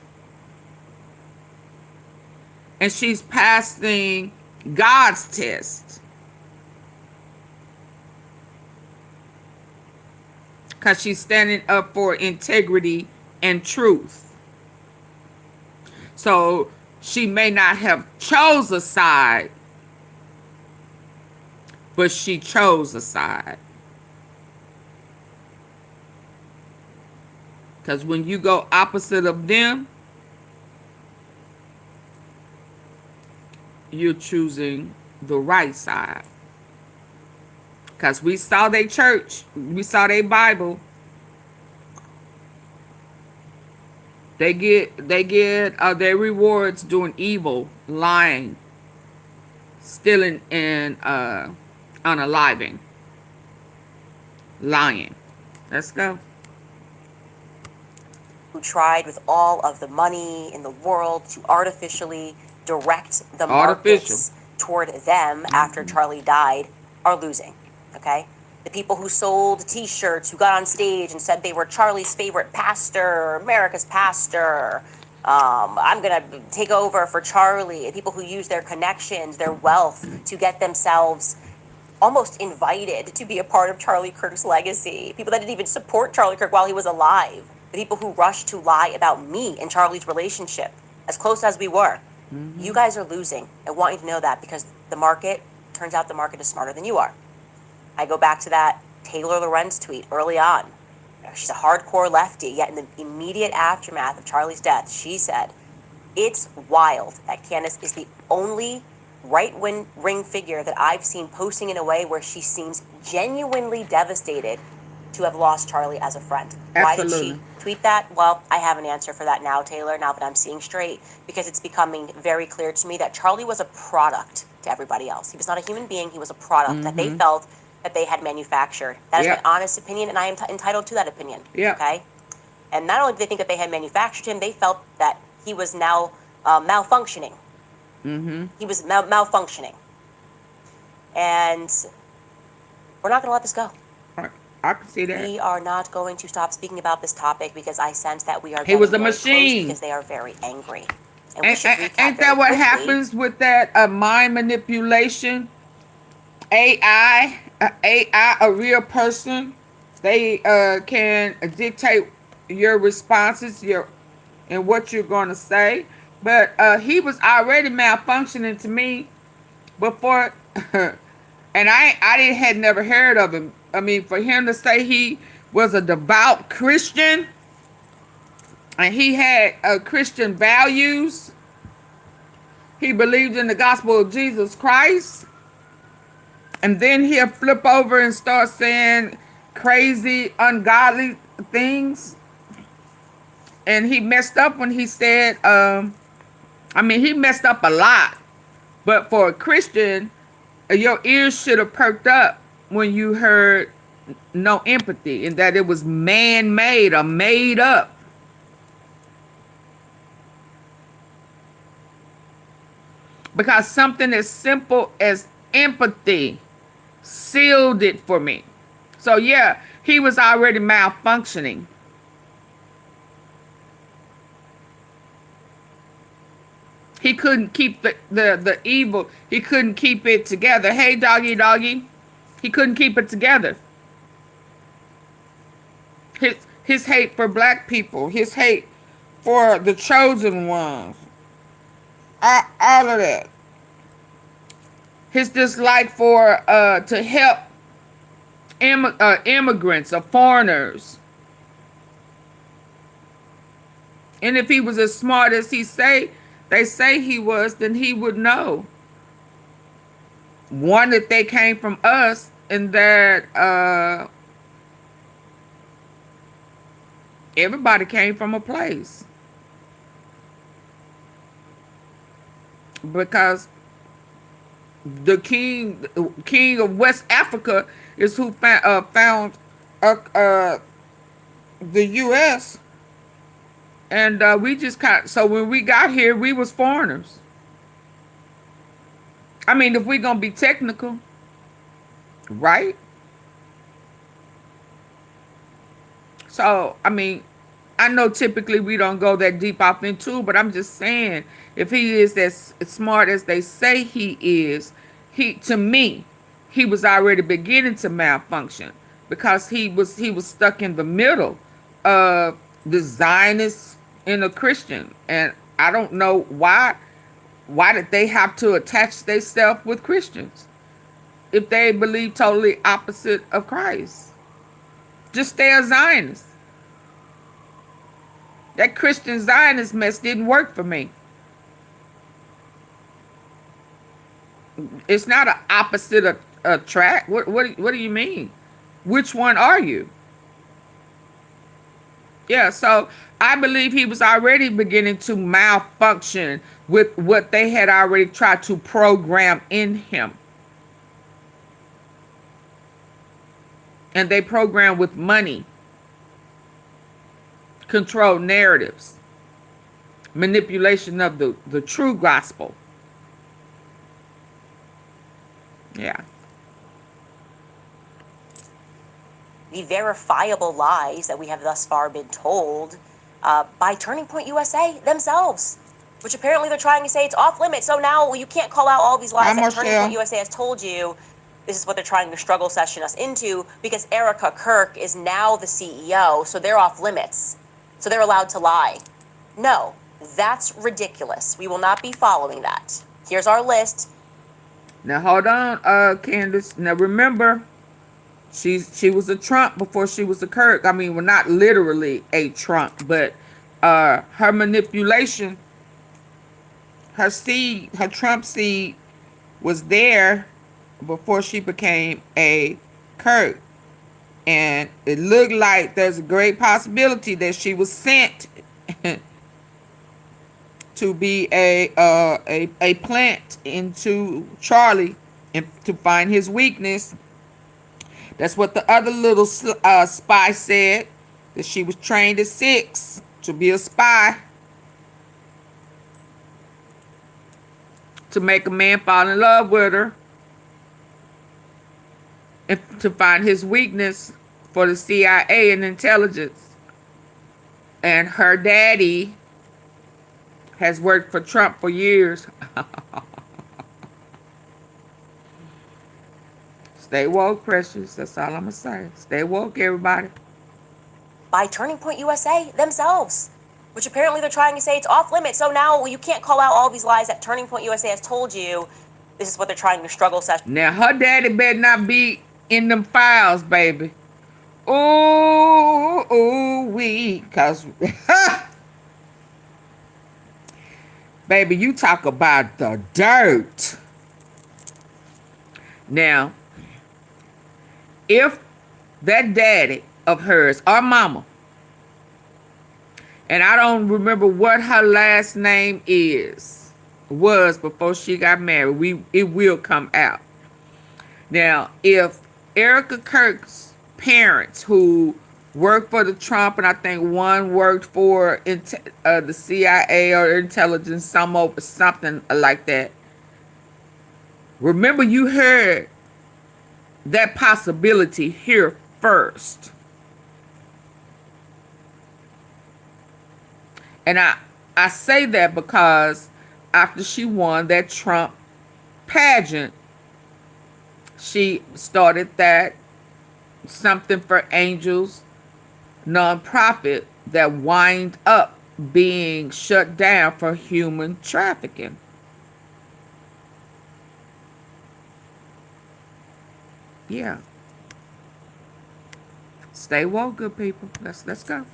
And she's passing God's test. Because she's standing up for integrity and truth. So she may not have chose a side, but she chose a side. Because when you go opposite of them, you're choosing the right side. Because we saw their church, we saw their Bible. They get their rewards doing evil, lying, stealing, and unaliving. Lying. Let's go. Who tried with all of the money in the world to artificially direct the markets toward them after Charlie died are losing, okay? The people who sold t-shirts, who got on stage and said they were Charlie's favorite pastor, America's pastor, I'm gonna take over for Charlie, and people who use their connections, their wealth to get themselves almost invited to be a part of Charlie Kirk's legacy. People that didn't even support Charlie Kirk while he was alive. The people who rushed to lie about me and Charlie's relationship, as close as we were. You guys are losing. I want you to know that, because the market, turns out the market is smarter than you are. I go back to that Taylor Lorenz tweet early on. She's a hardcore lefty, yet in the immediate aftermath of Charlie's death, she said, it's wild that Candace is the only right-wing figure that I've seen posting in a way where she seems genuinely devastated to have lost Charlie as a friend. Absolutely. Why did she tweet that? Well, I have an answer for that now, Taylor, now that I'm seeing straight, because it's becoming very clear to me that Charlie was a product to everybody else. He was not a human being, he was a product that they felt that they had manufactured. That is my honest opinion, and I am entitled to that opinion. Okay? And not only did they think that they had manufactured him, they felt that he was now malfunctioning. He was malfunctioning. And we're not going to let this go. I can see that. We are not going to stop speaking about this topic, because I sense that we are He was a getting very machine. close, because they are very angry. And Ain't that what happens with that mind manipulation? AI, a real person, they can dictate your responses, and what you're going to say. But he was already malfunctioning to me before, and had never heard of him. I mean, for him to say he was a devout Christian and he had Christian values, he believed in the gospel of Jesus Christ, and then he'll flip over and start saying crazy, ungodly things. And he messed up when he said, he messed up a lot. But for a Christian, your ears should have perked up when you heard no empathy, and that it was man-made or made up. Because something as simple as empathy sealed it for me. So yeah, he was already malfunctioning. He couldn't keep the evil. He couldn't keep it together. Hey, doggy. He couldn't keep it together. His hate for black people. His hate for the chosen ones. All of that. His dislike for to help immigrants or foreigners. And if he was as smart as they say he was, then he would know. One, that they came from us, and that everybody came from a place. the king of West Africa is who found the U.S. And we just so when we got here, we was foreigners. I mean, if we're gonna be technical, right? So I mean, I know typically we don't go that deep off into, but I'm just saying, if he is as smart as they say he is, to me, he was already beginning to malfunction because he was stuck in the middle of the Zionist and a Christian, and I don't know why did they have to attach themselves with Christians if they believe totally opposite of Christ? Just stay a Zionist. That Christian Zionist mess didn't work for me. It's not an opposite attract. What do you mean? Which one are you? Yeah, so I believe he was already beginning to malfunction with what they had already tried to program in him. And they program with money, control narratives, manipulation of the true gospel. Yeah. The verifiable lies that we have thus far been told by Turning Point USA themselves, which apparently they're trying to say it's off limits. So now you can't call out all these lies that Turning Point USA has told you. This is what they're trying to struggle session us into because Erica Kirk is now the CEO, so they're off limits. So they're allowed to lie. No, that's ridiculous. We will not be following that. Here's our list. Now hold on, Candace. Now remember, she was a Trump before she was a Kirk. I mean, well, not literally a Trump, but her manipulation, her seed, her Trump seed was there before she became a Kirk. And it looked like there's a great possibility that she was sent to be a plant into Charlie and to find his weakness. That's what the other little spy said, that she was trained at 6 to be a spy, to make a man fall in love with her and to find his weakness for the CIA and intelligence. And her daddy has worked for Trump for years. Stay woke, precious. That's all I'm going to say. Stay woke, everybody. By Turning Point USA themselves, which apparently they're trying to say it's off limits. So now you can't call out all these lies that Turning Point USA has told you. This is what they're trying to struggle session. Now, her daddy better not be in them files, baby. Ooh, because... Baby, you talk about the dirt. Now, if that daddy of hers, or mama, and I don't remember what her last name was before she got married, it will come out. Now, if Erica Kirk's parents, who worked for the Trump, and I think one worked for the CIA or intelligence, something like that. Remember, you heard that possibility here first. And I say that because after she won that Trump pageant, she started that Something for Angels nonprofit that wind up being shut down for human trafficking. Yeah. Stay woke, good people. Let's go.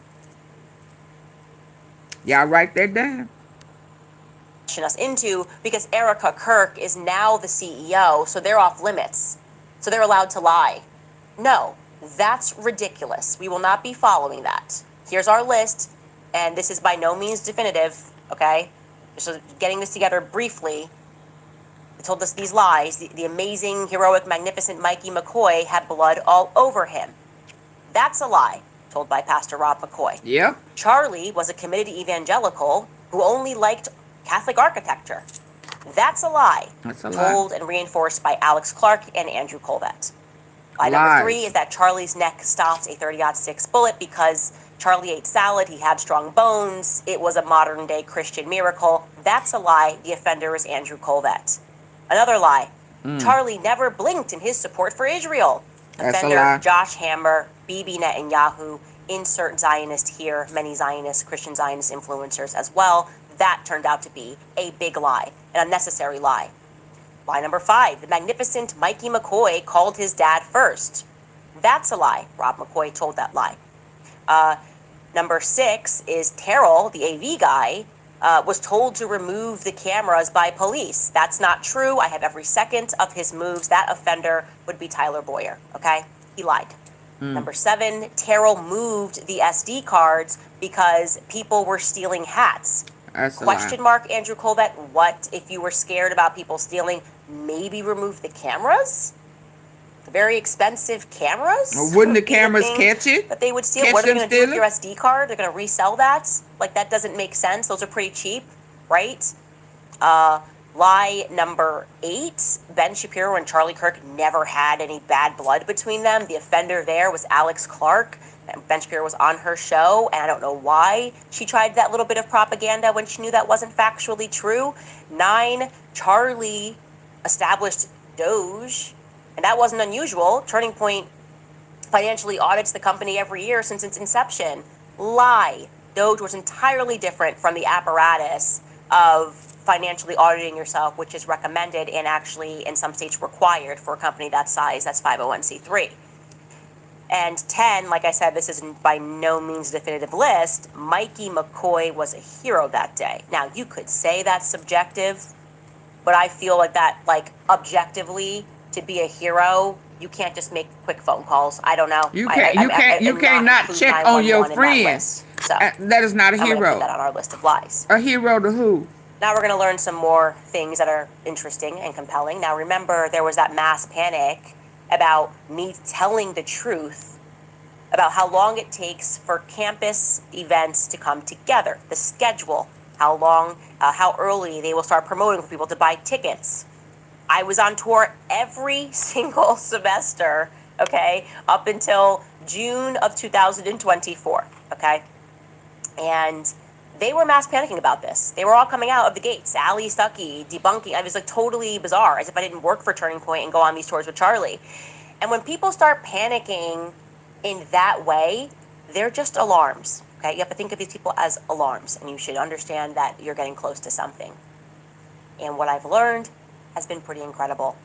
Y'all write that down. Us into because Erica Kirk is now the CEO, so they're off limits. So they're allowed to lie. No, that's ridiculous. We will not be following that. Here's our list, and this is by no means definitive, okay? Just getting this together briefly. They told us these lies. The amazing, heroic, magnificent Mikey McCoy had blood all over him. That's a lie, told by Pastor Rob McCoy. Yep. Charlie was a committed evangelical who only liked Catholic architecture. That's a lie. That's a lie. Told and reinforced by Alex Clark and Andrew Colvett. Lie number 3 is that Charlie's neck stopped a 30-06 bullet because Charlie ate salad, he had strong bones, it was a modern-day Christian miracle. That's a lie. The offender is Andrew Colvett. Another lie. Charlie never blinked in his support for Israel. That's Offender a lie. Josh Hammer, Bibi Netanyahu, insert Zionist here, many Zionist, Christian Zionist influencers as well. That turned out to be a big lie, an unnecessary lie. Lie number 5, the magnificent Mikey McCoy called his dad first. That's a lie. Rob McCoy told that lie. Number 6 is Terrell, the AV guy, was told to remove the cameras by police. That's not true. I have every second of his moves. That offender would be Tyler Boyer, okay? He lied. Number 7, Terrell moved the SD cards because people were stealing hats. That's a Question lie. mark, Andrew Colvett, what if you were scared about people stealing? Maybe remove the cameras? The very expensive cameras? Well, wouldn't the would be cameras thing catch it? that they would steal. Catch What are they them going to do with stealing? your SD card? They're going to resell that? Like, that doesn't make sense. Those are pretty cheap, right? Lie number 8, Ben Shapiro and Charlie Kirk never had any bad blood between them. The offender there was Alex Clark. And Ben Shapiro was on her show, and I don't know why she tried that little bit of propaganda when she knew that wasn't factually true. 9, Charlie established Doge, and that wasn't unusual. Turning Point financially audits the company every year since its inception. Lie. Doge was entirely different from the apparatus of financially auditing yourself, which is recommended and actually in some states required for a company that size. That's 501c3. And 10, like I said, this is by no means a definitive list. Mikey McCoy was a hero that day. Now, you could say that's subjective, but I feel like that, like, objectively, to be a hero, you can't just make quick phone calls. I don't know. You can't not check on your friends. So that is not a I'm gonna hero. put that on our list of lies. A hero to who? Now we're going to learn some more things that are interesting and compelling. Now remember, there was that mass panic about me telling the truth about how long it takes for campus events to come together, the schedule, how long, how early they will start promoting for people to buy tickets. I was on tour every single semester, okay, up until June of 2024, okay? And they were mass panicking about this. They were all coming out of the gates. Ali Stuckey debunking. It was like totally bizarre, as if I didn't work for Turning Point and go on these tours with Charlie. And when people start panicking in that way, they're just alarms. Okay, you have to think of these people as alarms, and you should understand that you're getting close to something. And what I've learned has been pretty incredible.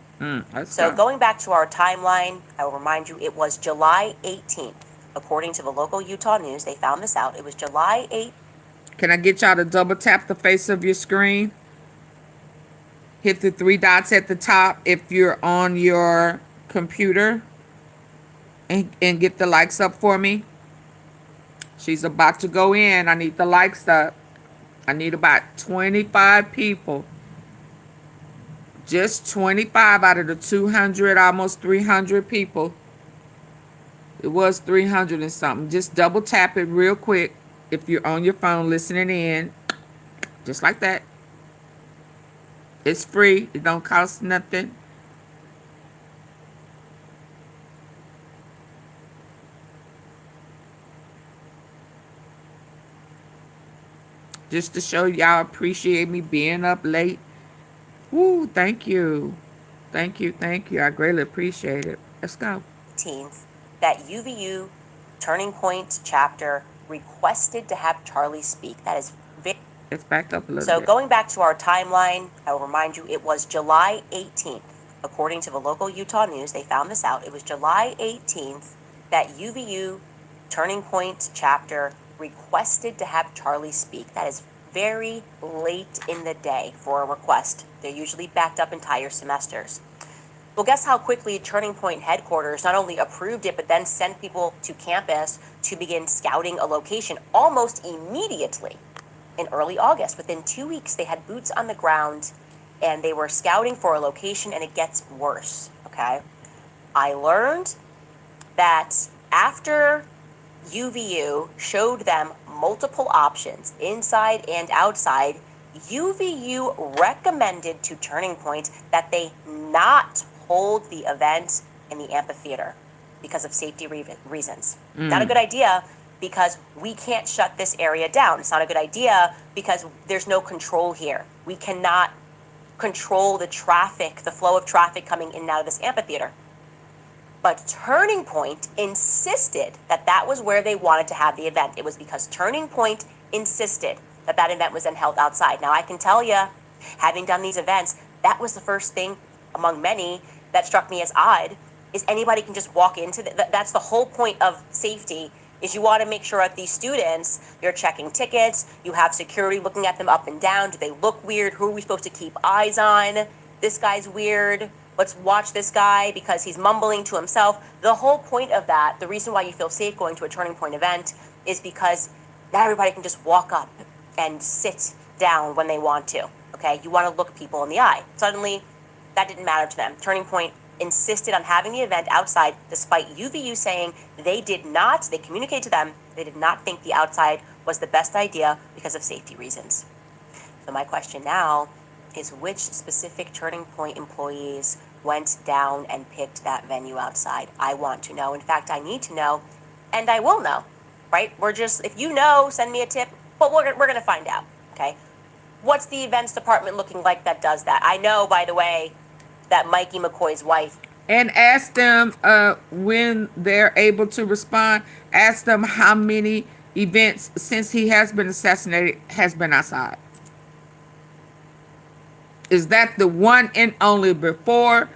So going back to our timeline, I will remind you, it was July 18th. According to the local Utah News, they found this out. It was July 8th. Can I get y'all to double tap the face of your screen? Hit the 3 dots at the top if you're on your computer. And get the likes up for me. She's about to go in. I need the likes up. I need about 25 people. Just 25 out of the 200, almost 300 people. It was 300 and something. Just double tap it real quick if you're on your phone listening in. Just like that. It's free. It don't cost nothing. Just to show y'all appreciate me being up late. Woo, thank you. Thank you, thank you. I greatly appreciate it. Let's go. 18th, that UVU Turning Point chapter requested to have Charlie speak. That is very... Let's back up a little So bit. going back to our timeline, I will remind you, it was July 18th. According to the local Utah News, they found this out. It was July 18th that UVU Turning Point chapter requested to have Charlie speak. That is very late in the day for a request. They're usually backed up entire semesters. Well, guess how quickly Turning Point headquarters not only approved it, but then sent people to campus to begin scouting a location almost immediately in early August. Within 2 weeks, they had boots on the ground and they were scouting for a location, and it gets worse, okay? I learned that after UVU showed them multiple options, inside and outside, UVU recommended to Turning Point that they not hold the event in the amphitheater because of safety reasons. Not a good idea because we can't shut this area down. It's not a good idea because there's no control here. We cannot control the traffic, the flow of traffic coming in and out of this amphitheater. But Turning Point insisted that that was where they wanted to have the event. It was because Turning Point insisted that that event was then held outside. Now, I can tell you, having done these events, that was the first thing among many that struck me as odd, is anybody can just walk into that's the whole point of safety, is you want to make sure that these students, you're checking tickets, you have security looking at them up and down. Do they look weird? Who are we supposed to keep eyes on? This guy's weird. Let's watch this guy because he's mumbling to himself. The whole point of that, the reason why you feel safe going to a Turning Point event, is because not everybody can just walk up and sit down when they want to, okay? You want to look people in the eye. Suddenly, that didn't matter to them. Turning Point insisted on having the event outside, despite UVU saying they communicated to them, they did not think the outside was the best idea because of safety reasons. So my question now is, which specific Turning Point employees went down and picked that venue outside? I want to know. In fact, I need to know, and I will know, right? If you know, send me a tip, but we're going to find out, okay? What's the events department looking like that does that? I know, by the way, that Mikey McCoy's wife. And ask them when they're able to respond. Ask them how many events since he has been assassinated has been outside. Is that the one and only before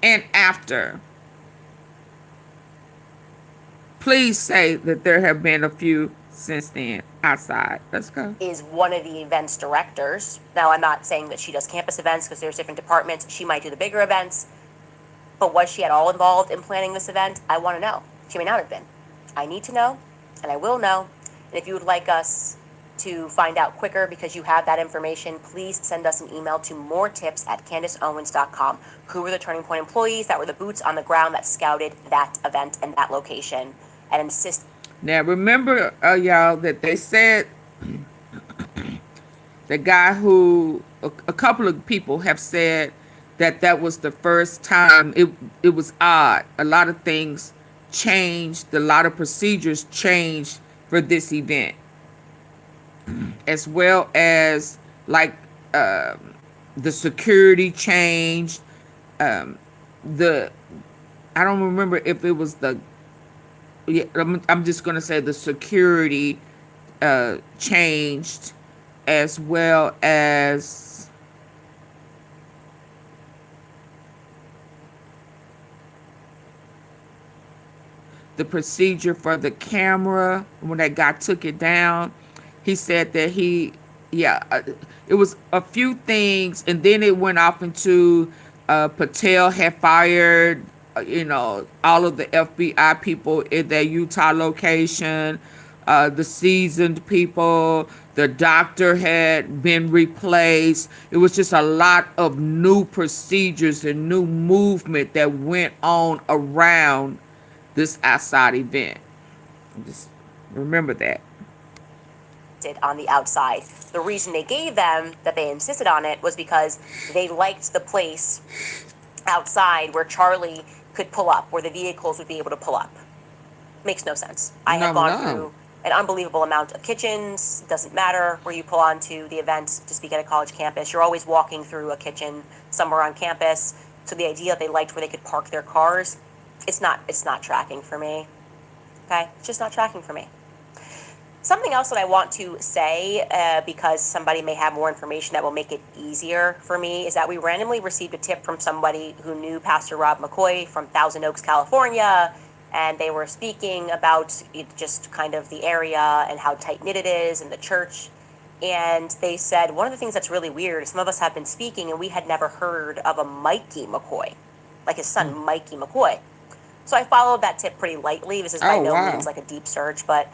and after? Please say that there have been a few since then outside. Let's go. Is one of the events directors. Now, I'm not saying that she does campus events because there's different departments. She might do the bigger events. But was she at all involved in planning this event? I want to know. She may not have been. I need to know, and I will know. And if you would like us to find out quicker because you have that information, please send us an email to moretips@CandaceOwens.com. Who were the Turning Point employees that were the boots on the ground that scouted that event and that location and insist. Now, remember, y'all, that they said the guy who, a couple of people have said that that was the first time. It was odd. A lot of things changed. A lot of procedures changed for this event. As well as, like, the security changed. I don't remember if it was I'm just going to say the security changed, as well as the procedure for the camera. When that guy took it down, he said that it was a few things, and then it went off into Patel had fired all of the FBI people in their Utah location, the seasoned people, the doctor had been replaced. It was just a lot of new procedures and new movement that went on around this outside event. Just remember that. On the outside. The reason they gave them that they insisted on it was because they liked the place outside where Charlie could pull up, where the vehicles would be able to pull up. Makes no sense. I have gone through an unbelievable amount of kitchens. Doesn't matter where you pull onto the event to speak at a college campus. You're always walking through a kitchen somewhere on campus. So the idea they liked where they could park their cars, it's not tracking for me. Okay? It's just not tracking for me. Something else that I want to say, because somebody may have more information that will make it easier for me, is that we randomly received a tip from somebody who knew Pastor Rob McCoy from Thousand Oaks, California, and they were speaking about just kind of the area and how tight-knit it is and the church. And they said, one of the things that's really weird is some of us have been speaking and we had never heard of a Mikey McCoy, like his son, Mikey McCoy. So I followed that tip pretty lightly. This is by no means like a deep search, but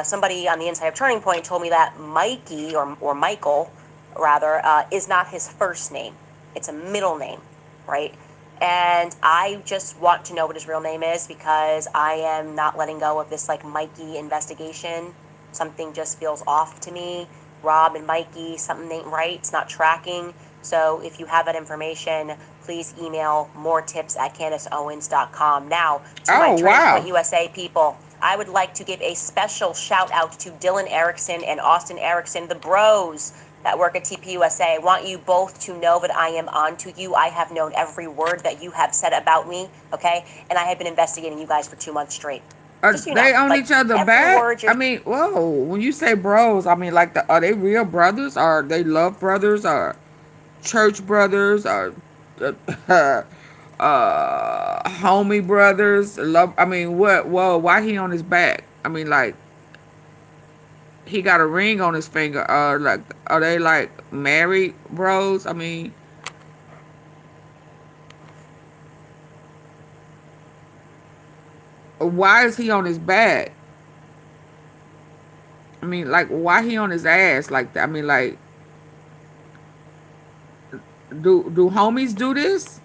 somebody on the inside of Turning Point told me that Mikey or Michael rather, is not his first name. It's a middle name, right? And I just want to know what his real name is because I am not letting go of this like Mikey investigation. Something just feels off to me. Rob and Mikey, something ain't right. It's not tracking. So if you have that information, please email moretips@CandaceOwens.com. Now, to my Turning Point USA people, I would like to give a special shout out to Dylan Erickson and Austin Erickson, the bros that work at TPUSA. I want you both to know that I am on to you. I have known every word that you have said about me, okay? And I have been investigating you guys for 2 months straight. Are they on each other back? I mean, whoa, when you say bros, I mean, like, are they real brothers? Are they love brothers? Or church brothers? Or homie brothers? Love? I mean, what? Whoa, why he on his back? I mean, like, he got a ring on his finger. Like, are they like married bros? I mean, why is he on his back? I mean, like, why he on his ass like that? I mean, like, do homies do this?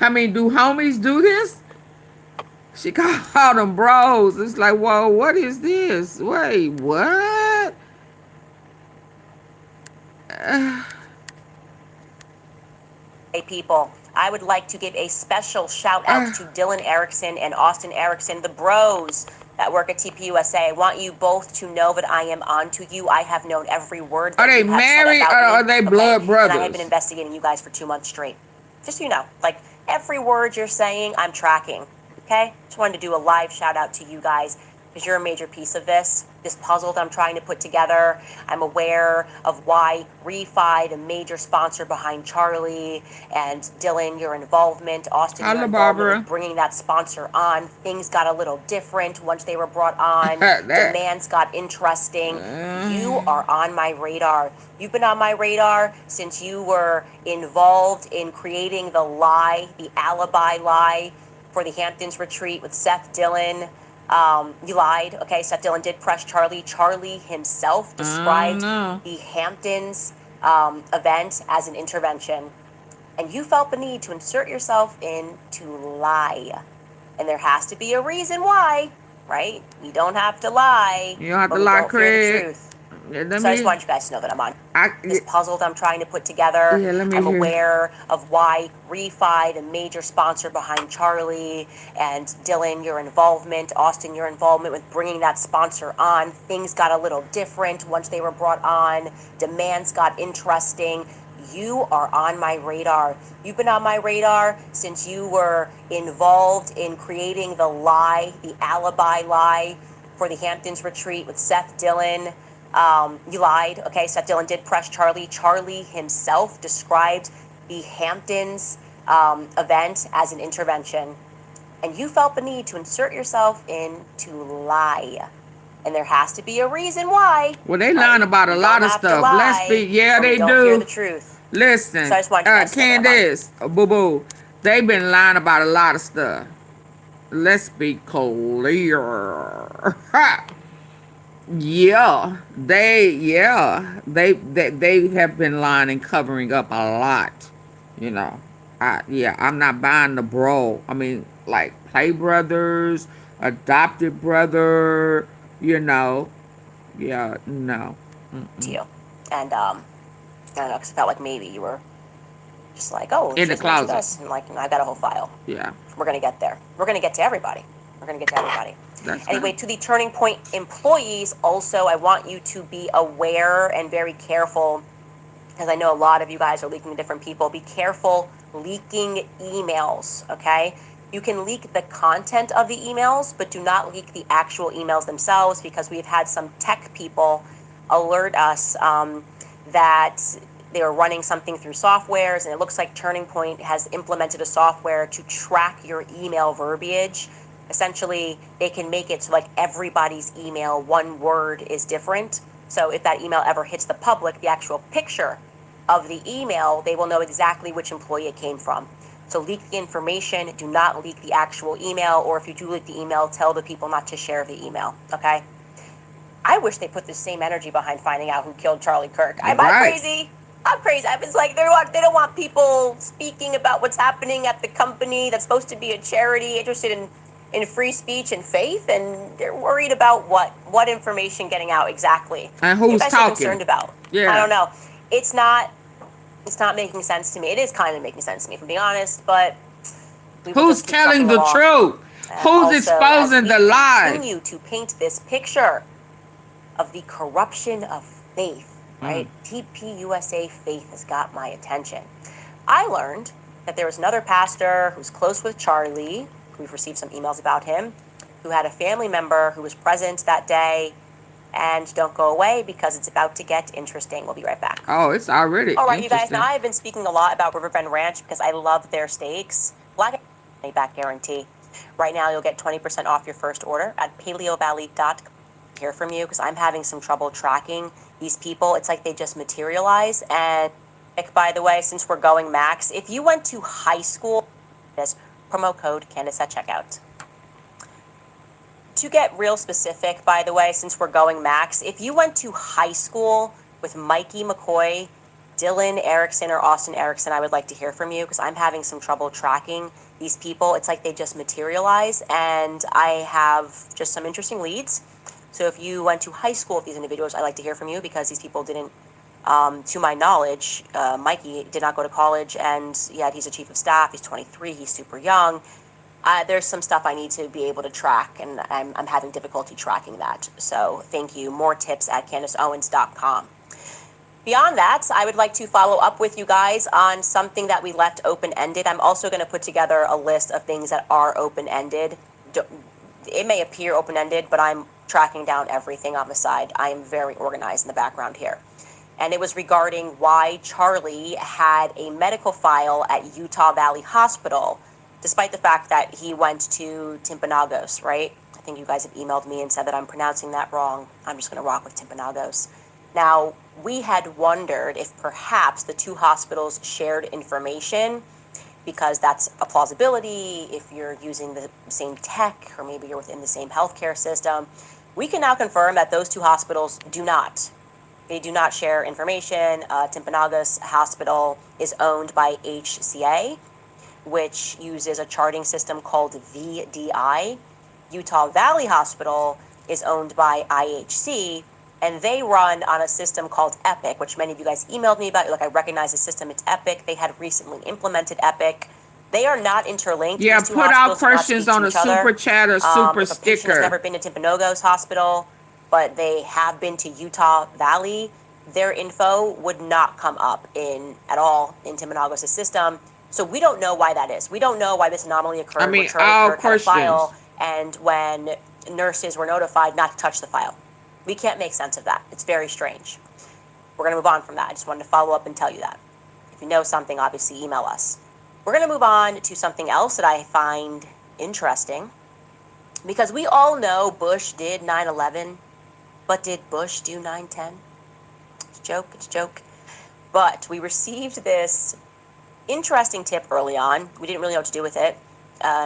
I mean, do homies do this? She called them bros. It's like, whoa, what is this? Wait, what? Hey, people, I would like to give a special shout out to Dylan Erickson and Austin Erickson, the bros that work at TPUSA. I want you both to know that I am on to you. I have known every word that you have said about me. Are they blood brothers? And I have been investigating you guys for 2 months straight. Just so you know, like, every word you're saying, I'm tracking, okay? Just wanted to do a live shout out to you guys because you're a major piece of this puzzle that I'm trying to put together. I'm aware of why Refi, the major sponsor behind Charlie, and Dylan, your involvement, Austin, your involvement with bringing that sponsor on. Things got a little different once they were brought on. Demands got interesting. You are on my radar. You've been on my radar since you were involved in creating the lie, the alibi lie for the Hamptons retreat with Seth Dillon. You lied, okay? Seth Dillon did press Charlie. Charlie himself described the Hamptons event as an intervention. And you felt the need to insert yourself in to lie. And there has to be a reason why, right? You don't have to lie. You don't have to lie, Craig. So I just want you guys to know that I'm on this puzzle that I'm trying to put together. I'm aware of why Refi, the major sponsor behind Charlie, and Dylan, your involvement, Austin, your involvement with bringing that sponsor on. Things got a little different once they were brought on. Demands got interesting. You are on my radar. You've been on my radar since you were involved in creating the lie, the alibi lie for the Hamptons retreat with Seth Dillon. You lied, okay? Seth Dillon did press Charlie. Charlie himself described the Hamptons event as an intervention. And you felt the need to insert yourself in to lie. And there has to be a reason why. Well, they lying about a lot of stuff. Let's be, they do. Hear the truth. Listen, So I just want you guys to know Candace, boo-boo, they've been lying about a lot of stuff. Let's be clear. Yeah, they have been lying and covering up a lot, you know. I'm not buying the bro. I mean, like, play brothers, adopted brother, you know. Yeah, no. To you. And I don't know, because it felt like maybe you were just like, oh, in the closet. And like, I got a whole file. Yeah. We're gonna get there. We're gonna get to everybody. That's anyway, to the Turning Point employees, also, I want you to be aware and very careful, because I know a lot of you guys are leaking to different people. Be careful leaking emails, okay? You can leak the content of the emails, but do not leak the actual emails themselves, because we've had some tech people alert us that they were running something through softwares, and it looks like Turning Point has implemented a software to track your email verbiage. Essentially, they can make it so like everybody's email, one word is different. So if that email ever hits the public, the actual picture of the email, they will know exactly which employee it came from. So leak the information, do not leak the actual email, or if you do leak the email, tell the people not to share the email, okay? I wish they put the same energy behind finding out who killed Charlie Kirk. Am I crazy? I'm crazy. I was like, they don't want people speaking about what's happening at the company that's supposed to be a charity interested in free speech and faith, and they're worried about what information getting out exactly. And who's you guys talking? Are concerned about? Yeah. I don't know. It's not making sense to me. It is kind of making sense to me, if I'm being honest, but who's telling the truth? Who's exposing the lie? Continue to paint this picture of the corruption of faith, right? TPUSA faith has got my attention. I learned that there was another pastor who's close with Charlie. We've received some emails about him, who had a family member who was present that day. And don't go away because it's about to get interesting. We'll be right back. Oh, it's already all right, you guys. Now I've been speaking a lot about Riverbend Ranch because I love their steaks. Black money back guarantee. Right now you'll get 20% off your first order at paleovalley.com. Hear from you because I'm having some trouble tracking these people. It's like they just materialize. And by the way, since we're going max, if you went to high school, there's promo code Candace at checkout. To get real specific, by the way, since we're going max, if you went to high school with Mikey McCoy, Dylan Erickson, or Austin Erickson, I would like to hear from you because I'm having some trouble tracking these people. It's like they just materialize, and I have just some interesting leads. So if you went to high school with these individuals, I'd like to hear from you because these people didn't, to my knowledge, Mikey did not go to college, and yet he's a chief of staff. He's 23. He's super young. There's some stuff I need to be able to track, and I'm having difficulty tracking that. So thank you. More tips at CandaceOwens.com. Beyond that, I would like to follow up with you guys on something that we left open-ended. I'm also going to put together a list of things that are open-ended. It may appear open-ended, but I'm tracking down everything on the side. I am very organized in the background here. And it was regarding why Charlie had a medical file at Utah Valley Hospital, despite the fact that he went to Timpanogos, right? I think you guys have emailed me and said that I'm pronouncing that wrong. I'm just going to rock with Timpanogos. Now, we had wondered if perhaps the two hospitals shared information because that's a plausibility if you're using the same tech or maybe you're within the same healthcare system. We can now confirm that those two hospitals do not. They do not share information. Timpanogos Hospital is owned by HCA, which uses a charting system called VDI. Utah Valley Hospital is owned by IHC, and they run on a system called Epic, which many of you guys emailed me about. You're like, I recognize the system, it's Epic. They had recently implemented Epic. They are not interlinked. Yeah, put out questions on a super chat or super if a patient sticker. has never been to Timpanogos Hospital, but they have been to Utah Valley, their info would not come up at all in Timpanogos' system. So we don't know why that is. We don't know why this anomaly occurred. I mean, where Charlie Kirk had a file, questions. and when nurses were notified not to touch the file. We can't make sense of that. It's very strange. We're going to move on from that. I just wanted to follow up and tell you that. If you know something, obviously email us. We're going to move on to something else that I find interesting, because we all know Bush did 9/11, but did Bush do 9/10? It's a joke. But we received this interesting tip early on. We didn't really know what to do with it.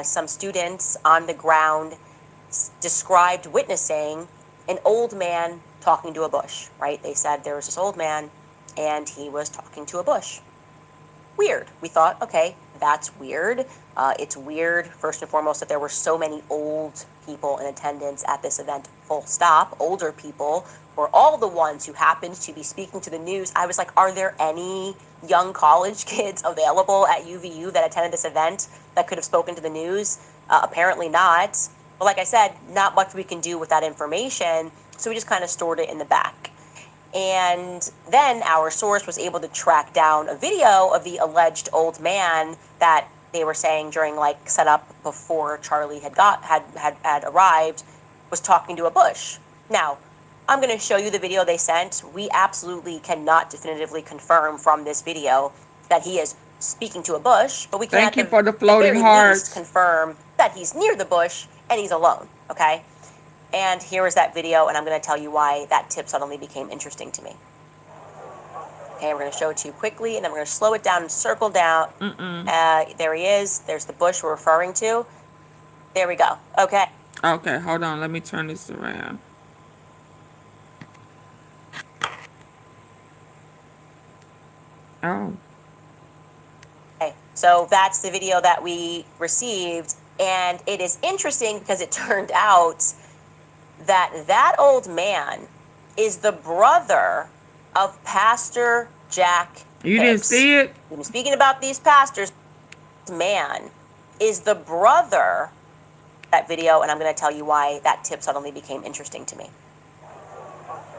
Some students on the ground described witnessing an old man talking to a bush, right? They said there was this old man and he was talking to a bush. Weird. We thought, okay, that's weird. It's weird, first and foremost, that there were so many old people in attendance at this event, full stop. Older people were all the ones who happened to be speaking to the news. I was like, are there any young college kids available at UVU that attended this event that could have spoken to the news? Apparently not. But like I said, not much we can do with that information, so we just kind of stored it in the back. And then our source was able to track down a video of the alleged old man that they were saying during setup before Charlie had arrived, was talking to a bush. Now, I'm going to show you the video they sent. We absolutely cannot definitively confirm from this video that he is speaking to a bush, but we can Thank you for the floating hearts. Confirm that he's near the bush and he's alone, okay? And here is that video, and I'm going to tell you why that tip suddenly became interesting to me. Okay, we're going to show it to you quickly, and then we're going to slow it down and circle down. There he is. There's the bush we're referring to. There we go. Okay. Okay, hold on. Let me turn this around. Oh. Okay, so that's the video that we received, and it is interesting because it turned out that that old man is the brother of Pastor Jack You didn't Hibbs. see it? Speaking about these pastors, man is the brother that video, and I'm going to tell you why that tip suddenly became interesting to me.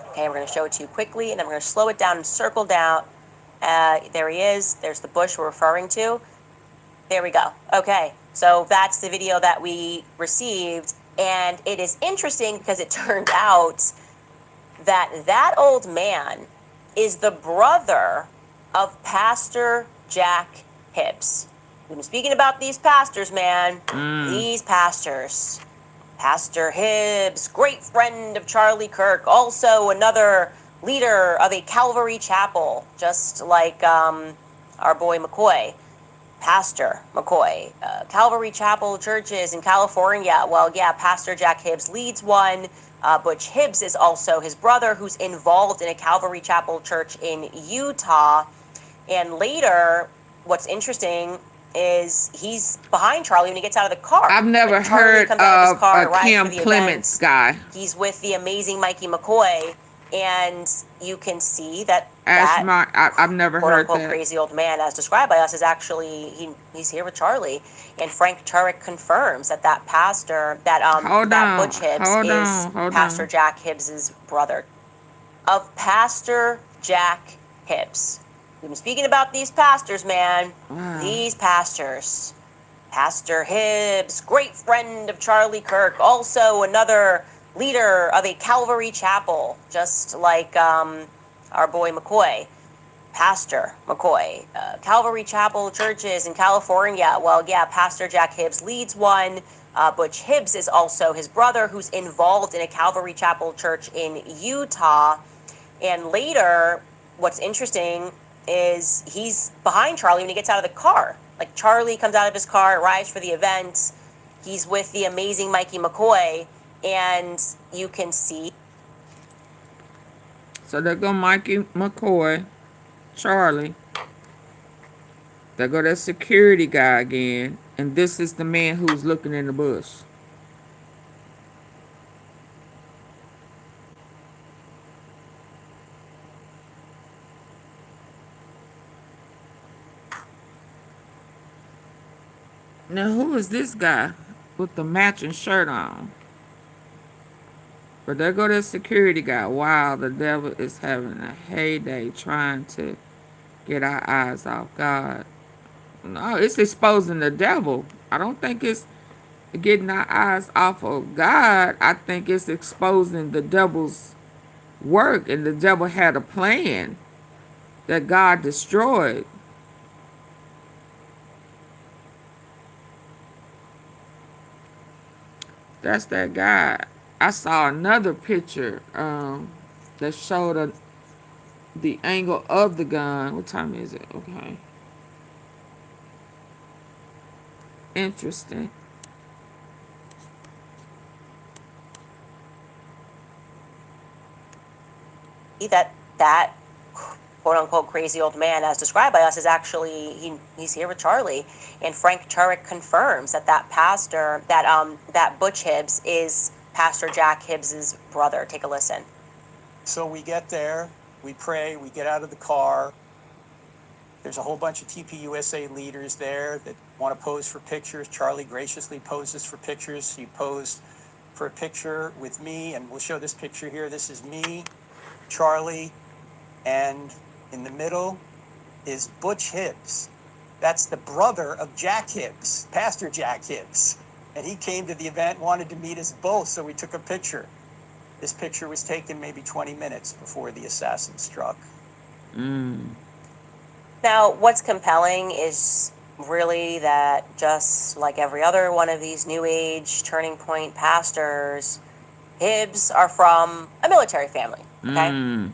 Okay, we're going to show it to you quickly, and then we're going to slow it down and circle down. There he is. There's the bush we're referring to. There we go. Okay, so that's the video that we received, and it is interesting because it turned out that that old man is the brother of Pastor Jack Hibbs. We've been speaking about these pastors, man. These pastors. Pastor Hibbs, great friend of Charlie Kirk, also another leader of a Calvary chapel, just like our boy McCoy. Pastor McCoy, Calvary Chapel churches in California. Well, yeah, Pastor Jack Hibbs leads one. Butch Hibbs is also his brother, who's involved in a Calvary Chapel church in Utah. And later, what's interesting is he's behind Charlie when he gets out of the car. I've never heard of a Kim Clements guy. He's with the amazing Mikey McCoy, and you can see that I've never heard that. Crazy old man, as described by us, is actually he's here with Charlie. And Frank Turek confirms that that pastor, that Butch Hibbs is Pastor Jack Hibbs's brother. Of Pastor Jack Hibbs. We've been speaking about these pastors, man. These pastors. Pastor Hibbs, great friend of Charlie Kirk, also another leader of a Calvary chapel, just like our boy McCoy. Pastor McCoy, Calvary Chapel churches in California. Well, yeah, Pastor Jack Hibbs leads one. Butch Hibbs is also his brother, who's involved in a Calvary Chapel church in Utah. And later, what's interesting is he's behind Charlie when he gets out of the car. Like, Charlie comes out of his car, arrives for the event. He's with the amazing Mikey McCoy, and you can see. So there go Mikey McCoy, Charlie. There go that security guy again. And this is the man who's looking in the bush. Now, who is this guy with the matching shirt on? But there go that security guy. Wow, the devil is having a heyday trying to get our eyes off God. No, it's exposing the devil. I don't think it's getting our eyes off of God. I think it's exposing the devil's work. And the devil had a plan that God destroyed. That's that guy. I saw another picture that showed the angle of the gun. What time is it? Okay. Interesting. That quote-unquote crazy old man, as described by us, is actually he's here with Charlie. And Frank Turek confirms that that pastor, that Butch Hibbs, is Pastor Jack Hibbs's brother. Take a listen. So we get there, we pray, we get out of the car. There's a whole bunch of TPUSA leaders there that want to pose for pictures. Charlie graciously poses for pictures. He posed for a picture with me, and we'll show this picture here. This is me, Charlie, and in the middle is Butch Hibbs. That's the brother of Jack Hibbs, Pastor Jack Hibbs. And he came to the event, wanted to meet us both, so we took a picture. This picture was taken maybe 20 minutes before the assassin struck. Now, what's compelling is really that, just like every other one of these New Age Turning Point pastors, Hibbs are from a military family, okay?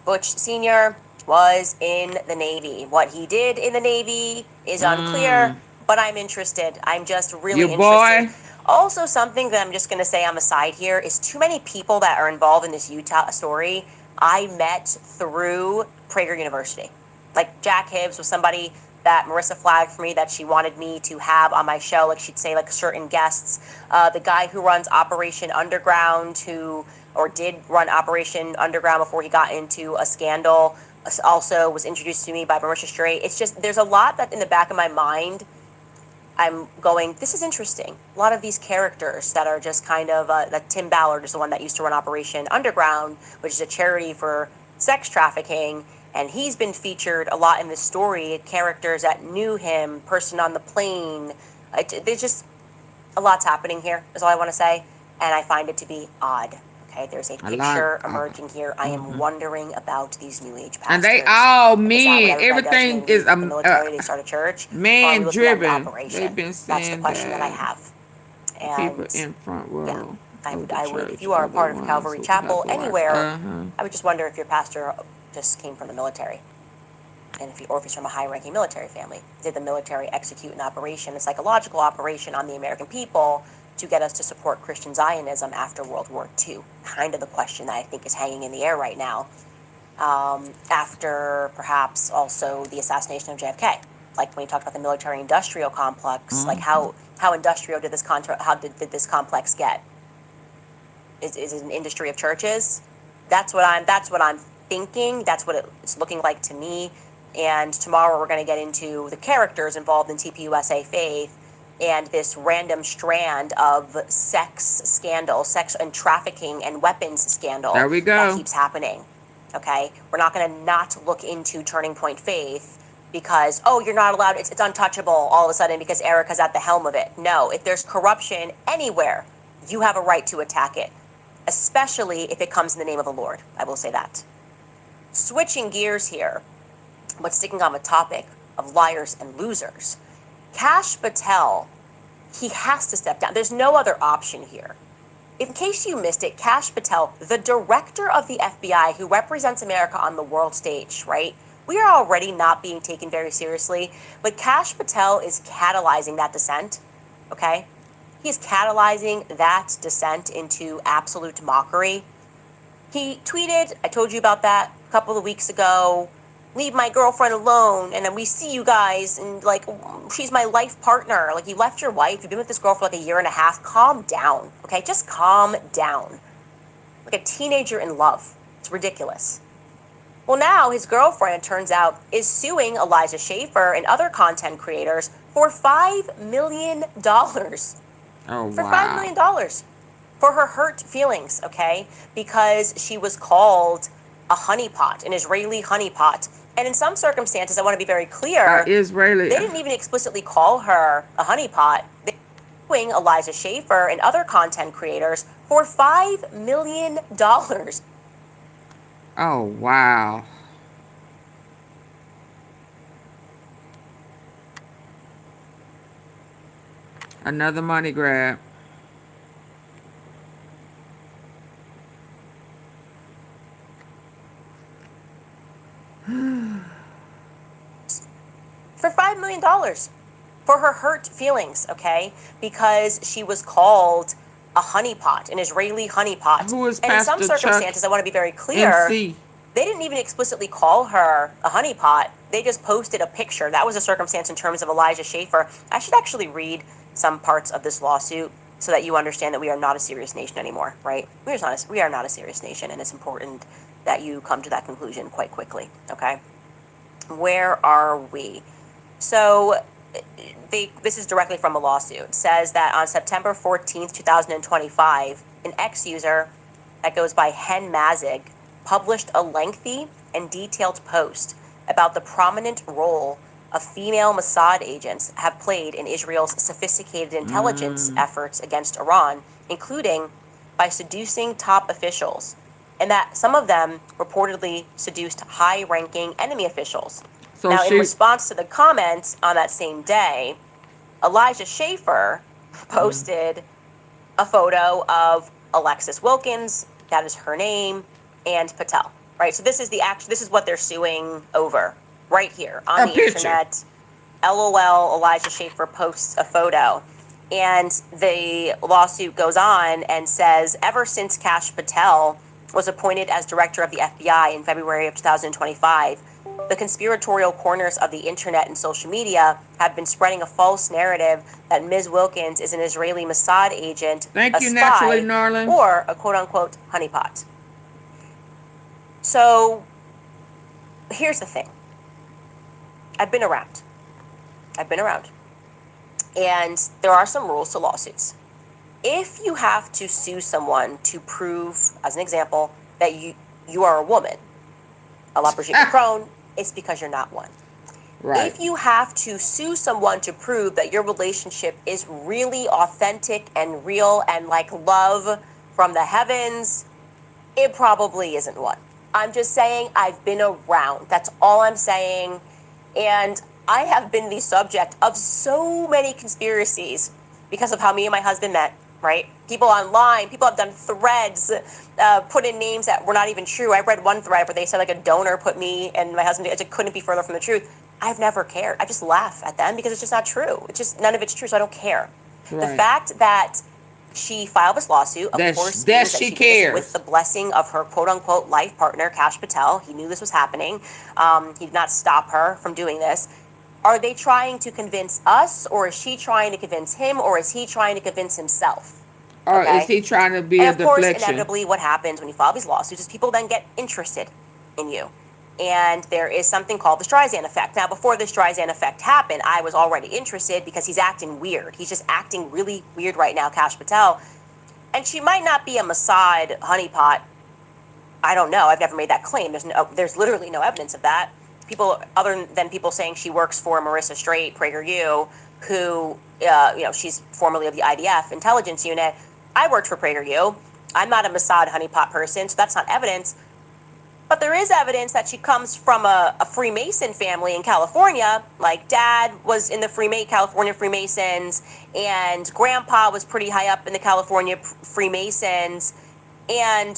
Butch Sr. was in the Navy. What he did in the Navy is unclear, but I'm interested. I'm just really interested. Also, something that I'm just going to say on the side here is too many people that are involved in this Utah story I met through Prager University. Like Jack Hibbs was somebody that Marissa flagged for me that she wanted me to have on my show. Like she'd say like certain guests. The guy who runs Operation Underground, or did run Operation Underground before he got into a scandal, also was introduced to me by Marisha Strait. It's just, there's a lot that in the back of my mind, I'm going, this is interesting. A lot of these characters that are just kind of, that Tim Ballard is the one that used to run Operation Underground, which is a charity for sex trafficking. And he's been featured a lot in this story, characters that knew him, person on the plane. There's just a lot's happening here, is all I want to say. And I find it to be odd. Okay, there's a picture emerging here. I am wondering about these New Age pastors. And they all men. Is Everything is the military, they start a church. man driven. They've been saying that's the question that I have. And people in front row. I would, if you are a part of Calvary Chapel anywhere, I would just wonder if your pastor just came from the military, and if he's from a high-ranking military family. Did the military execute an operation, a psychological operation on the American people to get us to support Christian Zionism after World War II? Kind of the question that I think is hanging in the air right now. After perhaps also the assassination of JFK, like when you talked about the military-industrial complex, like how industrial did this did this complex get? Is it an industry of churches? That's what I'm thinking. That's what it's looking like to me. And tomorrow we're going to get into the characters involved in TPUSA Faith and this random strand of sex scandal, sex and trafficking and weapons scandal there we go. That keeps happening. Okay, we're not going to not look into Turning Point Faith because, oh, you're not allowed, it's untouchable all of a sudden because Erica's at the helm of it. No, if there's corruption anywhere, you have a right to attack it, especially if it comes in the name of the Lord. I will say that. Switching gears here, but sticking on the topic of liars and losers, Kash Patel, he has to step down. There's no other option here. In case you missed it, Kash Patel, the director of the FBI who represents America on the world stage, right? We are already not being taken very seriously, but Kash Patel is catalyzing that descent, okay? He's catalyzing that descent into absolute mockery. He tweeted, I told you about that a couple of weeks ago, leave my girlfriend alone, and then we see you guys, and like, she's my life partner. Like, you left your wife, you've been with this girl for like a year and a half. Calm down, okay? Just calm down. Like a teenager in love. It's ridiculous. Well, now his girlfriend, turns out, is suing Elijah Schaffer and other content creators for $5 million. Oh, for wow. $5 million. For her hurt feelings, okay? Because she was called a honeypot, an Israeli honeypot. And in some circumstances, I want to be very clear, Israeli. They didn't even explicitly call her a honeypot. They were suing Elijah Schaffer and other content creators for $5 million. Oh, wow. Another money grab. For $5 million. For her hurt feelings, okay? Because she was called a honeypot, an Israeli honeypot. Who is and in some Pastor circumstances, Chuck I want to be very clear, MC? They didn't even explicitly call her a honeypot. They just posted a picture. That was a circumstance in terms of Elijah Schaffer. I should actually read some parts of this lawsuit so that you understand that we are not a serious nation anymore, right? We are not a serious nation, and it's important that you come to that conclusion quite quickly, okay? Where are we? So this is directly from a lawsuit. It says that on September 14th, 2025, an ex-user that goes by Hen Mazig published a lengthy and detailed post about the prominent role of female Mossad agents have played in Israel's sophisticated intelligence efforts against Iran, including by seducing top officials, and that some of them reportedly seduced high-ranking enemy officials. So now, in response to the comments on that same day, Elijah Schaffer posted a photo of Alexis Wilkins, that is her name, and Patel, right? So this is what they're suing over, right here on the internet. LOL, Elijah Schaffer posts a photo. And the lawsuit goes on and says, ever since Kash Patel was appointed as director of the FBI in February of 2025, The conspiratorial corners of the internet and social media have been spreading a false narrative that Ms. Wilkins is an Israeli Mossad agent, a spy, or a quote-unquote honeypot. So, here's the thing. I've been around. And there are some rules to lawsuits. If you have to sue someone to prove, as an example, that you are a woman, a la Brigitte Macron, it's because you're not one. Right. If you have to sue someone to prove that your relationship is really authentic and real and like love from the heavens, it probably isn't one. I'm just saying I've been around. That's all I'm saying. And I have been the subject of so many conspiracies because of how me and my husband met, right? People online, people have done threads, put in names that were not even true. I read one thread where they said like a donor put me and my husband, it couldn't be further from the truth. I've never cared. I just laugh at them because it's just not true. It's just, none of it's true, so I don't care. Right. The fact that she filed this lawsuit, of course, that she cares with the blessing of her quote-unquote life partner, Kash Patel. He knew this was happening. He did not stop her from doing this. Are they trying to convince us, or is she trying to convince him, or is he trying to convince himself? Or is he trying to be a deflection? And of course, inevitably, what happens when you file these lawsuits is people then get interested in you. And there is something called the Streisand effect. Now, before the Streisand effect happened, I was already interested because he's acting weird. He's just acting really weird right now, Kash Patel. And she might not be a Mossad honeypot. I don't know. I've never made that claim. There's literally no evidence of that. People, other than people saying she works for Marissa Straight, PragerU, who, she's formerly of the IDF intelligence unit. I worked for PragerU. I'm not a Mossad honeypot person, so that's not evidence. But there is evidence that she comes from a Freemason family in California. Like, dad was in the California Freemasons, and grandpa was pretty high up in the California Freemasons. And,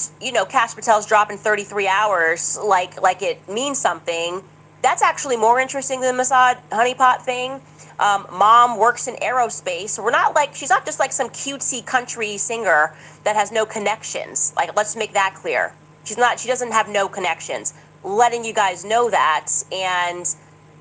Kash Patel's dropping 33 hours like it means something. That's actually more interesting than the Mossad honeypot thing. Mom works in aerospace. So she's not just like some cutesy country singer that has no connections. Like, let's make that clear. She doesn't have no connections. Letting you guys know that. And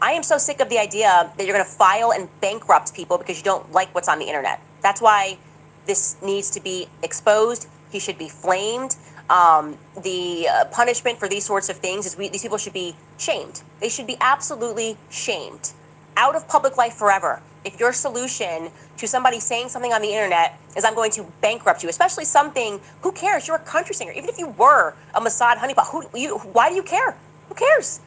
I am so sick of the idea that you're going to file and bankrupt people because you don't like what's on the internet. That's why this needs to be exposed. He should be flamed. The punishment for these sorts of things is these people should be shamed. They should be absolutely shamed. Out of public life forever. If your solution to somebody saying something on the internet is I'm going to bankrupt you, especially something, who cares? You're a country singer. Even if you were a Mossad honeypot, why do you care? Who cares?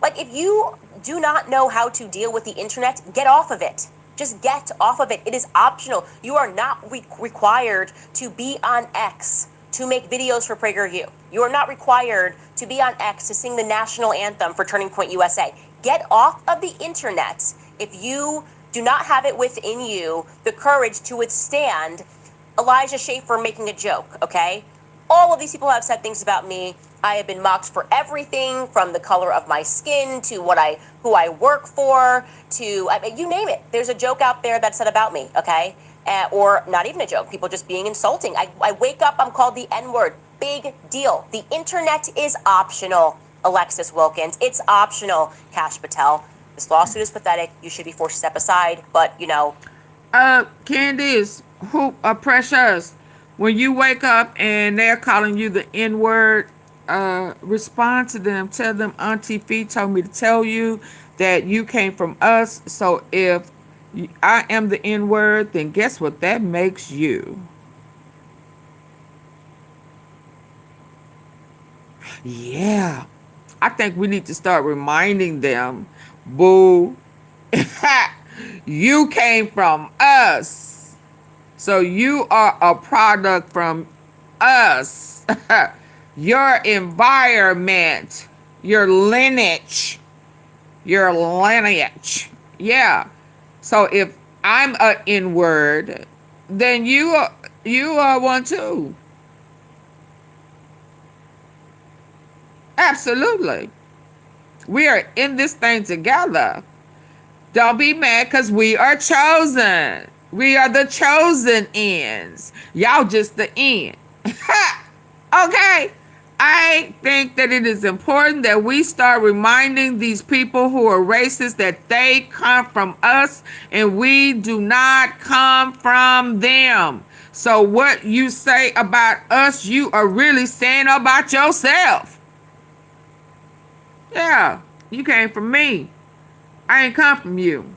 Like, if you do not know how to deal with the internet, get off of it. Just get off of it. It is optional. You are not required to be on X to make videos for PragerU. You are not required to be on X to sing the national anthem for Turning Point USA. Get off of the internet if you do not have it within you the courage to withstand Elijah Schaffer making a joke, okay? All of these people have said things about me. I have been mocked for everything from the color of my skin to who I work for to, you name it. There's a joke out there that's said about me, okay? Or not even a joke, people just being insulting. I wake up, I'm called the N-word. Big deal. The internet is optional, Alexis Wilkins. It's optional, Kash Patel. This lawsuit is pathetic. You should be forced to step aside, but, Candace, Precious, when you wake up and they're calling you the N-word, respond to them. Tell them AunTeaFee told me to tell you that you came from us. So if I am the N-word, then guess what that makes you? Yeah. I think we need to start reminding them, boo, you came from us. So you are a product from us. Your environment, your lineage. Yeah. So if I'm an N-word, then you are one too. Absolutely. We are in this thing together. Don't be mad because we are chosen. We are the chosen ends. Y'all just the end. Okay. I think that it is important that we start reminding these people who are racist that they come from us and we do not come from them. So what you say about us, you are really saying about yourself. Yeah, you came from me. I ain't come from you.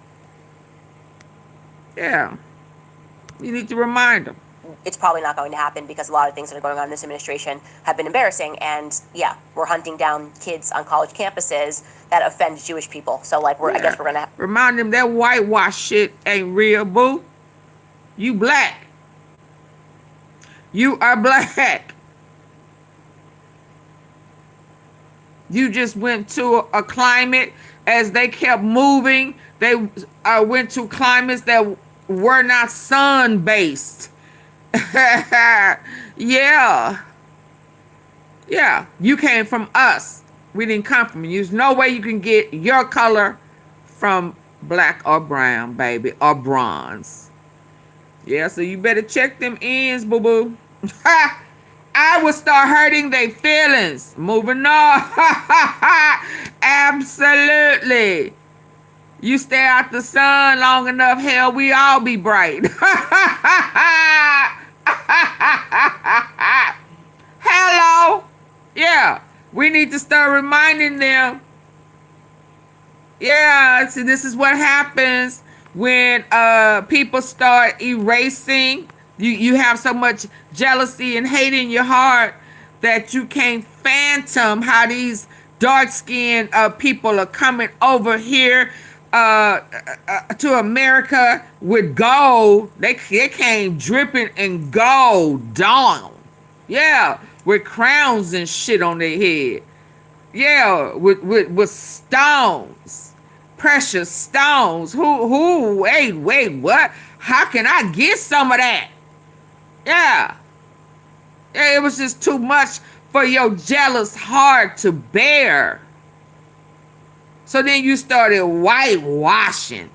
Yeah. You need to remind them. It's probably not going to happen because a lot of things that are going on in this administration have been embarrassing. And yeah, we're hunting down kids on college campuses that offend Jewish people. So like, I guess we're going to remind them that whitewash shit ain't real, boo. You black. You are black. You just went to a climate as they kept moving. They went to climates that were not sun-based. Yeah. Yeah. You came from us. We didn't come from you. There's no way you can get your color from black or brown, baby, or bronze. Yeah, so you better check them ends, boo-boo. I would start hurting their feelings. Moving on. Absolutely. You stay out the sun long enough, hell, we all be bright. Hello. Yeah, we need to start reminding them. Yeah, see, this is what happens when people start erasing. You have so much jealousy and hate in your heart that you can't fathom how these dark-skinned people are coming over here to America with gold. They came dripping in gold down. Yeah, with crowns and shit on their head. Yeah, with stones, precious stones. Wait, what? How can I get some of that? Yeah, it was just too much for your jealous heart to bear. So then you started whitewashing.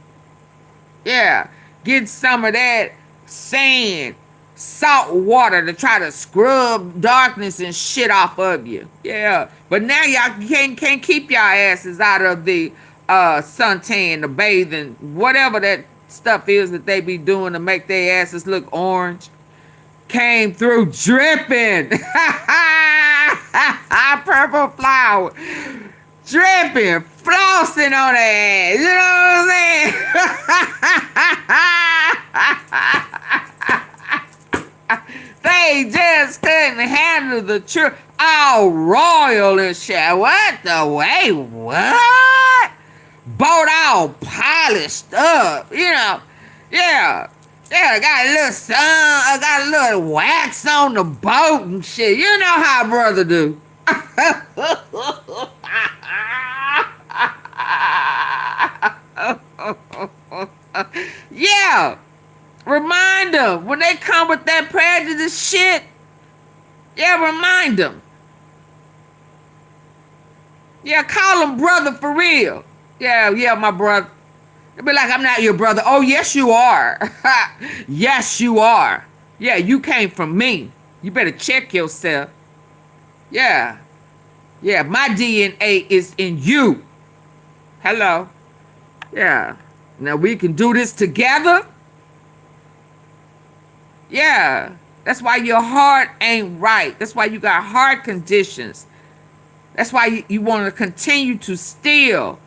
Yeah, get some of that sand, salt water to try to scrub darkness and shit off of you. Yeah, but now y'all can't keep y'all asses out of the suntan, the bathing, whatever that stuff is that they be doing to make their asses look orange. Came through dripping. Purple flower. Dripping, flossing on their ass. You know what I'm saying? They just couldn't handle the truth. All royal and shit. What the way? What? Boat all polished up. You know. Yeah. Yeah, I got a little sun. I got a little wax on the boat and shit. You know how brother do. Yeah. Remind them when they come with that prejudice shit. Yeah, remind them. Yeah, call them brother for real. Yeah, my brother. They'll be like, I'm not your brother. Oh, yes, you are. Yes, you are. Yeah, you came from me. You better check yourself. Yeah. Yeah, my DNA is in you. Hello. Yeah. Now we can do this together. Yeah. That's why your heart ain't right. That's why you got heart conditions. That's why you want to continue to steal,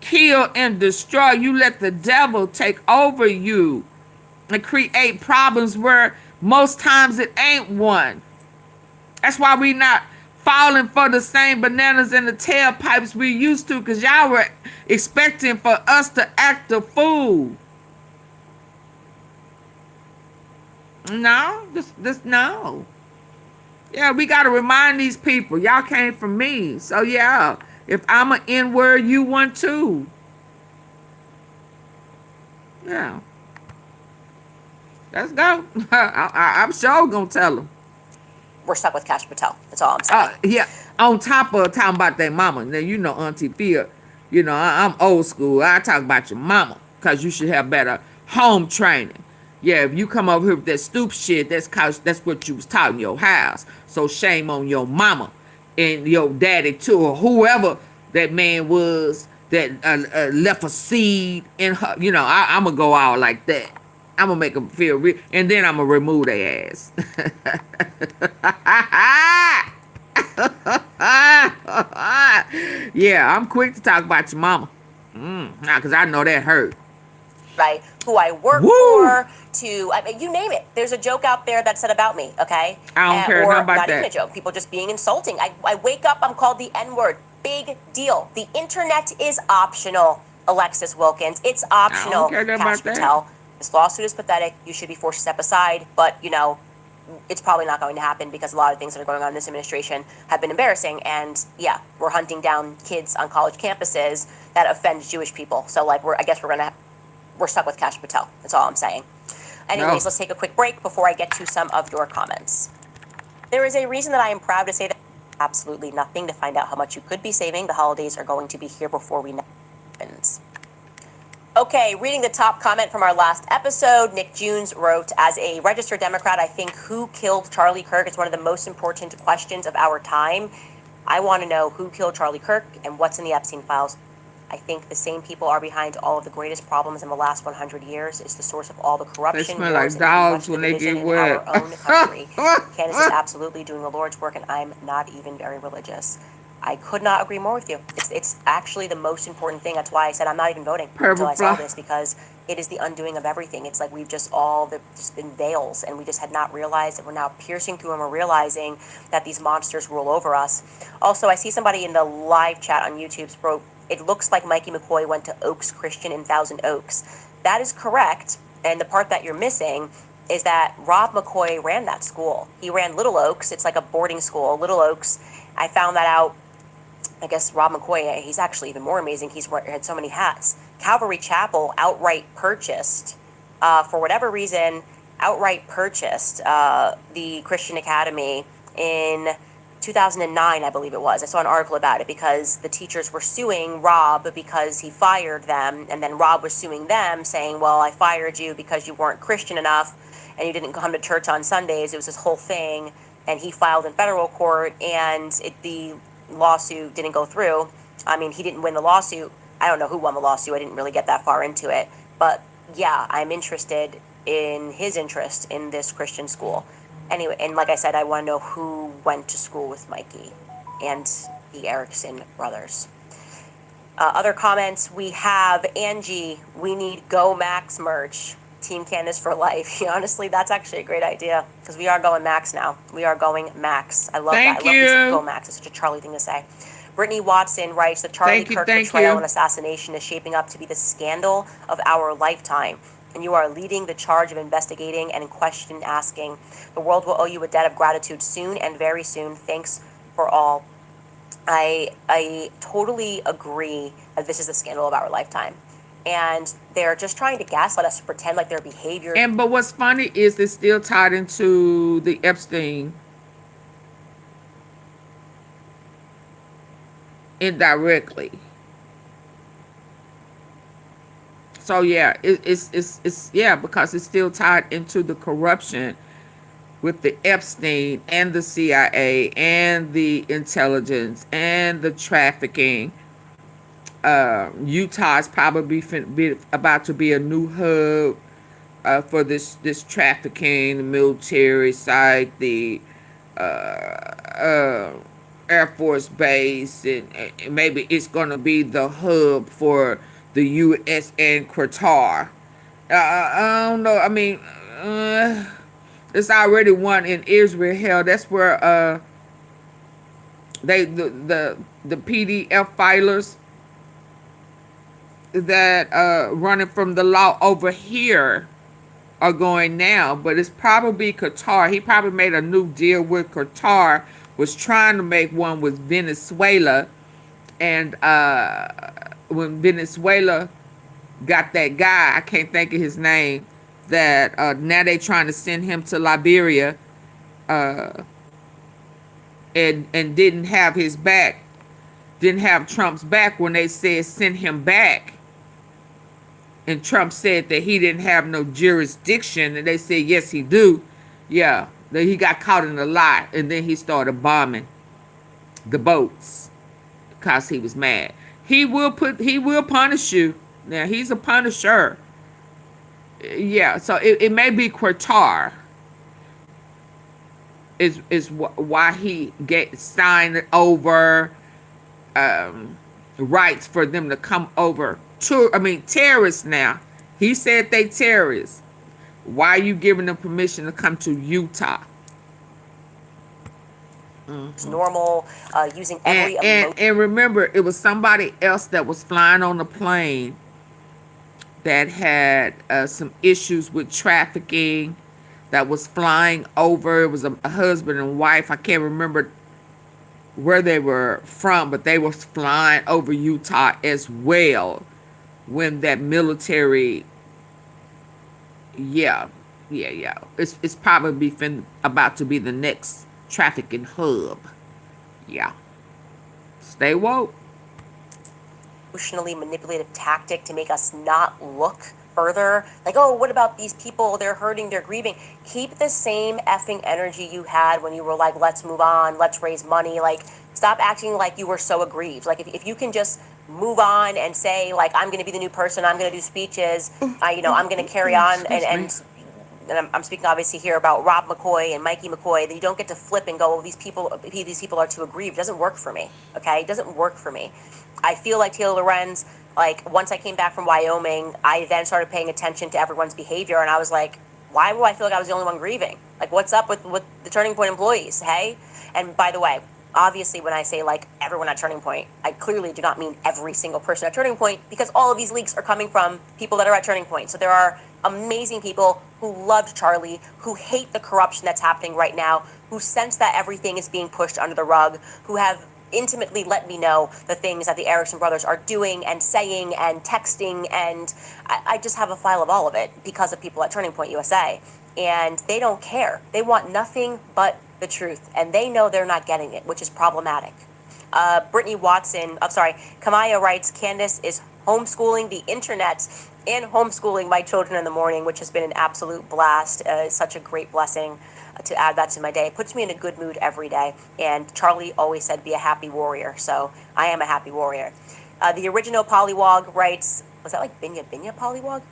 kill, and destroy. You let the devil take over you and create problems where most times it ain't one. That's why we not falling for the same bananas in the tailpipes we used to, because y'all were expecting for us to act a fool. No, just no. Yeah, we got to remind these people, y'all came from me. So yeah, if I'm an N-word, you one too. Yeah. Let's go. I'm sure gonna tell them. We're stuck with Cash Patel. That's all I'm saying. Yeah, on top of talking about their mama. Now, you know, AunTeaFee, I'm old school. I talk about your mama because you should have better home training. Yeah, if you come over here with that stupid shit, that's what you was taught in your house. So shame on your mama and your daddy too, or whoever that man was that left a seed in her. You know, I'm gonna go out like that. I'm gonna make them feel real, and then I'm gonna remove their ass. Yeah, I'm quick to talk about your mama. Because I know that hurt. Right, who I work for, to, I mean, you name it. There's a joke out there that said about me, okay? I don't care nothing about not that. Even a joke, people just being insulting. I wake up, I'm called the N-word. Big deal. The internet is optional, Alexis Wilkins. It's optional. I don't care nothing Cash about Patel. that. This lawsuit is pathetic. You should be forced to step aside. But, you know, it's probably not going to happen because a lot of things that are going on in this administration have been embarrassing. And yeah, we're hunting down kids on college campuses that offend Jewish people. So like, we're stuck with Cash Patel. That's all I'm saying. Anyways, let's take a quick break before I get to some of your comments. There is a reason that I am proud to say that absolutely nothing to find out how much you could be saving. The holidays are going to be here before we know what happens. Okay, reading the top comment from our last episode, Nick Junes wrote, as a registered Democrat, I think who killed Charlie Kirk is one of the most important questions of our time. I want to know who killed Charlie Kirk and what's in the Epstein files. I think the same people are behind all of the greatest problems in the last 100 years. It's the source of all the corruption. They smell like dogs when they get wet. Our own country. Candace is absolutely doing the Lord's work, and I'm not even very religious. I could not agree more with you. It's actually the most important thing. That's why I said I'm not even voting until I saw this, because it is the undoing of everything. It's like we've just just been veils, and we just had not realized that we're now piercing through and we're realizing that these monsters rule over us. Also, I see somebody in the live chat on YouTube wrote, it looks like Mikey McCoy went to Oaks Christian in Thousand Oaks. That is correct, and the part that you're missing is that Rob McCoy ran that school. He ran Little Oaks. It's like a boarding school, Little Oaks. I found that out. I guess Rob McCoy, he's actually even more amazing. He's had so many hats. Calvary Chapel outright purchased, for whatever reason, the Christian Academy in 2009, I believe it was. I saw an article about it because the teachers were suing Rob because he fired them, and then Rob was suing them saying, well, I fired you because you weren't Christian enough and you didn't come to church on Sundays. It was this whole thing, and he filed in federal court, and the lawsuit didn't go through. I mean, he didn't win the lawsuit. I don't know who won the lawsuit. I didn't really get that far into it. But yeah, I'm interested in his interest in this Christian school. Anyway, and like I said, I want to know who went to school with Mikey and the Erickson brothers. Other comments, we have Angie, we need Go Max merch. Team Candace for life. Honestly, that's actually a great idea because we are going Max now. We are going Max. I love that. I love this Go Max. It's such a Charlie thing to say. Brittany Watson writes, the Charlie Kirk betrayal and assassination is shaping up to be the scandal of our lifetime. And you are leading the charge of investigating and question asking. The world will owe you a debt of gratitude soon and very soon. Thanks for all. I totally agree that this is the scandal of our lifetime. And they're just trying to gaslight us to pretend like their behavior. But what's funny is it's still tied into the Epstein indirectly. So yeah, it's yeah, because it's still tied into the corruption with the Epstein and the CIA and the intelligence and the trafficking. Utah is probably about to be a new hub for this trafficking, the military side, the Air Force Base, and maybe it's going to be the hub for the U.S. and Qatar. I don't know. I mean, it's already one in Israel. Hell, that's where the PDF filers that running from the law over here are going now, but it's probably Qatar. He probably made a new deal with Qatar, was trying to make one with Venezuela, and when Venezuela got that guy, I can't think of his name, that now they trying to send him to Liberia, and didn't have his back, didn't have Trump's back when they said send him back. And Trump said that he didn't have no jurisdiction, and they said, yes, he do. Yeah, that he got caught in a lie, and then he started bombing the boats because he was mad. He will punish you. Now, he's a punisher. Yeah, so it may be Qatar is why he signed over rights for them to come over to, terrorists now. He said they terrorists. Why are you giving them permission to come to Utah? It's normal, using every and remember, it was somebody else that was flying on the plane that had some issues with trafficking, that was flying over. It was a husband and wife. I can't remember where they were from, but they were flying over Utah as well when that military, yeah. It's probably about to be the next trafficking hub. Yeah. Stay woke. Emotionally manipulative tactic to make us not look further. Like, oh, what about these people? They're hurting, they're grieving. Keep the same effing energy you had when you were like, let's move on, let's raise money. Like, stop acting like you were so aggrieved. Like, if you can just move on and say, like, I'm going to be the new person, I'm going to do speeches, I'm going to carry on, and I'm speaking obviously here about Rob McCoy and Mikey McCoy, that you don't get to flip and go, oh, these people are too aggrieved. It doesn't work for me, okay? It doesn't work for me. I feel like Taylor Lorenz, like, once I came back from Wyoming, I then started paying attention to everyone's behavior, and I was like, why do I feel like I was the only one grieving? Like, what's up with the Turning Point employees, hey? And by the way, obviously when I say, like, everyone at Turning Point, I clearly do not mean every single person at Turning Point, because all of these leaks are coming from people that are at Turning Point. So there are amazing people who loved Charlie, who hate the corruption that's happening right now, who sense that everything is being pushed under the rug, who have intimately let me know the things that the Erickson brothers are doing and saying and texting, and I just have a file of all of it because of people at Turning Point USA, and they don't care. They want nothing but the truth, and they know they're not getting it, which is problematic. Brittany Watson, Kamaya writes, Candace is homeschooling the internet and homeschooling my children in the morning, which has been an absolute blast. It's such a great blessing to add that to my day. It puts me in a good mood every day. And Charlie always said, be a happy warrior. So I am a happy warrior. The original Pollywog writes, was that like Binya Pollywog?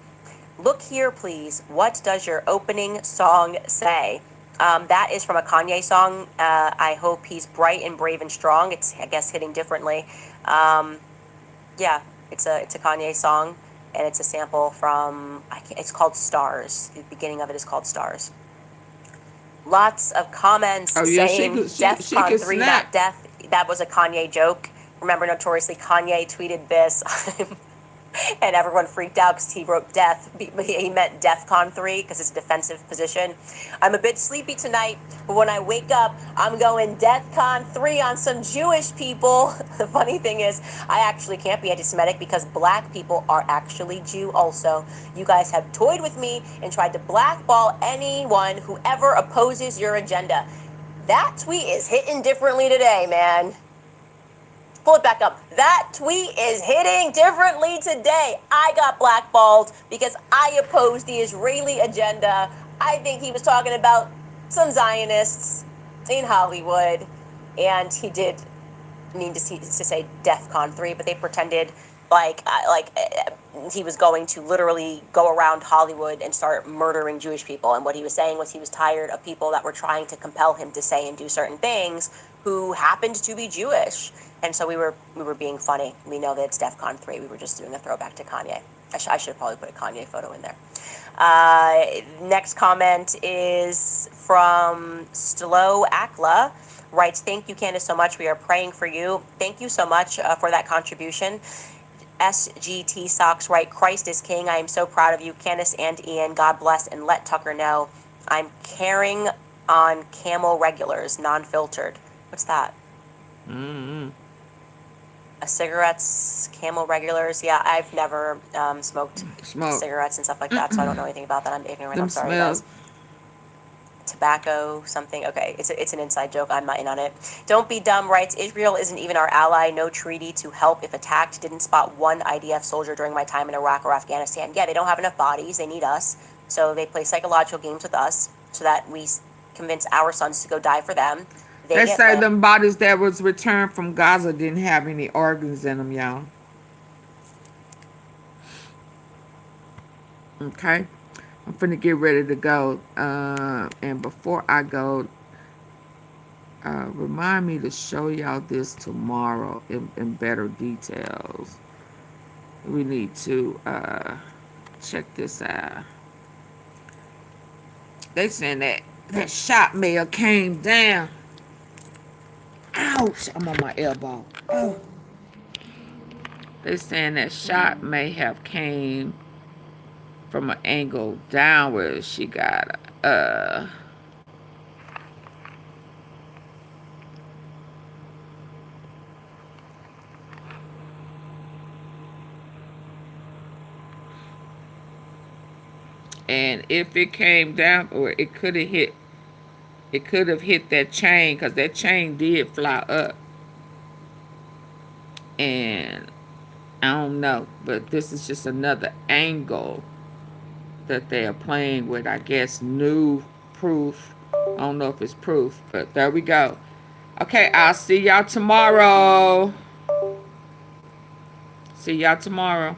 Look here, please. What does your opening song say? That is from a Kanye song. I hope he's bright and brave and strong. It's, I guess, hitting differently. Yeah, it's a Kanye song, and it's a sample from, it's called Stars. The beginning of it is called Stars. Lots of comments saying DEFCON 3, not death. That was a Kanye joke. Remember, notoriously, Kanye tweeted this, and everyone freaked out because he wrote death. He meant DEFCON 3 because it's a defensive position. I'm a bit sleepy tonight, but when I wake up, I'm going DEFCON 3 on some Jewish people. The funny thing is, I actually can't be anti-Semitic because black people are actually Jew also. You guys have toyed with me and tried to blackball anyone who ever opposes your agenda. That tweet is hitting differently today, man. Pull it back up. That tweet is hitting differently today. I got blackballed because I opposed the Israeli agenda. I think he was talking about some Zionists in Hollywood, and he did mean to say DEFCON 3, but they pretended like he was going to literally go around Hollywood and start murdering Jewish people. And what he was saying was he was tired of people that were trying to compel him to say and do certain things who happened to be Jewish. And so we were being funny. We know that it's DEFCON 3. We were just doing a throwback to Kanye. I should have probably put a Kanye photo in there. Next comment is from Stlo Akla. Writes, thank you, Candace, so much. We are praying for you. Thank you so much for that contribution. SGT Socks write, Christ is King. I am so proud of you, Candace and Ian. God bless, and let Tucker know. I'm carrying on Camel Regulars, non-filtered. What's that? Mm-hmm. Cigarettes, Camel Regulars. Yeah, I've never smoked cigarettes and stuff like that, so I don't know anything about that. I'm ignorant. I'm sorry, guys. tobacco something. Okay, it's an inside joke. I'm not in on it. Don't be dumb writes, Israel isn't even our ally. No treaty to help if attacked. Didn't spot one IDF soldier during my time in Iraq or Afghanistan. Yeah, they don't have enough bodies. They need us. So they play psychological games with us so that we convince our sons to go die for them. They say them bodies that was returned from Gaza didn't have any organs in them, y'all. Okay. I'm finna get ready to go. And before I go, remind me to show y'all this tomorrow in better details. We need to check this out. They saying that shot may have came down. Ouch! I'm on my elbow. Oh. They saying that shot may have came from an angle downward. She got and if it came down, or it could have hit that chain, because that chain did fly up. And I don't know, but this is just another angle that they are playing with. I guess new proof. I don't know if it's proof, but there we go. Okay, I'll see y'all tomorrow. See y'all tomorrow.